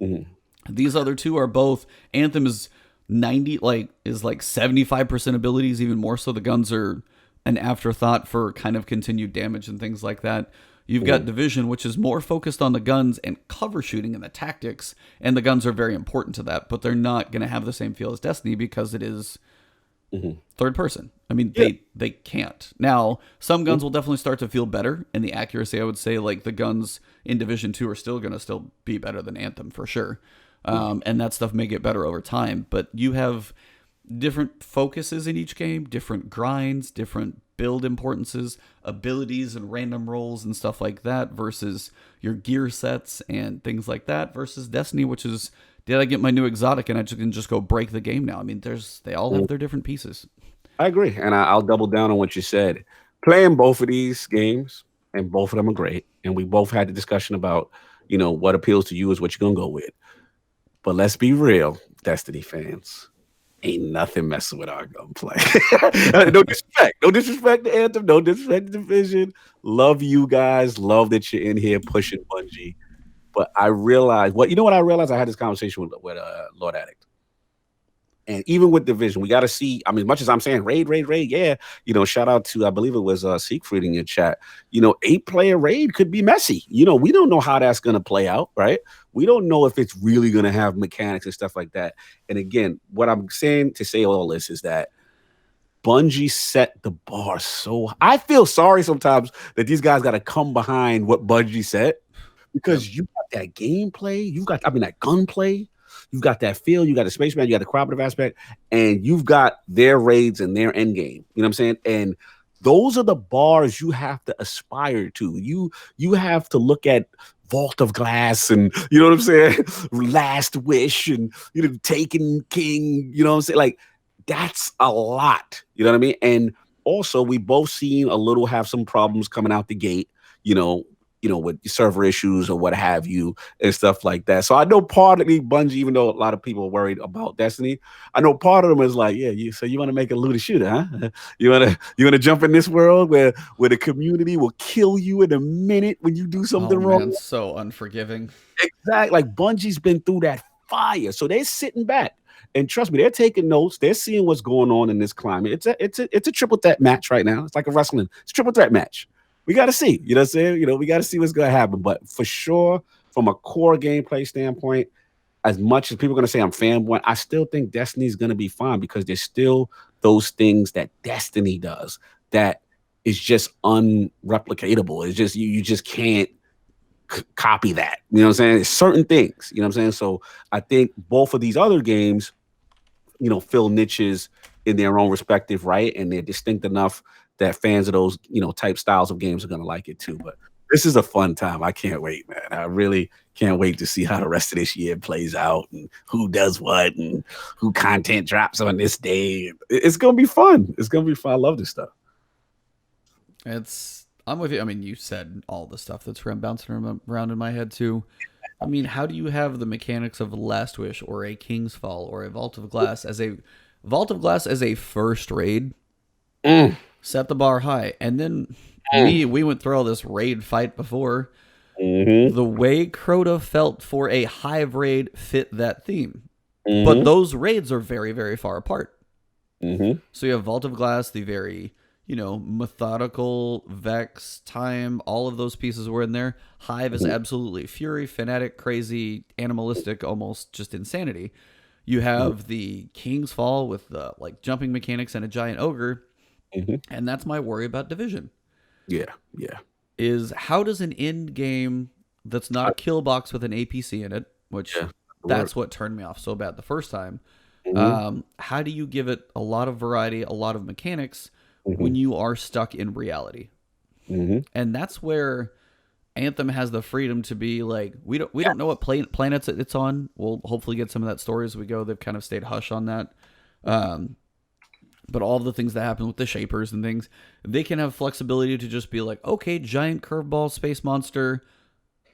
Mhm. These other two are both. Anthem is 90, like is like 75% abilities, even more so. The guns are an afterthought for kind of continued damage and things like that. You've got Mhm. Division, which is more focused on the guns and cover shooting and the tactics, and the guns are very important to that, but they're not going to have the same feel as Destiny because it is Mhm. third person. I mean, Yeah. they can't. Now, some Mhm. guns will definitely start to feel better, and the accuracy, I would say, like the guns in Division 2 are still going to still be better than Anthem for sure. Mhm. And that stuff may get better over time, but you have different focuses in each game, different grinds, different build importances, abilities and random rolls and stuff like that versus your gear sets and things like that versus Destiny, which is, did I get my new exotic and I can just go break the game now? I mean, they all have Mhm. their different pieces. I agree, and I'll double down on what you said. Playing both of these games, and both of them are great, and we both had the discussion about, what appeals to you is what you're gonna go with. But let's be real, Destiny fans. Ain't nothing messing with our gunplay. No disrespect. No disrespect to Anthem. No disrespect to Division. Love you guys. Love that you're in here pushing Bungie. But I realized what I realized. I had this conversation with Lord Addict. And even with Division, we got to see. I mean, as much as I'm saying raid, yeah. Shout out to I believe it was Siegfried in your chat. 8-player raid could be messy. We don't know how that's gonna play out, right? We don't know if it's really gonna have mechanics and stuff like that. And again, what I'm saying to say all this is that Bungie set the bar so I feel sorry sometimes that these guys got to come behind what Bungie set Yep. because you got that gameplay, that gunplay, you've got that feel, you got the spaceman, you got the cooperative aspect, and you've got their raids and their end game. You know what I'm saying? And those are the bars you have to aspire to. You have to look at Vault of Glass and you know what I'm saying? Last Wish and Taken King, you know what I'm saying? Like that's a lot. You know what I mean? And also we both seen a little have some problems coming out the gate, you know, with server issues or what have you and stuff like that. So I know part of me, Bungie, even though a lot of people are worried about Destiny, I know part of them is like, yeah, you want to make a looter shooter, huh? You wanna jump in this world where the community will kill you in a minute when you do Oh something man, wrong. so unforgiving. Exactly. Like Bungie's been through that fire. So they're sitting back. And trust me, they're taking notes. They're seeing what's going on in this climate. It's a triple threat match right now. It's like a wrestling. It's a triple threat match. We got to see. You know what I'm saying? We got to see what's going to happen. But for sure, from a core gameplay standpoint, as much as people are going to say I'm fanboy, I still think Destiny's going to be fine because there's still those things that Destiny does that is just unreplicatable. It's just you just can't copy that. You know what I'm saying? It's certain things. You know what I'm saying? So I think both of these other games, fill niches in their own respective right, and they're distinct enough that fans of those, type styles of games are going to like it too. But this is a fun time. I can't wait, man. I really can't wait to see how the rest of this year plays out and who does what and who content drops on this day. It's going to be fun. It's going to be fun. I love this stuff. I'm with you. I mean, you said all the stuff that's bouncing around in my head too. I mean, how do you have the mechanics of Last Wish or a King's Fall or a Vault of Glass as a first raid? Set the bar high, and then we went through all this raid fight before. The way Crota felt for a Hive raid fit that theme, but those raids are very, very far apart. So you have Vault of Glass, the very methodical, Vex, Time, all of those pieces were in there. Hive is absolutely fury, fanatic, crazy, animalistic, almost just insanity. You have the King's Fall with the jumping mechanics and a giant ogre, and that's my worry about Division. Yeah. Is how does an end game that's not a kill box with an APC in it, which that's what turned me off so bad the first time. How do you give it a lot of variety, a lot of mechanics when you are stuck in reality? And that's where Anthem has the freedom to be like, we don't know what planets it's on. We'll hopefully get some of that story as we go. They've kind of stayed hush on that. But all of the things that happen with the shapers and things, they can have flexibility to just be like, okay, giant curveball space monster.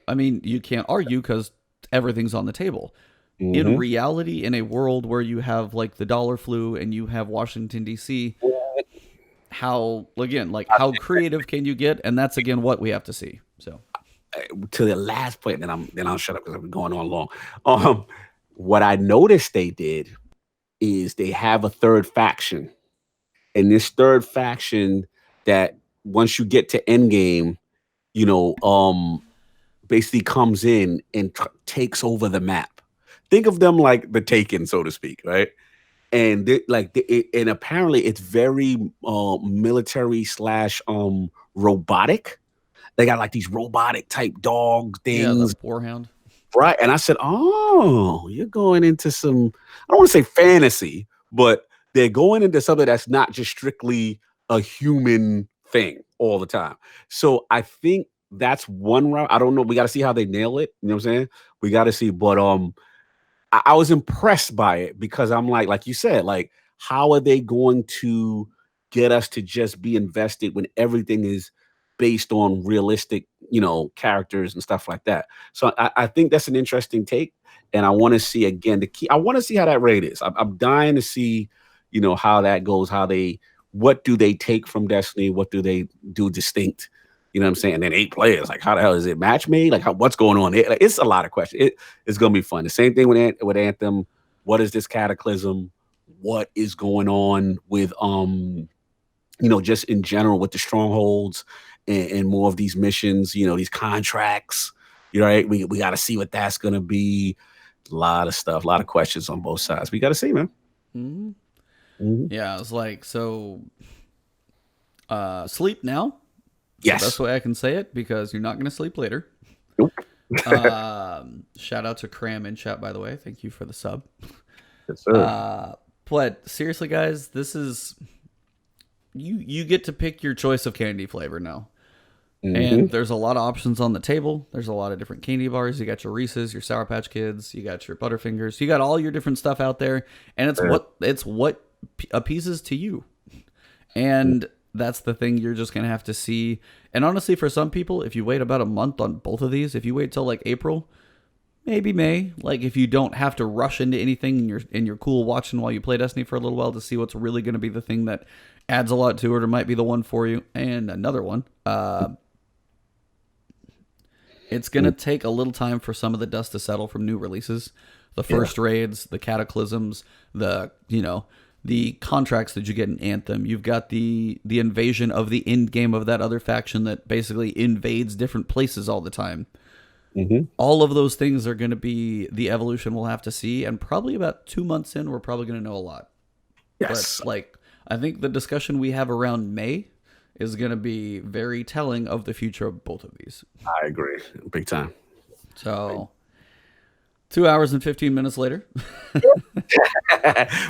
I mean, you can't argue because everything's on the table. In reality, in a world where you have the dollar flu and you have Washington, D.C., how creative can you get? And that's, again, what we have to see. So to the last point, then I'll shut up because I'm going on long. What I noticed they did is they have a third faction. And this third faction that once you get to Endgame, basically comes in and takes over the map. Think of them like the Taken, so to speak, right? And and apparently it's very military / robotic. They got these robotic type dog things. Yeah, the Warhound. Right. And I said, oh, you're going into some, I don't want to say fantasy, but they're going into something that's not just strictly a human thing all the time. So I think that's one route. I don't know. We got to see how they nail it. You know what I'm saying? We got to see. But I was impressed by it because I'm like you said, how are they going to get us to just be invested when everything is based on realistic, characters and stuff like that. So I think that's an interesting take. And I want to see again I want to see how that raid is. I'm dying to see, how that goes, what do they take from Destiny? What do they do distinct? You know what I'm saying? And then 8 players, how the hell is it match made? What's going on? It's a lot of questions. It's going to be fun. The same thing with Anthem. What is this cataclysm? What is going on with, just in general with the strongholds and more of these missions, these contracts, right? We got to see what that's going to be. A lot of stuff, a lot of questions on both sides. We got to see, man. Yeah, it's sleep now. Yes. The best way I can say it, because you're not going to sleep later. Nope. Shout out to Cram in chat, by the way. Thank you for the sub. Yes, sir. But seriously, guys, this is... You get to pick your choice of candy flavor now. And there's a lot of options on the table. There's a lot of different candy bars. You got your Reese's, your Sour Patch Kids, you got your Butterfingers. You got all your different stuff out there. And it's what appeases to you. And that's the thing you're just going to have to see. And honestly, for some people, if you wait about a month on both of these, if you wait till April, maybe May, if you don't have to rush into anything and you're cool watching while you play Destiny for a little while to see what's really going to be the thing that adds a lot to it or might be the one for you. And another one, it's going to take a little time for some of the dust to settle from new releases. The first raids, the cataclysms, the contracts that you get in Anthem. You've got the invasion of the end game of that other faction that basically invades different places all the time. Hmm. All of those things are going to be the evolution we'll have to see. And probably about 2 months in, we're probably going to know a lot. But Yes, like, I think the discussion we have around May is going to be very telling of the future of both of these. I agree, big time. So, 2 hours and 15 minutes later,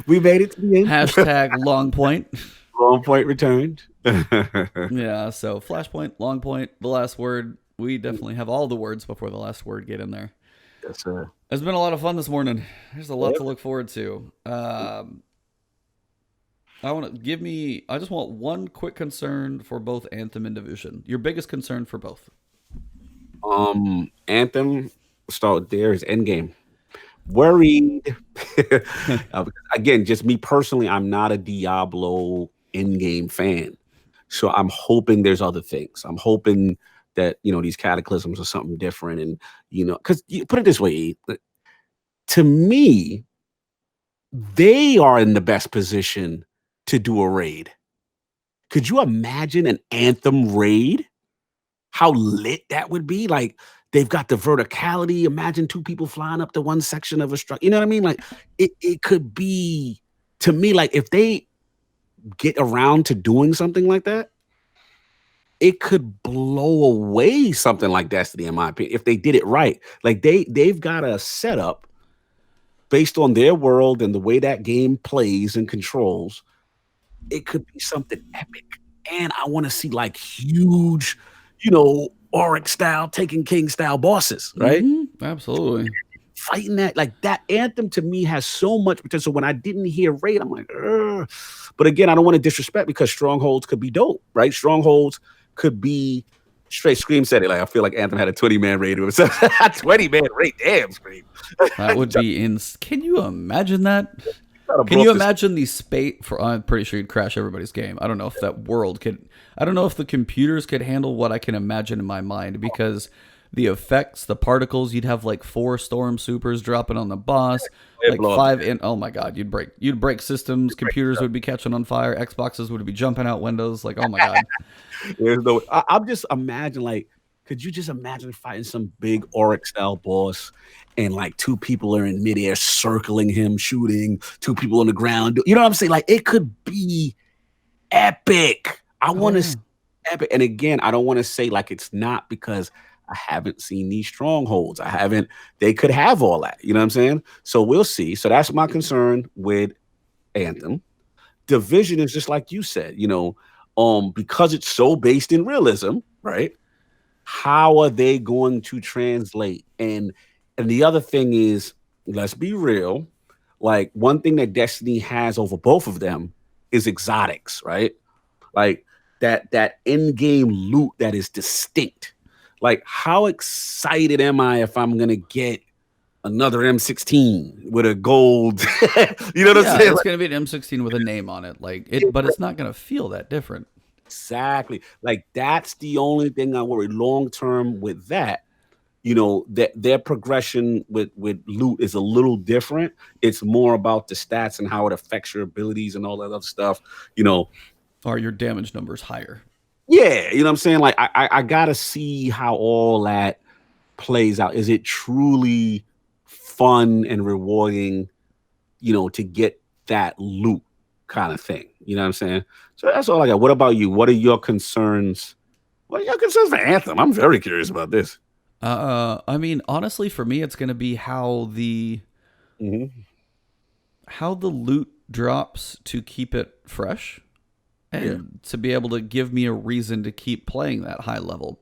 We made it to the end. hashtag long point. Long point returned. Yeah, so flashpoint, long point, the last word. We definitely have all the words before the last word get in there. Yes, sir. It's been a lot of fun this morning. There's a lot Yep. to look forward to. I just want one quick concern for both Anthem and Division. Your biggest concern for both. Anthem, start there is Endgame. Worried. Uh, Again, just me personally, I'm not a Diablo Endgame fan. So I'm hoping there's other things. I'm hoping that, these cataclysms are something different. And, because put it this way, to me, they are in the best position to do a raid. Could you imagine an Anthem raid? How lit that would be? Like, they've got the verticality. Imagine two people flying up to one section of a structure. You know what I mean? Like, it could be, to me, like, if they get around to doing something like that, it could blow away something like Destiny, in my opinion, if they did it right. Like, they've got a setup based on their world and the way that game plays and controls. It could be something epic. And I want to see like huge, Auric style, Taken King style bosses, right? Absolutely. Fighting that, like that Anthem to me has so much potential. When I didn't hear Raid, I'm like, ugh. But again, I don't want to disrespect because Strongholds could be dope, right? Strongholds could be straight. Scream said it. Like, I feel like Anthem had a 20-man raid. It was a 20-man raid. Damn, Scream. That would be Can you imagine that? Gotta Can bro you up this- imagine the space for? I'm pretty sure you'd crash everybody's game. I don't know if that world could. I don't know if the computers could handle what I can imagine in my mind because the effects, the particles. You'd have like 4 storm supers dropping on the boss, It'd like blow up. 5 in. Oh my god, you'd break systems. Computers would be catching on fire. Xboxes would be jumping out windows. Like, oh my god. There's no. I'm just imagine like. Could you just imagine fighting some big Auric style boss and like 2 people are in midair circling him, shooting, 2 people on the ground? You know what I'm saying? Like, it could be epic. I want to yeah. see epic. And again, I don't want to say like it's not because I haven't seen these strongholds. They could have all that. You know what I'm saying? So we'll see. So that's my concern with Anthem. Division is just like you said, because it's so based in realism, right? How are they going to translate? And the other thing is, let's be real. Like, one thing that Destiny has over both of them is exotics, right? Like that end game loot that is distinct. Like, how excited am I if I'm gonna get another M16 with a gold? You know what I'm Yeah, saying? it's gonna be an M16 with a name on it, like it, but it's not gonna feel that different. Exactly. Like, that's the only thing I worry long term with that. That their progression with loot is a little different. It's more about the stats and how it affects your abilities and all that other stuff. Are your damage numbers higher? Yeah, you know what I'm saying? Like, I gotta see how all that plays out. Is it truly fun and rewarding, to get that loot kind of thing? You know what I'm saying? So that's all I got. What about you? What are your concerns? What are your concerns for Anthem? I'm very curious about this. I mean, honestly, for me, it's gonna be Hmm. how the loot drops to keep it fresh and to be able to give me a reason to keep playing that high level.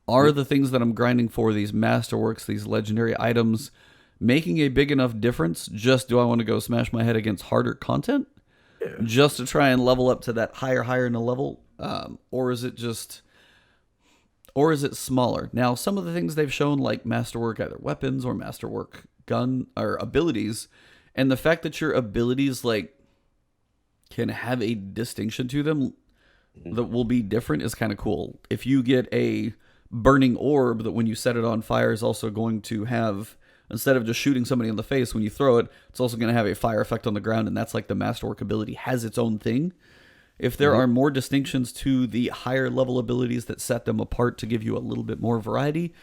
Are the things that I'm grinding for, these masterworks, these legendary items, making a big enough difference? Just do I want to go smash my head against harder content just to try and level up to that higher in the level? Or is it smaller? Now, some of the things they've shown, like masterwork, either weapons or masterwork gun or abilities, and the fact that your abilities like can have a distinction to them that will be different is kind of cool. If you get a burning orb that when you set it on fire is also going to have, instead of just shooting somebody in the face when you throw it, it's also going to have a fire effect on the ground, and that's like the masterwork ability has its own thing. If there are more distinctions to the higher level abilities that set them apart to give you a little bit more variety,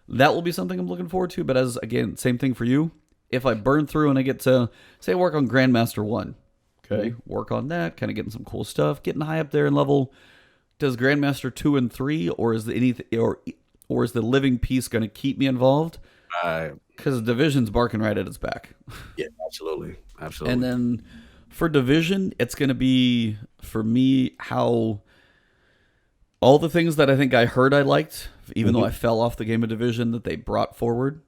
that will be something I'm looking forward to. But as again, same thing for you. If I burn through and I get to say work on Grandmaster 1, okay, work on that, kind of getting some cool stuff, getting high up there in level. Does Grandmaster 2 and 3, or is the anything, or is the living piece going to keep me involved? Because Division's barking right at its back. Yeah, absolutely. And then for Division, it's going to be for me how all the things that I think I heard I liked, even though I fell off the game of Division that they brought forward.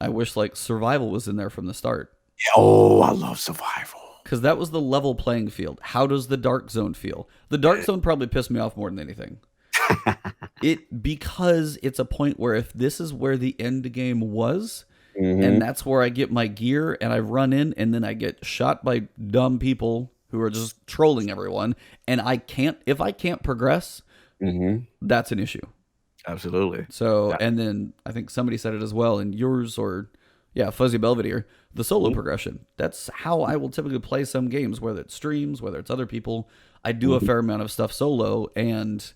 I wish like Survival was in there from the start. Oh, I love Survival. Because that was the level playing field. How does the Dark Zone feel? The Dark Zone probably pissed me off more than anything. Because it's a point where if this is where the end game was, and that's where I get my gear and I run in and then I get shot by dumb people who are just trolling everyone, and if I can't progress, that's an issue. Absolutely. So, and then I think somebody said it as well in yours or, Fuzzy Belvedere, the solo progression. That's how I will typically play some games, whether it's streams, whether it's other people. I do a fair amount of stuff solo, and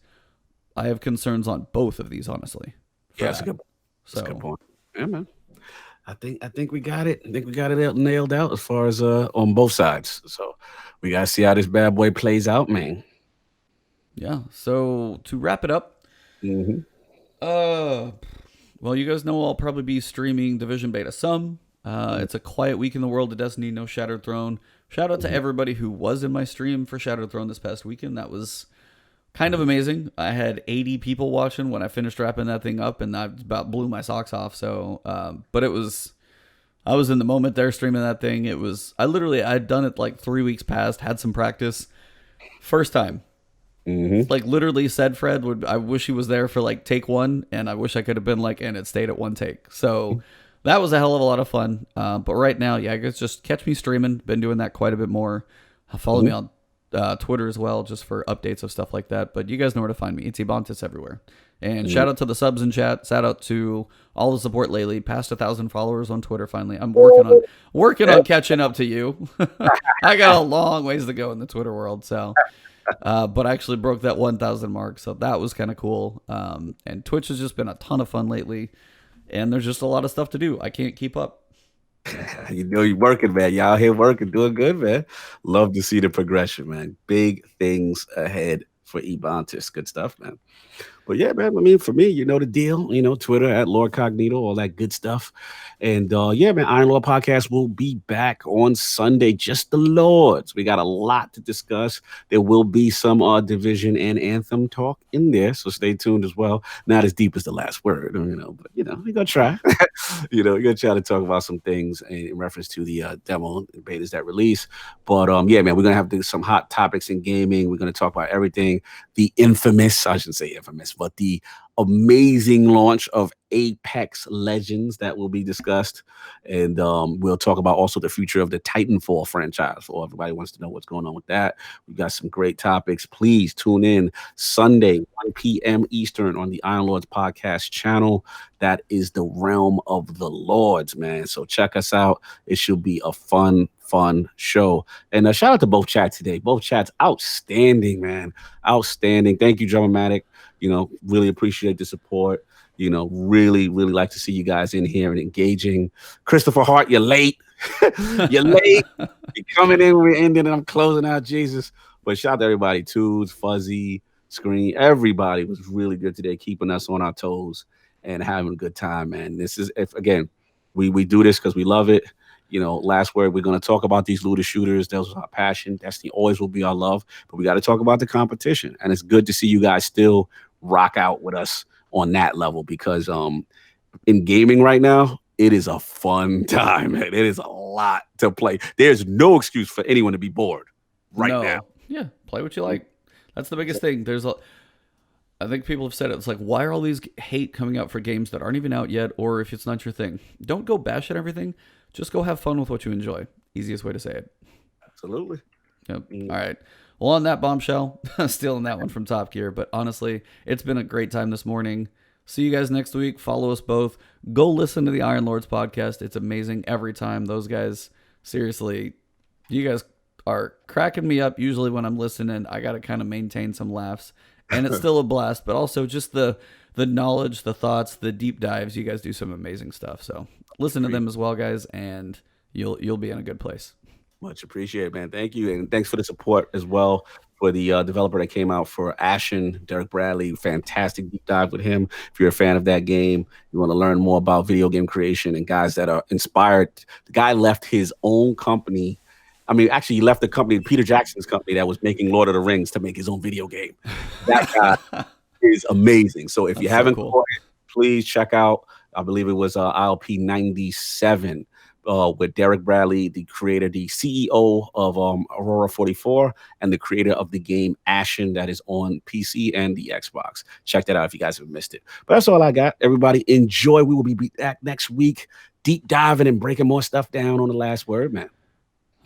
I have concerns on both of these, honestly. Yeah, that's a good point. Yeah, man. I think we got it. I think we got it nailed out as far as on both sides. So we gotta see how this bad boy plays out, man. Yeah. So to wrap it up, well, you guys know I'll probably be streaming Division Beta some. It's a quiet week in the world of Destiny, no Shattered Throne. Shout out to everybody who was in my stream for Shattered Throne this past weekend. That was kind of amazing. I had 80 people watching when I finished wrapping that thing up, and I about blew my socks off. So, but I was in the moment there streaming that thing. I'd done it like 3 weeks past, had some practice. First time. Like literally said Fred I wish he was there for like take one, and I wish I could have been like, and it stayed at one take. So that was a hell of a lot of fun. But right now, I guess just catch me streaming. Been doing that quite a bit more. Follow me on Twitter as well, just for updates of stuff like that. But you guys know where to find me. It's Ebontis everywhere. And shout out to the subs in chat. Shout out to all the support lately. Past 1,000 followers on Twitter. Finally, I'm working on catching up to you. I got a long ways to go in the Twitter world. So. But I actually broke that 1,000 mark, so that was kind of cool. And Twitch has just been a ton of fun lately, and there's just a lot of stuff to do. I can't keep up. You know you're working, man. Y'all here working, doing good, man. Love to see the progression, man. Big things ahead for Ebontis. Good stuff, man. But yeah, man, I mean, for me, you know the deal. Twitter at Lord Cognito, all that good stuff. And yeah, man, Iron Lord Podcast will be back on Sunday. Just the Lords. We got a lot to discuss. There will be some Division and Anthem talk in there, so stay tuned as well. Not as deep as the last word, but we're gonna try. We're gonna try to talk about some things in reference to the demo and betas that release. But yeah, man, we're gonna have some hot topics in gaming. We're gonna talk about everything. The infamous, I shouldn't say infamous, but the amazing launch of Apex Legends that will be discussed, and we'll talk about also the future of the Titanfall franchise. For everybody wants to know what's going on with that, we got some great topics. Please tune in Sunday 1 p.m. Eastern on the Iron Lords podcast channel. That is the realm of the Lords, man. So check us out. It should be a fun show. And shout out to both chats today. Both chats outstanding, man. Outstanding. Thank you, Drummatic. Really appreciate the support. Really like to see you guys in here and engaging. Christopher Hart, you're late. You're late. You're coming in, we're ending, and I'm closing out, Jesus. But shout out to everybody, Toots, Fuzzy, Screen. Everybody was really good today, keeping us on our toes and having a good time, man. This is, again, we do this because we love it. Last word, we're going to talk about these looter shooters. That was our passion. Destiny always will be our love, but we got to talk about the competition. And it's good to see you guys still rock out with us on that level, because in gaming right now, it is a fun time, man. It is a lot to play. There's no excuse for anyone to be bored now. Yeah, play what you like. That's the biggest thing. I think people have said it. It's like, why are all these hate coming out for games that aren't even out yet, or if it's not your thing? Don't go bash at everything. Just go have fun with what you enjoy. Easiest way to say it. Absolutely. Yep. All right. Well, on that bombshell, stealing that one from Top Gear, but honestly, it's been a great time this morning. See you guys next week. Follow us both. Go listen to the Iron Lords podcast. It's amazing every time. Those guys, seriously, you guys are cracking me up. Usually when I'm listening, I got to kind of maintain some laughs, and it's still a blast, but also just the the knowledge, the thoughts, the deep dives. You guys do some amazing stuff. So listen to them as well, guys, and you'll be in a good place. Much appreciated, man. Thank you. And thanks for the support as well for the developer that came out for Ashen, Derek Bradley. Fantastic deep dive with him. If you're a fan of that game, you want to learn more about video game creation and guys that are inspired. The guy left his own company. I mean, actually, he left the company, Peter Jackson's company, that was making Lord of the Rings to make his own video game. That guy is amazing. So if you That's so haven't cool. caught it, please check out, I believe it was ILP 97 with Derek Bradley, the creator, the CEO of Aurora 44, and the creator of the game Ashen that is on PC and the Xbox. Check that out if you guys have missed it. But that's all I got. Everybody enjoy. We will be back next week, deep diving and breaking more stuff down on the last word, man.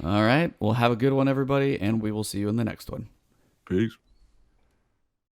All right. Well, have a good one, everybody, and we will see you in the next one. Peace.